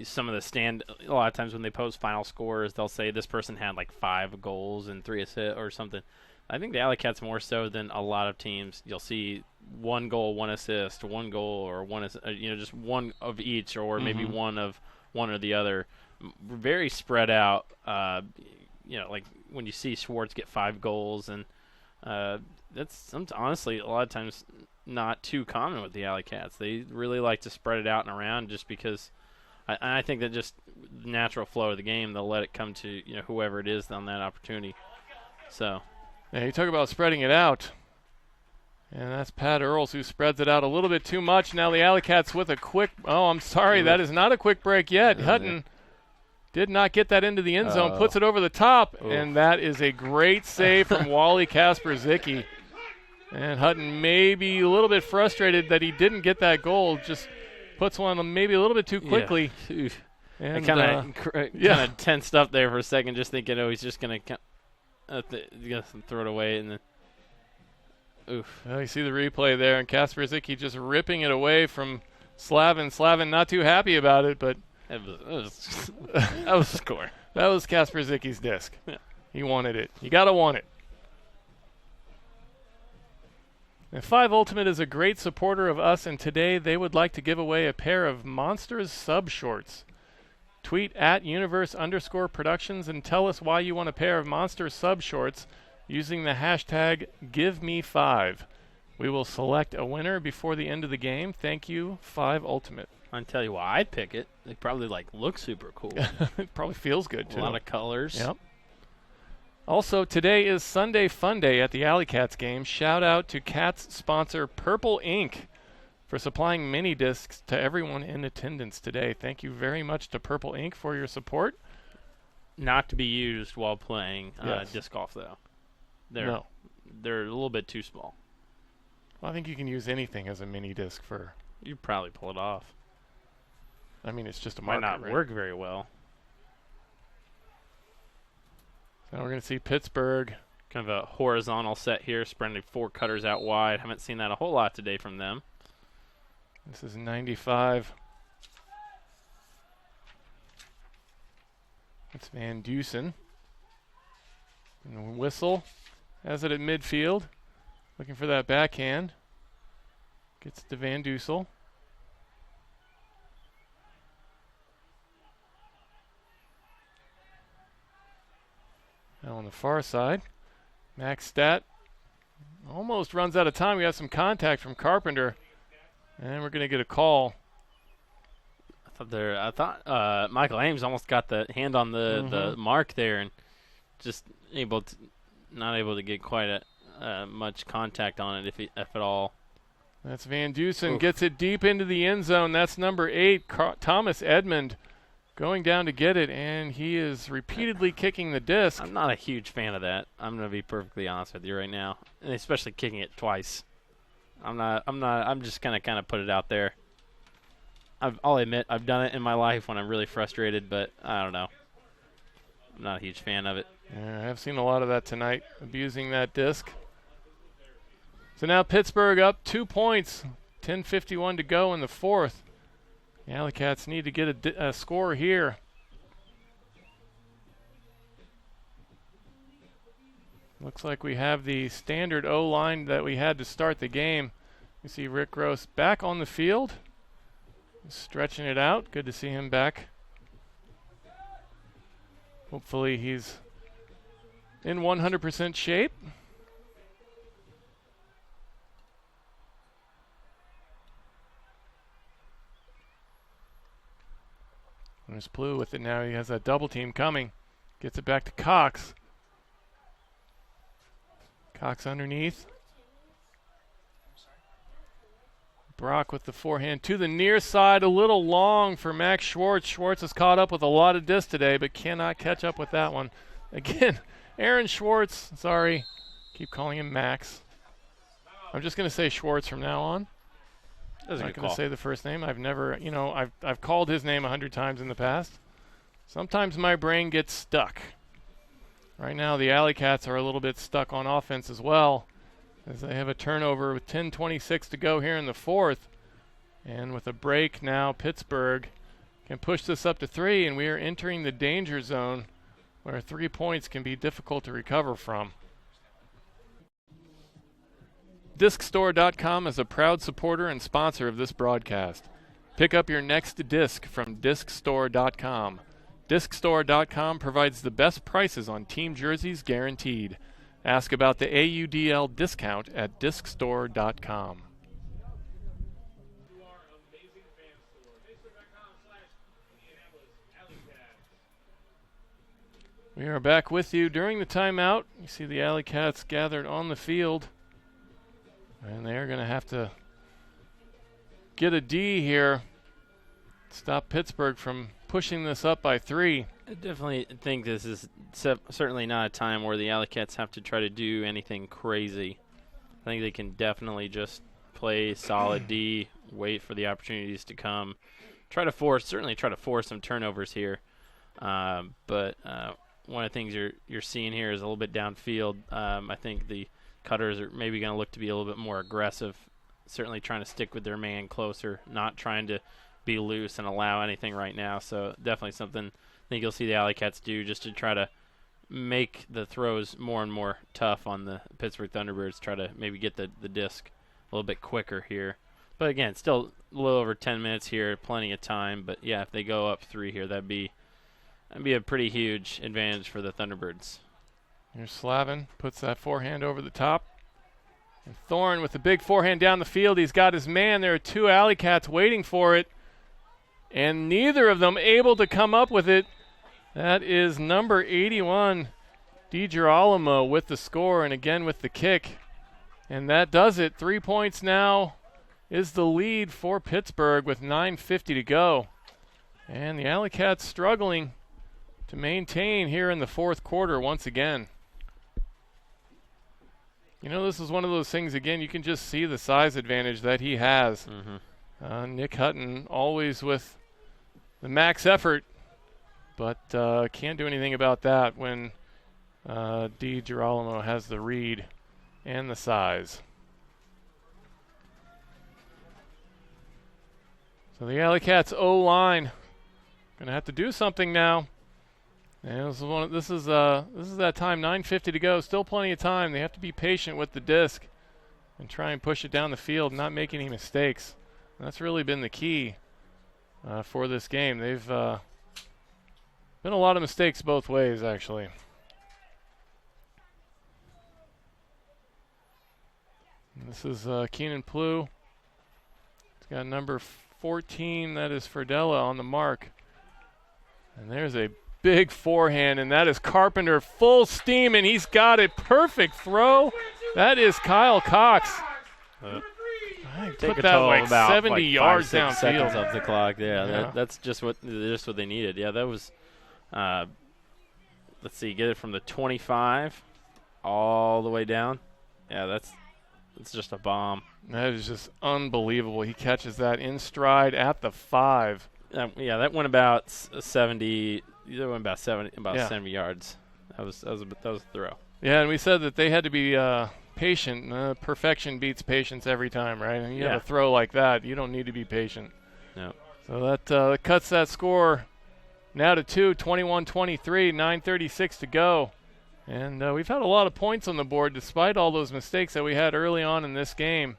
some of the a lot of times when they post final scores, they'll say this person had like 5 goals and 3 assists or something. I think the AlleyCats more so than a lot of teams. You'll see 1 goal, 1 assist, 1 goal, or just one of each, or maybe one of one or the other. Very spread out. Like when you see Schwartz get 5 goals, and that's honestly a lot of times not too common with the AlleyCats. They really like to spread it out and around, just because I think that just natural flow of the game, they'll let it come to whoever it is on that opportunity. So. Yeah, you talk about spreading it out. And that's Pat Earls who spreads it out a little bit too much. Now the AlleyCats with a quick... Oh, I'm sorry. That is not a quick break yet. Hutton did not get that into the end zone. Puts it over the top. And that is a great save from Wally Kasperzicki. And Hutton may be a little bit frustrated that he didn't get that goal. Just puts one maybe a little bit too quickly. Yeah. And kind of tensed up there for a second, just thinking, he's just going to throw it away. And then Oof. Well, you see the replay there, and Kasper Zicki just ripping it away from Slavin. Slavin not too happy about it, but That was a score. that was Kasper Zicki's disc. Yeah. He wanted it. You got to want it. And 5 Ultimate is a great supporter of us, and today they would like to give away a pair of Monsters sub shorts. Tweet at universe_productions and tell us why you want a pair of Monsters sub shorts using the hashtag #GiveMe5. We will select a winner before the end of the game. Thank you, 5 Ultimate. I can tell you why I'd pick it. They probably look super cool. It probably feels good too. A lot of colors. Yep. Also, today is Sunday Fun Day at the AlleyCats game. Shout out to Cats sponsor Purple Ink for supplying mini discs to everyone in attendance today. Thank you very much to Purple Ink for your support. Not to be used while playing Yes. disc golf, though. No. They're a little bit too small. Well, I think you can use anything as a mini disc for. You'd probably pull it off. I mean, it's just a Might marker, not right? work very well. So we're going to see Pittsburgh. Kind of a horizontal set here, spreading 4 cutters out wide. Haven't seen that a whole lot today from them. This is 95. It's Van Dusen. And the whistle has it at midfield. Looking for that backhand. Gets it to Van Dussel. Now on the far side, Max Stat almost runs out of time. We have some contact from Carpenter, and we're going to get a call. I thought Michael Ames almost got the hand on the mark there, and just not able to get quite much contact on it, if at all. That's Van Dusen. Gets it deep into the end zone. That's number 8, Thomas Edmond, going down to get it, and he is repeatedly kicking the disc. I'm not a huge fan of that. I'm going to be perfectly honest with you right now, and especially kicking it twice. I'm just going to kind of put it out there. I'll admit I've done it in my life when I'm really frustrated, but I don't know. I'm not a huge fan of it. Yeah, I've seen a lot of that tonight, abusing that disc. So now Pittsburgh up 2 points, 10:51 to go in the fourth. The AlleyCats need to get a score here. Looks like we have the standard O-line that we had to start the game. You see Rick Gross back on the field, stretching it out. Good to see him back. Hopefully he's in 100% shape. There's Blue with it now. He has a double team coming. Gets it back to Cox. Cox underneath. Brock with the forehand to the near side. A little long for Max Schwartz. Schwartz is caught up with a lot of disc today, but cannot catch up with that one. Again, Aaron Schwartz. Sorry. Keep calling him Max. I'm just going to say Schwartz from now on. That's a I'm good not going call. to say the first name. I've never, I've called his name 100 times in the past. Sometimes my brain gets stuck. Right now, the AlleyCats are a little bit stuck on offense as well, as they have a turnover with 10:26 to go here in the fourth. And with a break now, Pittsburgh can push this up to 3, and we are entering the danger zone where 3 points can be difficult to recover from. DiscStore.com is a proud supporter and sponsor of this broadcast. Pick up your next disc from DiscStore.com. DiscStore.com provides the best prices on team jerseys guaranteed. Ask about the AUDL discount at DiscStore.com. We are back with you during the timeout. You see the AlleyCats gathered on the field. And they're going to have to get a D here. Stop Pittsburgh from pushing this up by 3. I definitely think this is certainly not a time where the AlleyCats have to try to do anything crazy. I think they can definitely just play solid D, wait for the opportunities to come, certainly try to force some turnovers here. But one of the things you're seeing here is a little bit downfield. I think the Cutters are maybe going to look to be a little bit more aggressive, certainly trying to stick with their man closer, not trying to be loose and allow anything right now. So definitely something I think you'll see the AlleyCats do just to try to make the throws more and more tough on the Pittsburgh Thunderbirds, try to maybe get the disc a little bit quicker here. But again, still a little over 10 minutes here, plenty of time. But yeah, if they go up 3 here, that'd be a pretty huge advantage for the Thunderbirds. Here's Slavin, puts that forehand over the top. And Thorne with the big forehand down the field. He's got his man. There are 2 AlleyCats waiting for it, and neither of them able to come up with it. That is number 81, DiGirolamo, with the score and again with the kick. And that does it. 3 points now is the lead for Pittsburgh with 9:50 to go. And the AlleyCats struggling to maintain here in the 4th quarter once again. You know, this is one of those things, again, you can just see the size advantage that he has. Nick Hutton always with the max effort, but can't do anything about that when DiGirolamo has the read and the size. So the AlleyCats O-line going to have to do something now. And this is that time, 9:50 to go, still plenty of time. They have to be patient with the disc and try and push it down the field, not make any mistakes. And that's really been the key for this game. They've been a lot of mistakes both ways, actually. And this is Keenan Plew. He's got number 14, that is Ferdella, on the mark. And there's a big forehand, and that is Carpenter full steam, and he's got it. Perfect throw. That is Kyle Cox. Put that like 70 yards downfield. Seconds off the clock. Yeah. That's just what they needed. Yeah, that was. Let's see, get it from the 25 all the way down. Yeah, that's just a bomb. That is just unbelievable. He catches that in stride at the 5. Yeah, that went about 70. That went about 70 yards. That was a throw. Yeah, and we said that they had to be patient. Perfection beats patience every time, right? And you have a throw like that, you don't need to be patient. No. So that cuts that score now to 2, 21-23, 9:36 to go. And we've had a lot of points on the board despite all those mistakes that we had early on in this game.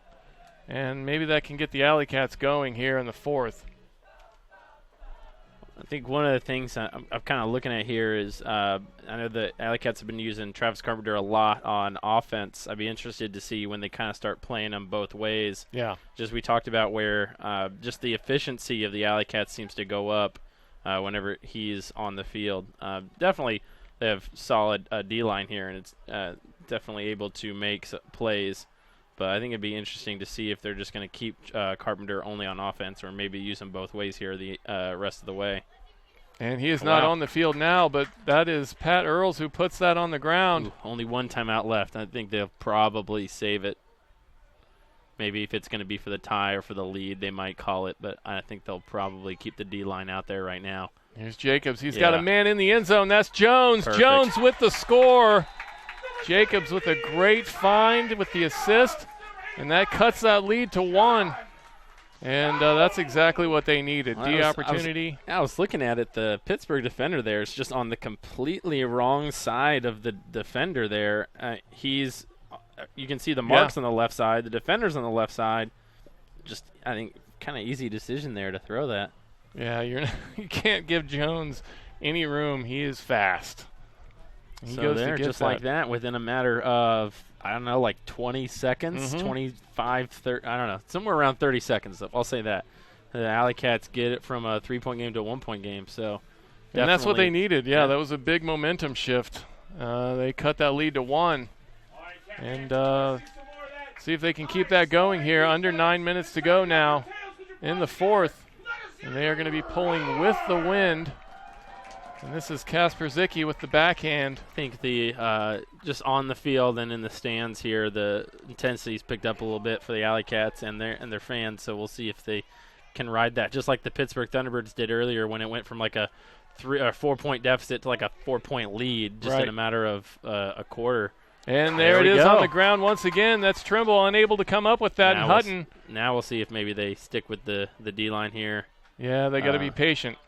And maybe that can get the AlleyCats going here in the 4th. I think one of the things I'm kind of looking at here is I know the AlleyCats have been using Travis Carpenter a lot on offense. I'd be interested to see when they kind of start playing them both ways. Yeah. Just we talked about where just the efficiency of the AlleyCats seems to go up whenever he's on the field. Definitely they have solid D-line here, and it's definitely able to make plays. But I think it'd be interesting to see if they're just going to keep Carpenter only on offense or maybe use him both ways here the rest of the way. And he is not on the field now, but that is Pat Earls who puts that on the ground. Only one timeout left. I think they'll probably save it. Maybe if it's going to be for the tie or for the lead, they might call it. But I think they'll probably keep the D-line out there right now. Here's Jacobs. He's got a man in the end zone. That's Jones. Perfect. Jones with the score. Jacobs with a great find with the assist, and that cuts that lead to 1. And that's exactly what they needed. Opportunity. I was looking at it. The Pittsburgh defender there is just on the completely wrong side of the defender there. You can see the marks on the left side. The defender's on the left side. Just, I think, kind of easy decision there to throw that. Yeah, you can't give Jones any room. He is fast. He so there, just like that, within a matter of, I don't know, like 20 seconds, 25, 30, I don't know, somewhere around 30 seconds. I'll say that. The AlleyCats get it from a 3-point game to a 1-point game. So, and that's what they needed. Yeah, that was a big momentum shift. They cut that lead to 1. And see if they can keep that going here. Under 9 minutes to go now in the 4th. And they are going to be pulling with the wind. And this is Kasper Zicki with the backhand. I think the just on the field and in the stands here, the intensity's picked up a little bit for the AlleyCats and their fans. So we'll see if they can ride that, just like the Pittsburgh Thunderbirds did earlier when it went from like a 4-point deficit to like a 4-point lead just in a matter of a quarter. And there it we is go. on the ground once again. That's Trimble unable to come up with that. And Hutton. Now we'll see if maybe they stick with the D-line here. Yeah, they got to be patient.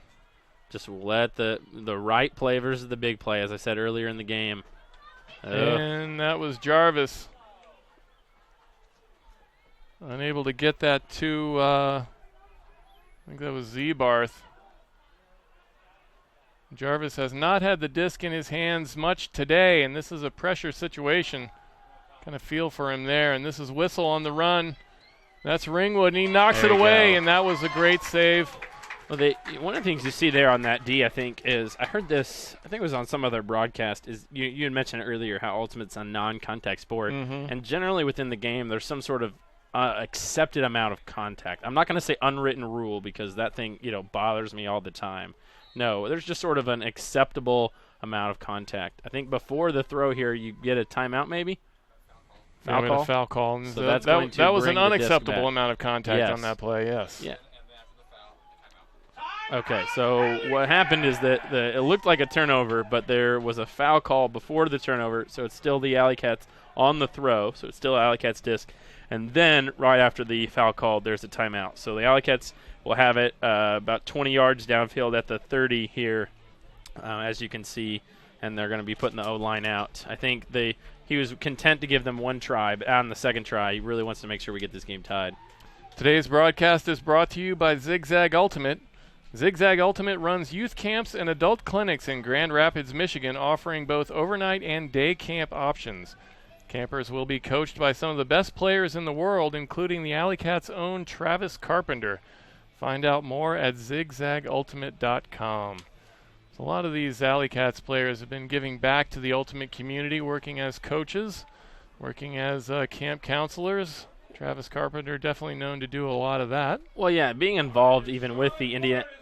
Just let the right play versus the big play, as I said earlier in the game. And that was Jarvis. Unable to get that to, I think that was Zebarth. Jarvis has not had the disc in his hands much today, and this is a pressure situation. Kind of feel for him there, and this is Whistle on the run. That's Ringwood, and he knocks it away, and that was a great save. Well, one of the things you see there on that D, I think, is I heard this, I think it was on some other broadcast, is you had mentioned earlier how Ultimate's a non-contact sport, and generally within the game there's some sort of accepted amount of contact. I'm not going to say unwritten rule because that thing, bothers me all the time. No, there's just sort of an acceptable amount of contact. I think before the throw here, you get a timeout maybe. A foul call. So that was an unacceptable amount of contact on that play. Yes. Yeah. Okay, so what happened is that it looked like a turnover, but there was a foul call before the turnover, so it's still the AlleyCats on the throw, so it's still AlleyCats disc. And then right after the foul call, there's a timeout. So the AlleyCats will have it about 20 yards downfield at the 30 here, as you can see, and they're going to be putting the O-line out. I think he was content to give them one try, but on the second try, he really wants to make sure we get this game tied. Today's broadcast is brought to you by Zigzag Ultimate. Zigzag Ultimate runs youth camps and adult clinics in Grand Rapids, Michigan, offering both overnight and day camp options. Campers will be coached by some of the best players in the world, including the AlleyCats' own Travis Carpenter. Find out more at zigzagultimate.com. So a lot of these AlleyCats players have been giving back to the Ultimate community, working as coaches, working as camp counselors. Travis Carpenter definitely known to do a lot of that. Well, yeah, being involved even with the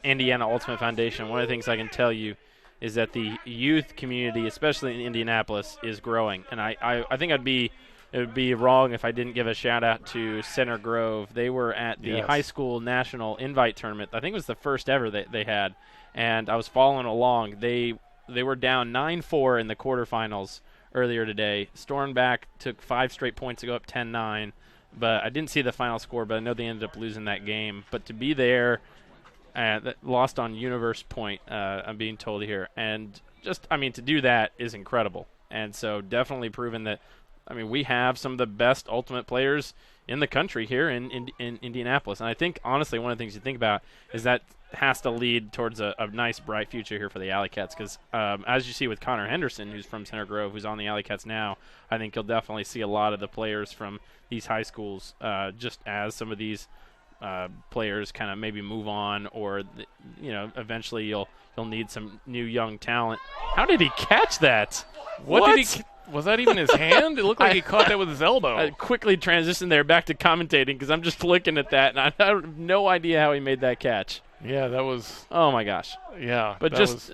Indiana Ultimate Foundation, one of the things I can tell you is that the youth community, especially in Indianapolis, is growing. And I think it would be wrong if I didn't give a shout-out to Center Grove. They were at the high school national invite tournament. I think it was the first ever that they had. And I was following along. They were down 9-4 in the quarterfinals earlier today. Stormed back, took 5 straight points to go up 10-9. But I didn't see the final score, but I know they ended up losing that game. But to be there, that lost on Universe Point, I'm being told here. And to do that is incredible. And so definitely proven that, we have some of the best Ultimate players in the country here in Indianapolis. And I think, honestly, one of the things you think about is that has to lead towards a nice, bright future here for the AlleyCats. Because as you see with Connor Henderson, who's from Center Grove, who's on the AlleyCats now, I think you'll definitely see a lot of the players from these high schools just as some of these players kind of maybe move on, or eventually you'll need some new young talent. How did he catch that? What? Was that even his hand? It looked like he caught that with his elbow. I quickly transitioned there back to commentating because I'm just looking at that, and I have no idea how he made that catch. Yeah, that was. Oh my gosh. Yeah, but just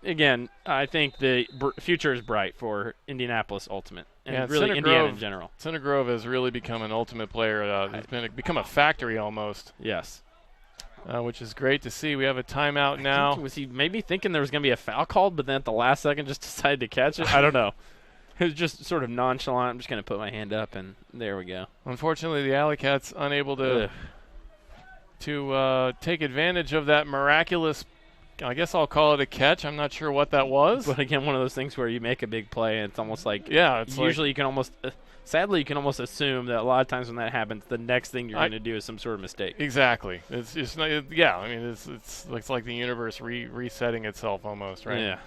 again, I think the future is bright for Indianapolis Ultimate and really Center Indiana Grove, in general. Center Grove has really become an Ultimate player. It's become a factory almost. Yes. Which is great to see. We have a timeout now. Was he maybe thinking there was going to be a foul called, but then at the last second just decided to catch it? I don't know. It was just sort of nonchalant. I'm just going to put my hand up, and there we go. Unfortunately, the AlleyCats unable to take advantage of that miraculous, I guess I'll call it a catch. I'm not sure what that was. But again, one of those things where you make a big play, and it's almost like usually you can almost sadly you can almost assume that a lot of times when that happens, the next thing you're going to do is some sort of mistake. Exactly. It's just it's like the universe resetting itself almost, right? Yeah.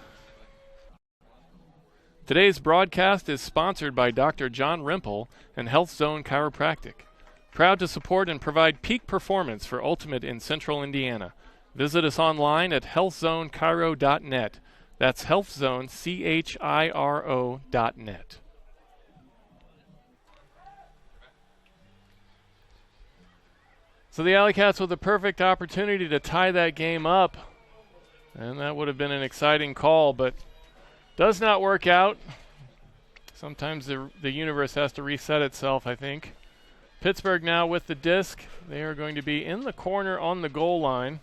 Today's broadcast is sponsored by Dr. John Rimple and Health Zone Chiropractic. Proud to support and provide peak performance for Ultimate in Central Indiana. Visit us online at healthzonechiro.net. That's healthzonechiro.net. So the AlleyCats with a perfect opportunity to tie that game up. And that would have been an exciting call, but does not work out. Sometimes the universe has to reset itself, I think. Pittsburgh now with the disc. They are going to be in the corner on the goal line.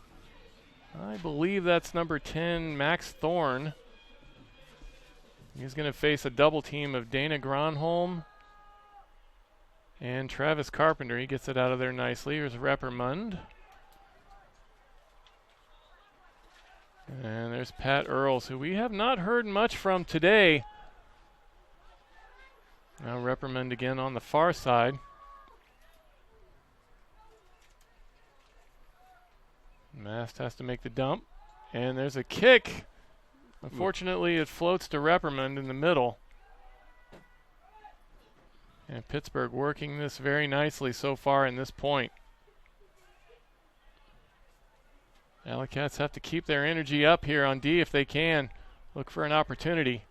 I believe that's number 10, Max Thorne. He's going to face a double team of Dana Gronholm and Travis Carpenter. He gets it out of there nicely. Here's Reppermund. And there's Pat Earls, who we have not heard much from today. Now Reppermund again on the far side. Mast has to make the dump. And there's a kick. Unfortunately, it floats to Reppermund in the middle. And Pittsburgh working this very nicely so far in this point. AlleyCats have to keep their energy up here on D if they can. Look for an opportunity.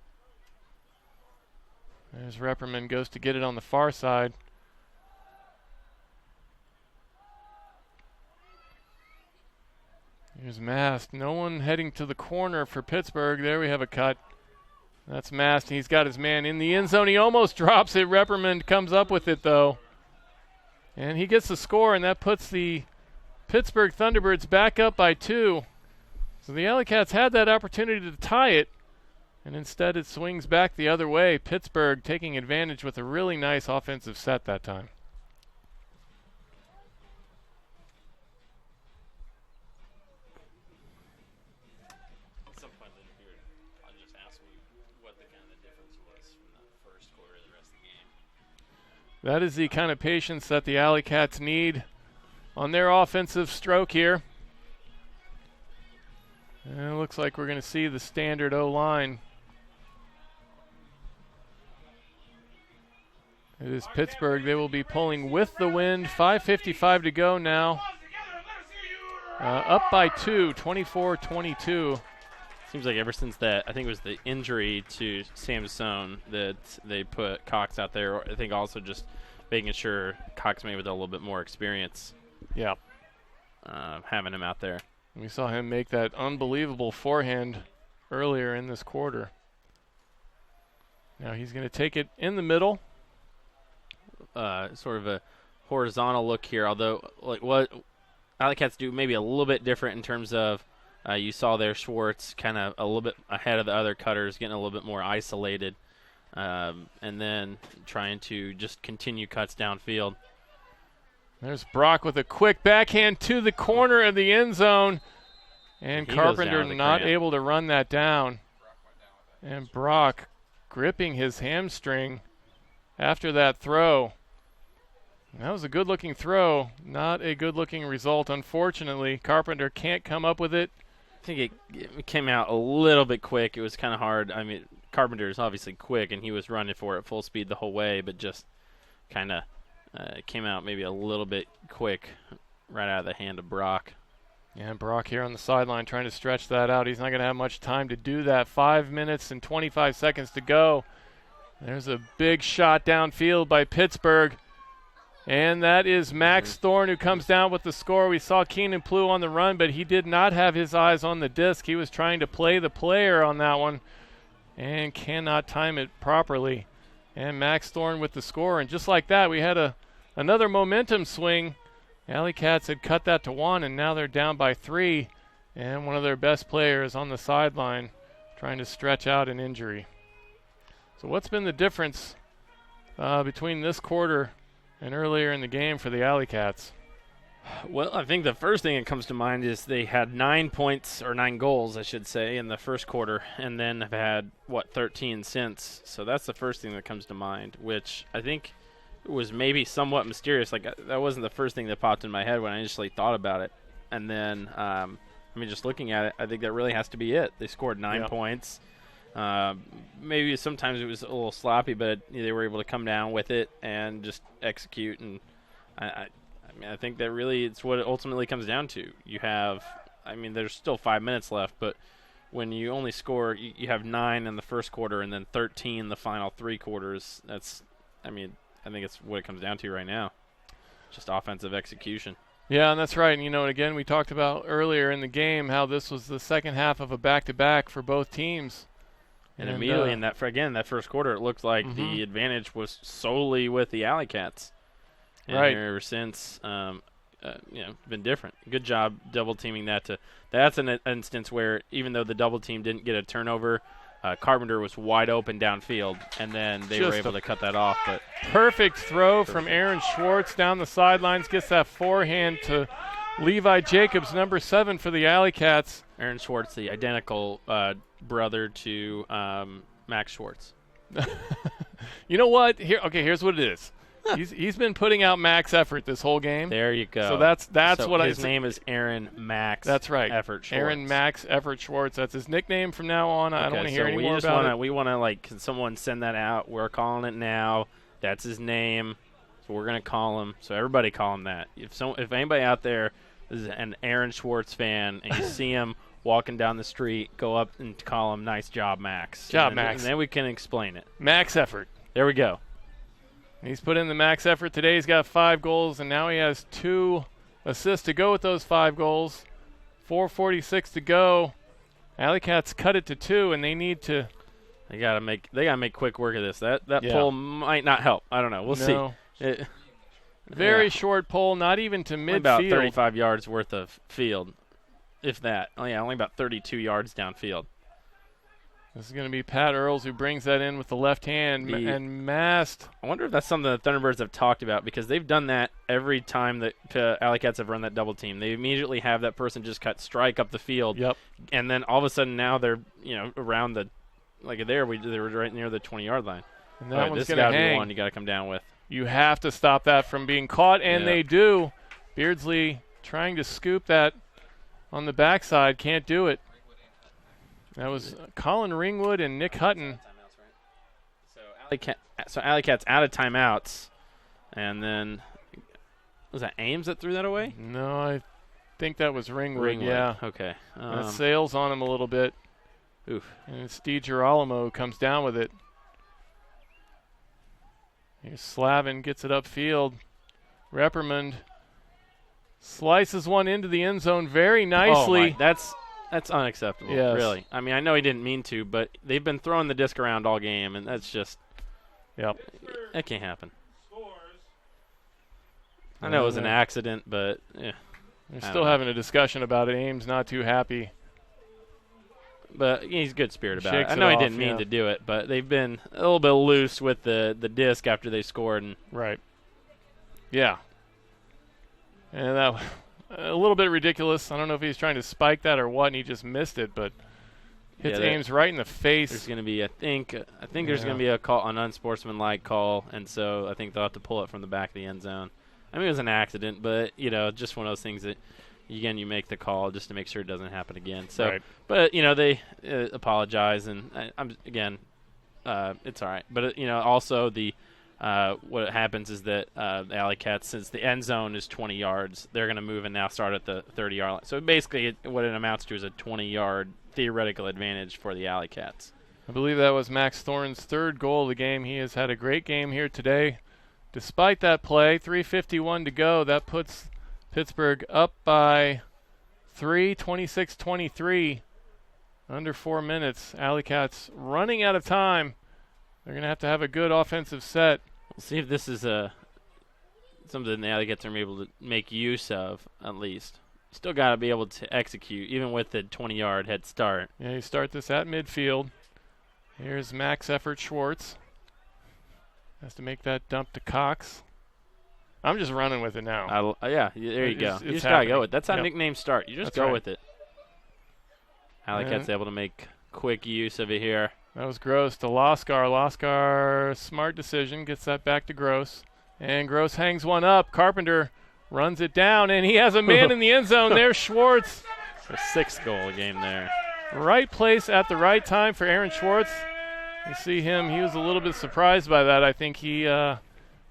There's Reppermund, goes to get it on the far side. Here's Mast. No one heading to the corner for Pittsburgh. There we have a cut. That's Mast. He's got his man in the end zone. He almost drops it. Reppermund comes up with it, though. And he gets the score, and that puts the Pittsburgh Thunderbirds back up by 2. So the AlleyCats had that opportunity to tie it, and instead it swings back the other way. Pittsburgh taking advantage with a really nice offensive set that time. At some point in the period, I'll just ask you what the kind of difference was from the first quarter to the rest of the game. That is the kind of patience that the AlleyCats need on their offensive stroke here. And it looks like we're going to see the standard O-line. It is Pittsburgh. They will be pulling with the wind. 5:55 to go now. Up by 2, 24-22. Seems like ever since that, I think it was the injury to Samson that they put Cox out there. Or I think also just making sure Cox maybe with a little bit more experience. Yeah. Having him out there. We saw him make that unbelievable forehand earlier in this quarter. Now he's going to take it in the middle. Sort of a horizontal look here, although like what AlleyCats do maybe a little bit different in terms of you saw there Schwartz kind of a little bit ahead of the other cutters, getting a little bit more isolated, and then trying to just continue cuts downfield. There's Brock with a quick backhand to the corner of the end zone. And Carpenter not able to run that down. And Brock gripping his hamstring after that throw. That was a good-looking throw, not a good-looking result, unfortunately. Carpenter can't come up with it. I think it came out a little bit quick. It was kind of hard. I mean, Carpenter is obviously quick, and he was running for it full speed the whole way, but just kind of came out maybe a little bit quick right out of the hand of Brock. Yeah, Brock here on the sideline trying to stretch that out. He's not going to have much time to do that. 5 minutes and 25 seconds to go. There's a big shot downfield by Pittsburgh. And that is Max Thorne who comes down with the score. We saw Keenan Plew on the run, but he did not have his eyes on the disc. He was trying to play the player on that one and cannot time it properly. And Max Thorne with the score. And just like that, we had another momentum swing. AlleyCats had cut that to 1, and now they're down by 3. And one of their best players on the sideline trying to stretch out an injury. So what's been the difference between this quarter and earlier in the game for the AlleyCats? Well, I think the first thing that comes to mind is they had 9 points, or 9 goals, I should say, in the first quarter, and then have had, 13 since. So that's the first thing that comes to mind, which I think was maybe somewhat mysterious. Like, that wasn't the first thing that popped in my head when I initially thought about it. And then, just looking at it, I think that really has to be it. They scored 9 points. Maybe sometimes it was a little sloppy, but they were able to come down with it and just execute. And I think that really it's what it ultimately comes down to. You have, there's still 5 minutes left, but when you only score, you have 9 in the first quarter and then 13 the final 3 quarters. That's, I think it's what it comes down to right now. Just offensive execution. Yeah, and that's right. And, again, we talked about earlier in the game how this was the second half of a back-to-back for both teams. And immediately in that first quarter, it looked like the advantage was solely with the AlleyCats. And ever since, been different. Good job double teaming that. That's an instance where even though the double team didn't get a turnover, Carpenter was wide open downfield, and then they were Just able to cut that off. But Perfect throw from Aaron Schwartz down the sidelines. Gets that forehand to Levi Jacobs, number 7 for the AlleyCats. Aaron Schwartz, the identical brother to Max Schwartz. You know what? Here's what it is. He's been putting out max effort this whole game. There you go. So that's so what his name is Aaron Max. That's right. Effort Schwartz. Aaron Max Effort Schwartz. That's his nickname from now on. I don't want to hear any more about it. We want to like, can someone send that out? We're calling it now. That's his name. So we're gonna call him. So everybody call him that. If anybody out there is an Aaron Schwartz fan and you see him walking down the street, go up and call him "Nice job, Max." Max. And then we can explain it. Max Effort. There we go. He's put in the max effort today. He's got 5 goals, and now he has 2 assists to go with those 5 goals. 4:46 to go. AlleyCats cut it to 2, and they need to. They gotta make quick work of this. That pull might not help. I don't know. We'll see. Very short pull, not even to midfield. About 35 yards worth of field, if that. Oh yeah, only about 32 yards downfield. This is going to be Pat Earls who brings that in with the left hand and Mast. I wonder if that's something the Thunderbirds have talked about, because they've done that every time that AlleyCats have run that double team. They immediately have that person just strike up the field. Yep. And then all of a sudden now they're around the they were right near the 20-yard line. And that one's this going to hang. Be one you got to come down with. You have to stop that from being caught, and they do. Beardsley trying to scoop that on the backside, can't do it. That was Colin Ringwood and Nick Hutton. So AlleyCats out of timeouts, and then was that Ames that threw that away? No, I think that was Ringwood. Yeah. Okay. That sails on him a little bit. Oof. And Steve Girolamo comes down with it. Here's Slavin, gets it upfield. Reprimand slices one into the end zone very nicely. Oh that's unacceptable, really. I mean, I know he didn't mean to, but they've been throwing the disc around all game, and that's just that can't happen. I know it was an accident, but they're still having a discussion about it. Ames not too happy. But he's good spirit about Shakes it. I know it he off, didn't mean to do it, but they've been a little bit loose with the disc after they scored. And right. Yeah. And that a little bit ridiculous. I don't know if he's trying to spike that or what, and he just missed it, but hits Ames right in the face. There's going to be, I think there's going to be a call, an unsportsmanlike call, and so I think they'll have to pull it from the back of the end zone. I mean, it was an accident, but just one of those things that, again, you make the call just to make sure it doesn't happen again. So, but they apologize, and it's all right. But also the what happens is that the AlleyCats, since the end zone is 20 yards, they're going to move and now start at the 30-yard line. So basically, what it amounts to is a 20-yard theoretical advantage for the AlleyCats. I believe that was Max Thorne's 3rd goal of the game. He has had a great game here today. Despite that play, 3:51 to go. That puts Pittsburgh up by 3, 26-23, under 4 minutes. AlleyCats running out of time. They're going to have a good offensive set. We'll see if this is something the AlleyCats are able to make use of, at least. Still got to be able to execute, even with the 20-yard head start. Yeah, you start this at midfield. Here's Max Effort Schwartz. Has to make that dump to Cox. I'm just running with it now. There you go. You just got to go with it. That's how nicknames start. You just go with it. AlleyCats able to make quick use of it here. That was Gross to Loskar. Loskar, smart decision, gets that back to Gross. And Gross hangs one up. Carpenter runs it down, and he has a man in the end zone. There's Schwartz. A 6th goal game there. Right place at the right time for Aaron Schwartz. You see him. He was a little bit surprised by that. I think he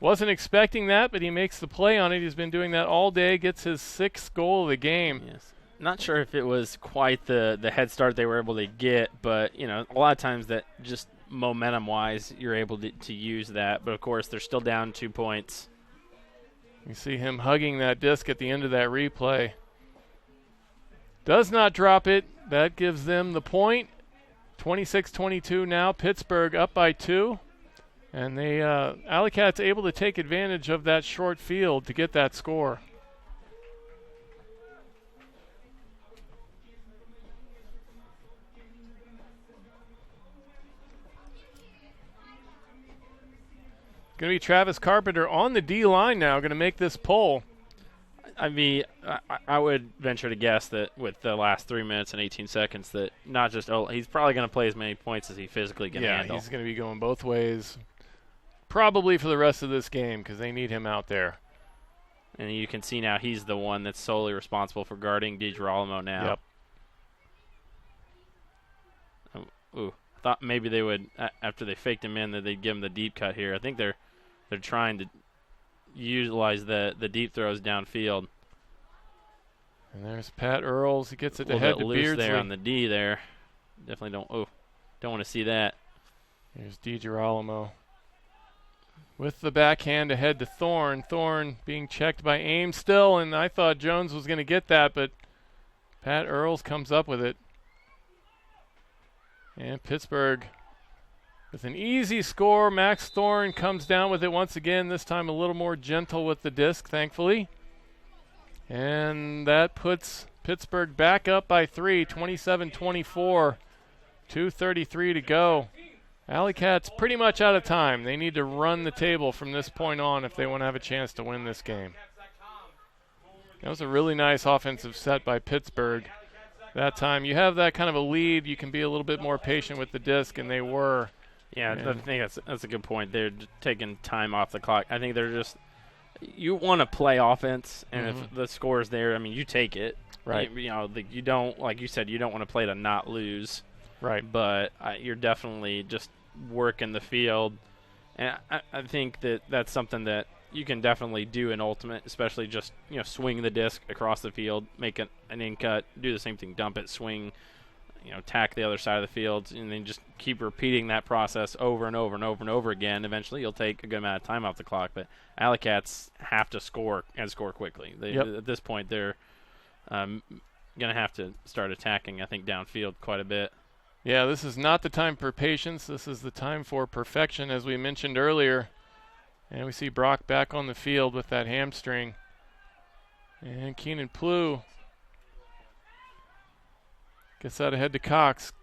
wasn't expecting that, but he makes the play on it. He's been doing that all day. Gets his 6th goal of the game. Yes. Not sure if it was quite the head start they were able to get, but a lot of times that just momentum-wise, you're able to use that. But of course, they're still down 2 points. You see him hugging that disc at the end of that replay. Does not drop it. That gives them the point. 26-22 now. Pittsburgh up by 2. And the AlleyCats able to take advantage of that short field to get that score. going to be Travis Carpenter on the D line now, going to make this pull. I mean, I would venture to guess that with the last 3 minutes and 18 seconds that not just he's probably going to play as many points as he physically can handle. Yeah, he's going to be going both ways probably for the rest of this game because they need him out there. And you can see now he's the one that's solely responsible for guarding DiGirolamo now. Yep. Ooh, I thought maybe they would, after they faked him in, that they'd give him the deep cut here. I think they're trying to utilize the deep throws downfield. And there's Pat Earls. He gets it a ahead bit to loose Beardsley. there on the D there. Definitely don't want to see that. Here's DiGirolamo with the backhand ahead to Thorne. Thorne being checked by Ames still, and I thought Jones was going to get that, but Pat Earls comes up with it. And Pittsburgh with an easy score. Max Thorne comes down with it once again, this time a little more gentle with the disc, thankfully. And that puts Pittsburgh back up by 3, 27-24, 2:33 to go. AlleyCats pretty much out of time. They need to run the table from this point on if they want to have a chance to win this game. That was a really nice offensive set by Pittsburgh. That time you have that kind of a lead, you can be a little bit more patient with the disc, and they were. Yeah, I think that's a good point. They're taking time off the clock. I think they're just – you want to play offense, and if the score is there, I mean, you take it. Right. You don't – like you said, you don't want to play to not lose. Right. But you're definitely just working the field. And I think that's something that you can definitely do in Ultimate, especially just, swing the disc across the field, make an in cut, do the same thing, dump it, swing, tack the other side of the field, and then just keep repeating that process over and over and over and over again. Eventually you'll take a good amount of time off the clock, but AlleyCats have to score and score quickly. At this point, they're going to have to start attacking, I think, downfield quite a bit. Yeah, this is not the time for patience. This is the time for perfection, as we mentioned earlier. And we see Brock back on the field with that hamstring. And Keenan Plew gets that ahead to Cox.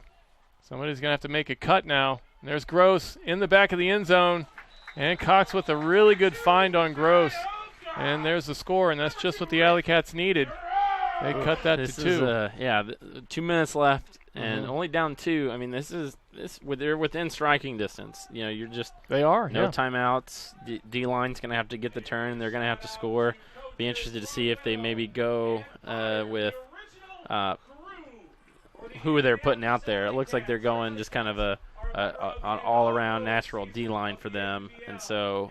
Somebody's going to have to make a cut now. And there's Gross in the back of the end zone. And Cox with a really good find on Gross. And there's the score, and that's just what the AlleyCats needed. They cut that to 2. 2 minutes left. And only down 2. I mean, they're within striking distance. You're just they are no timeouts. D line's going to have to get the turn. They're going to have to score. Be interested to see if they maybe go with who they're putting out there. It looks like they're going just kind of an all-around natural D line for them, and so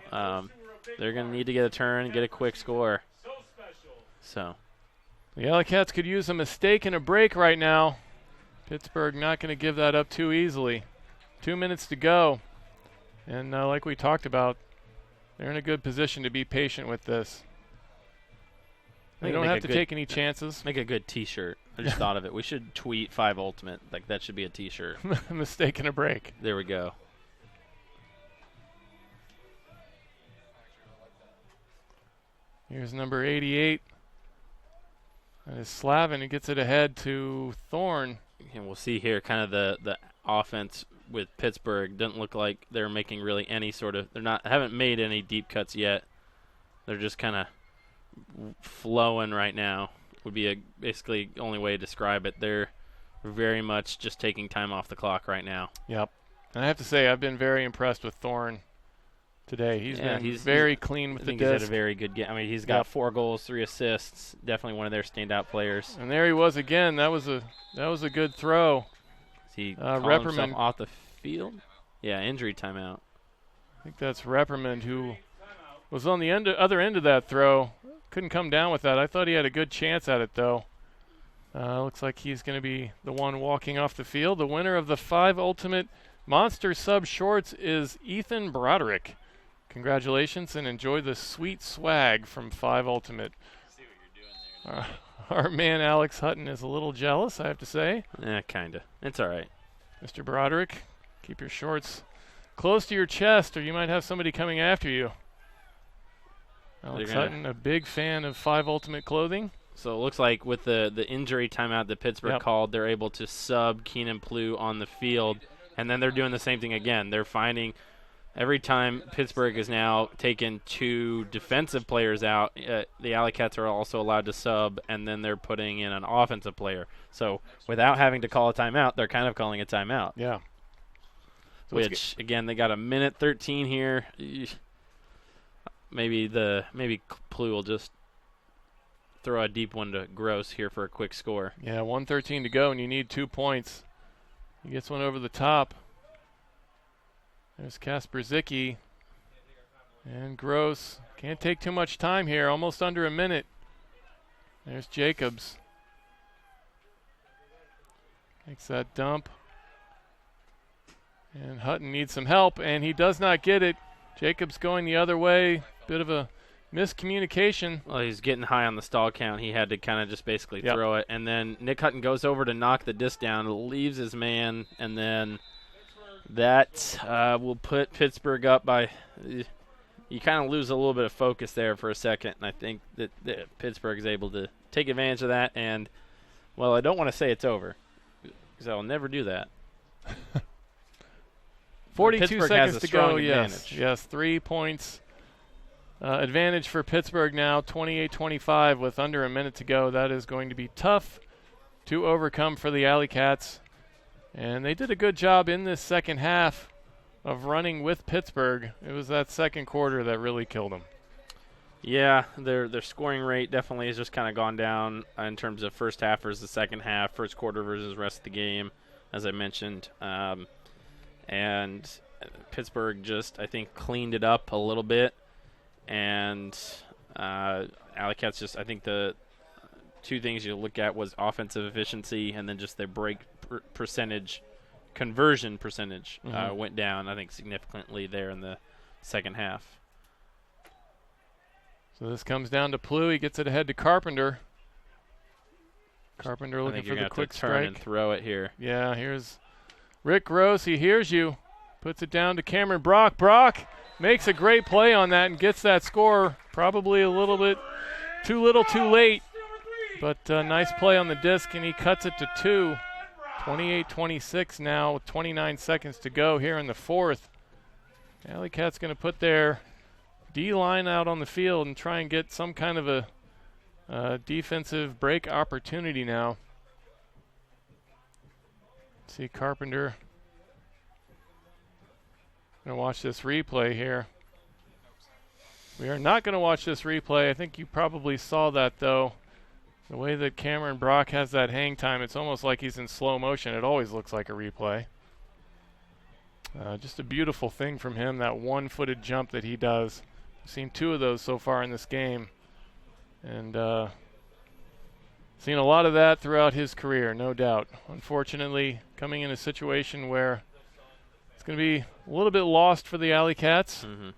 they're going to need to get a turn and get a quick score. So the AlleyCats could use a mistake and a break right now. Pittsburgh not going to give that up too easily. 2 minutes to go. And like we talked about, they're in a good position to be patient with this. They don't have to take any chances. Make a good T-shirt. I just thought of it. We should tweet 5 Ultimate. Like, that should be a T-shirt. Mistake and a break. There we go. Here's number 88. That is Slavin who gets it ahead to Thorne. And we'll see here kind of the offense with Pittsburgh. Doesn't look like they're making really any sort of – haven't made any deep cuts yet. They're just kind of flowing right now would be basically the only way to describe it. They're very much just taking time off the clock right now. Yep. And I have to say I've been very impressed with Thorne today. He's very clean with the disc. He's had a very good game. I mean, he's got 4 goals, 3 assists. Definitely one of their standout players. And there he was again. That was a good throw. Is he calling himself off the field? Yeah, injury timeout. I think that's Reprimand who was on the other end of that throw. Couldn't come down with that. I thought he had a good chance at it, though. Looks like he's going to be the one walking off the field. The winner of the 5 Ultimate Monster Sub Shorts is Ethan Broderick. Congratulations, and enjoy the sweet swag from 5 Ultimate. See what you're doing there. Our man Alex Hutton is a little jealous, I have to say. Yeah, kind of. It's all right. Mr. Broderick, keep your shorts close to your chest, or you might have somebody coming after you. Alex Hutton, a big fan of 5 Ultimate clothing. So it looks like with the injury timeout that Pittsburgh called, they're able to sub Keenan Plew on the field, and then they're doing the same thing again. They're finding every time Pittsburgh has now taken 2 defensive players out, the AlleyCats are also allowed to sub, and then they're putting in an offensive player. So without having to call a timeout, they're kind of calling a timeout. Yeah. So Which, again, they got a minute 13 here. Maybe Plu will just throw a deep one to Gross here for a quick score. Yeah, 1:13 to go, and you need 2 points. He gets one over the top. There's Kasper Zicki. And Gross. Can't take too much time here, almost under a minute. There's Jacobs. Makes that dump. And Hutton needs some help, and he does not get it. Jacobs going the other way. Bit of a miscommunication. Well, he's getting high on the stall count. He had to kind of just basically throw it. And then Nick Hutton goes over to knock the disc down, leaves his man, and then that will put Pittsburgh up by you kind of lose a little bit of focus there for a second. And I think that Pittsburgh is able to take advantage of that. And, well, I don't want to say it's over because I'll never do that. 42 seconds to go, advantage. Yes, 3 points. Advantage for Pittsburgh now, 28-25 with under a minute to go. That is going to be tough to overcome for the AlleyCats. And they did a good job in this second half of running with Pittsburgh. It was that second quarter that really killed them. Yeah, their scoring rate definitely has just kind of gone down in terms of first half versus second half, first quarter versus rest of the game, as I mentioned. And Pittsburgh just, I think, cleaned it up a little bit. And AlleyCats just, I think the 2 things you look at was offensive efficiency and then just their break percentage, conversion percentage went down, I think, significantly there in the second half. So this comes down to Plu. He gets it ahead to Carpenter. Carpenter looking for the quick turn strike. And throw it here. Yeah, here's Rick Gross. He hears you. Puts it down to Cameron Brock. Brock makes a great play on that and gets that score. Probably a little bit too little, too late. But nice play on the disc, and he cuts it to 2. 28-26 now with 29 seconds to go here in the fourth. AlleyCats going to put their D-line out on the field and try and get some kind of a defensive break opportunity now. See Carpenter. Going to watch this replay here. We are not going to watch this replay. I think you probably saw that, though. The way that Cameron Brock has that hang time, it's almost like he's in slow motion. It always looks like a replay. Just a beautiful thing from him, that one-footed jump that he does. I've seen 2 of those so far in this game. And seen a lot of that throughout his career, no doubt. Unfortunately, coming in a situation where it's going to be a little bit lost for the AlleyCats. Mm-hmm.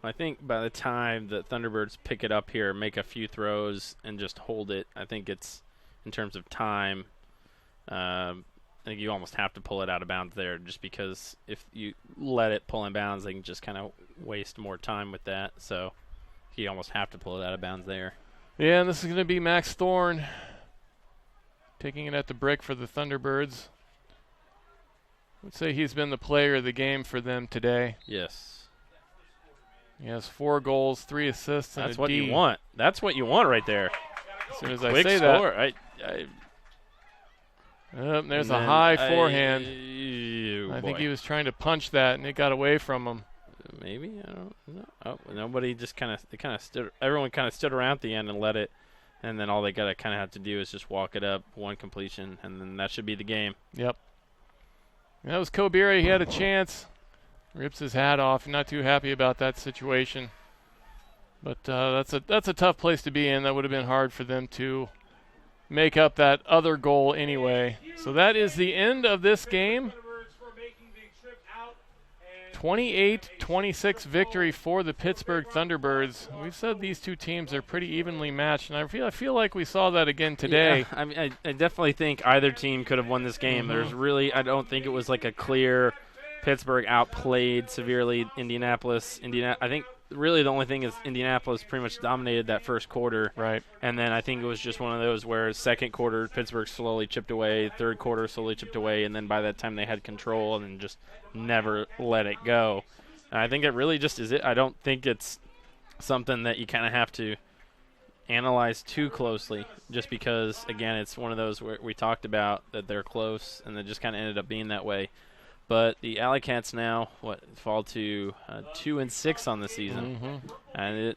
I think by the time the Thunderbirds pick it up here, make a few throws, and just hold it, I think it's, in terms of time, I think you almost have to pull it out of bounds there, just because if you let it pull in bounds, they can just kind of waste more time with that. So you almost have to pull it out of bounds there. Yeah, and this is going to be Max Thorne taking it at the brick for the Thunderbirds. I would say he's been the player of the game for them today. Yes. He has 4 goals, 3 assists, and That's a what D. you want. That's what you want right there. As soon as I Quick say score. there's a high forehand. I Boy. think he was trying to punch that, and it got away from him. Maybe, I don't know. Oh, nobody just everyone kind of stood around at the end and let it, and then all they got to kind of have to do is just walk it up, 1 completion, and then that should be the game. Yep. And that was Kobiri. He had a chance. Rips his hat off. Not too happy about that situation. But that's a tough place to be in. That would have been hard for them to make up that other goal anyway. So that is the end of this game. 28-26 victory for the Pittsburgh Thunderbirds. We've said these 2 teams are pretty evenly matched, and I feel like we saw that again today. Yeah, I mean, I definitely think either team could have won this game. There's really, I don't think it was like a clear Pittsburgh outplayed severely Indianapolis. I think really the only thing is Indianapolis pretty much dominated that first quarter. Right. And then I think it was just one of those where second quarter Pittsburgh slowly chipped away, third quarter slowly chipped away, and then by that time they had control and just never let it go. I think it really just is it. I don't think it's something that you kind of have to analyze too closely, just because, again, it's one of those where we talked about that they're close, and it just kind of ended up being that way. But the AlleyCats now fall to 2-6 on the season, and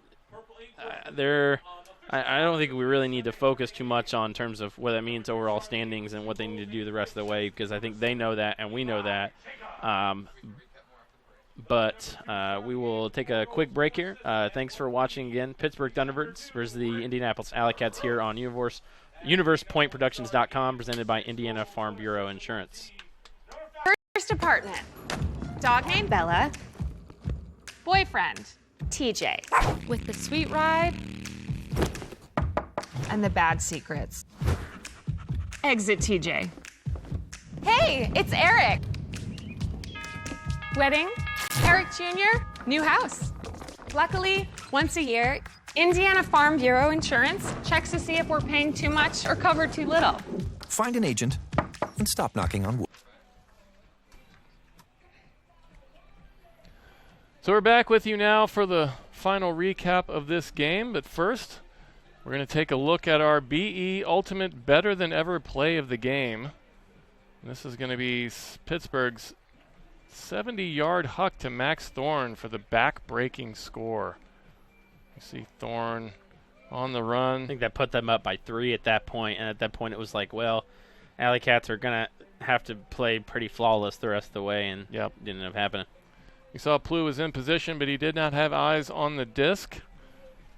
I don't think we really need to focus too much on terms of what that means overall standings and what they need to do the rest of the way, because I think they know that and we know that. But we will take a quick break here. Thanks for watching again. Pittsburgh Thunderbirds versus the Indianapolis AlleyCats here on UniversePointProductions.com, presented by Indiana Farm Bureau Insurance. First apartment. Dog named Bella. Boyfriend, TJ. With the sweet ride and the bad secrets. Exit TJ. Hey, it's Eric. Wedding, Eric Jr., new house. Luckily, once a year, Indiana Farm Bureau Insurance checks to see if we're paying too much or cover too little. Find an agent and stop knocking on wood. So we're back with you now for the final recap of this game, but first, we're going to take a look at our BE Ultimate Better Than Ever play of the game. And this is going to be Pittsburgh's 70-yard huck to Max Thorne for the back-breaking score. You see Thorne on the run. I think that put them up by 3 at that point, and at that point it was like, well, AlleyCats are going to have to play pretty flawless the rest of the way, and didn't end up happening. You saw Plu was in position, but he did not have eyes on the disc,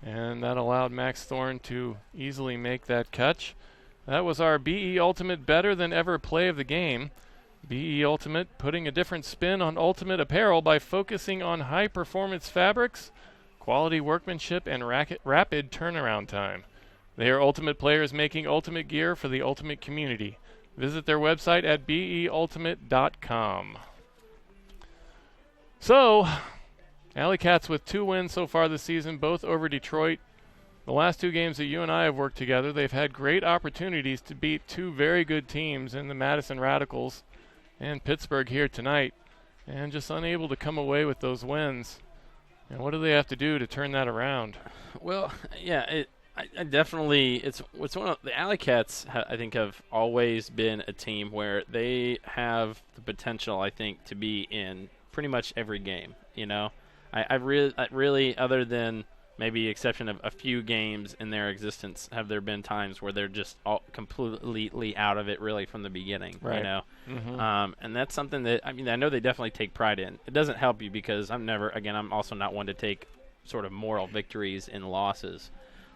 and that allowed Max Thorne to easily make that catch. That was our BE Ultimate Better Than Ever play of the game. BE Ultimate putting a different spin on Ultimate apparel by focusing on high-performance fabrics, quality workmanship, and rapid turnaround time. They are Ultimate players making Ultimate gear for the Ultimate community. Visit their website at beultimate.com. So, AlleyCats with 2 wins so far this season, both over Detroit. The last 2 games that you and I have worked together, they've had great opportunities to beat 2 very good teams in the Madison Radicals and Pittsburgh here tonight, and just unable to come away with those wins. And what do they have to do to turn that around? Well, yeah, I definitely, it's one of the AlleyCats. I think have always been a team where they have the potential, I think, to be in pretty much every game. You know, I really, other than maybe exception of a few games in their existence, have there been times where they're just all completely out of it really from the beginning, right. You know? And that's something that, I mean, I know they definitely take pride in. It doesn't help you because I'm also not one to take sort of moral victories in losses.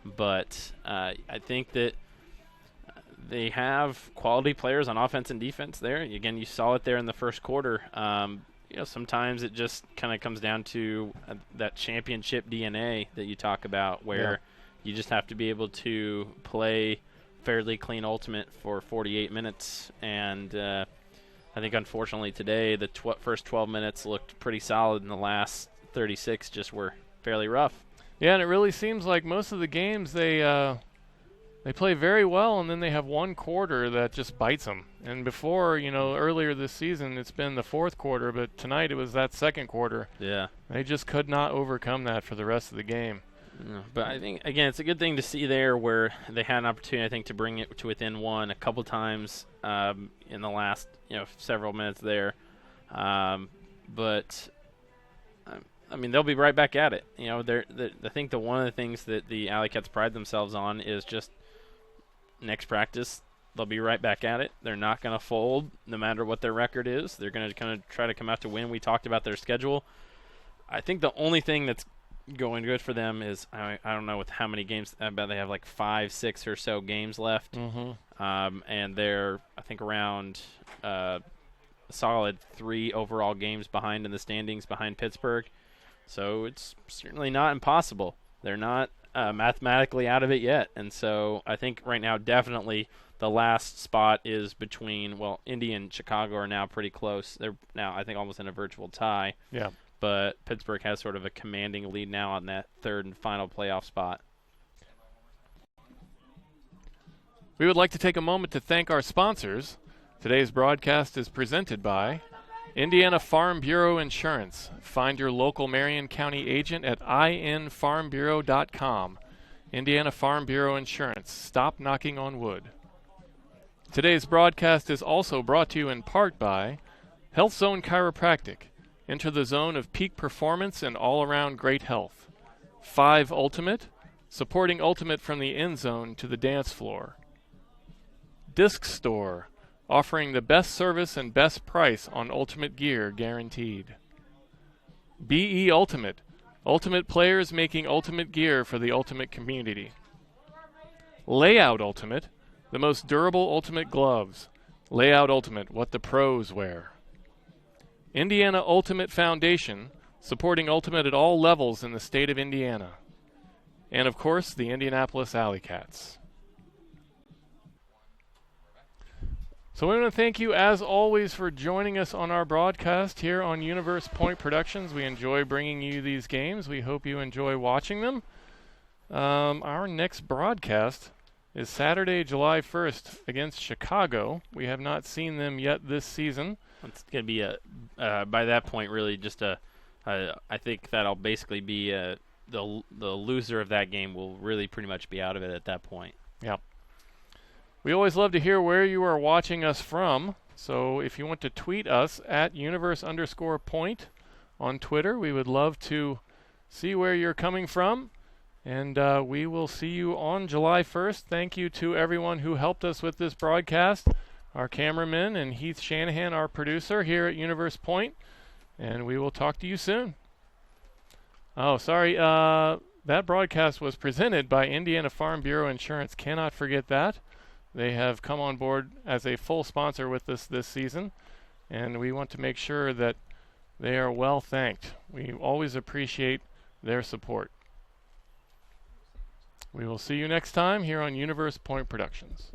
But I think that they have quality players on offense and defense there. Again, you saw it there in the first quarter. You know, sometimes it just kind of comes down to that championship DNA that you talk about, where you just have to be able to play fairly clean Ultimate for 48 minutes. And I think, unfortunately, today the first 12 minutes looked pretty solid, and the last 36 just were fairly rough. Yeah, and it really seems like most of the games they play very well, and then they have one quarter that just bites them. And before, you know, earlier this season, it's been the fourth quarter, but tonight it was that second quarter. Yeah. They just could not overcome that for the rest of the game. Yeah, but I think, again, it's a good thing to see there where they had an opportunity, I think, to bring it to within one a couple times in the last, several minutes there. But I mean, they'll be right back at it. You know, I think one of the things that the AlleyCats pride themselves on is just next practice, they'll be right back at it. They're not going to fold no matter what their record is. They're going to kind of try to come out to win. We talked about their schedule. I think the only thing that's going good for them is, I don't know with how many games, I bet they have like 5, 6 or so games left. And they're, I think, around a solid 3 overall games behind in the standings behind Pittsburgh. So it's certainly not impossible. They're not mathematically out of it yet. And so I think right now definitely the last spot is between, Indy and Chicago are now pretty close. They're now, I think, almost in a virtual tie. Yeah. But Pittsburgh has sort of a commanding lead now on that third and final playoff spot. We would like to take a moment to thank our sponsors. Today's broadcast is presented by Indiana Farm Bureau Insurance. Find your local Marion County agent at infarmbureau.com. Indiana Farm Bureau Insurance. Stop knocking on wood. Today's broadcast is also brought to you in part by Health Zone Chiropractic. Enter the zone of peak performance and all-around great health. 5 Ultimate. Supporting Ultimate from the end zone to the dance floor. Disc Store. Offering the best service and best price on Ultimate gear guaranteed. BE Ultimate. Ultimate players making Ultimate gear for the Ultimate community. Layout Ultimate. The most durable Ultimate gloves. Layout Ultimate, what the pros wear. Indiana Ultimate Foundation. Supporting Ultimate at all levels in the state of Indiana. And of course, the Indianapolis AlleyCats. So we want to thank you, as always, for joining us on our broadcast here on Universe Point Productions. We enjoy bringing you these games. We hope you enjoy watching them. Our next broadcast is Saturday, July 1st against Chicago. We have not seen them yet this season. It's going to be, by that point, really just I think that'll basically be the loser of that game will really pretty much be out of it at that point. Yep. We always love to hear where you are watching us from. So if you want to tweet us at universe_point on Twitter, we would love to see where you're coming from. And we will see you on July 1st. Thank you to everyone who helped us with this broadcast. Our cameraman and Heath Shanahan, our producer here at Universe Point. And we will talk to you soon. Oh, sorry. That broadcast was presented by Indiana Farm Bureau Insurance. Cannot forget that. They have come on board as a full sponsor with us this season, and we want to make sure that they are well thanked. We always appreciate their support. We will see you next time here on Universe Point Productions.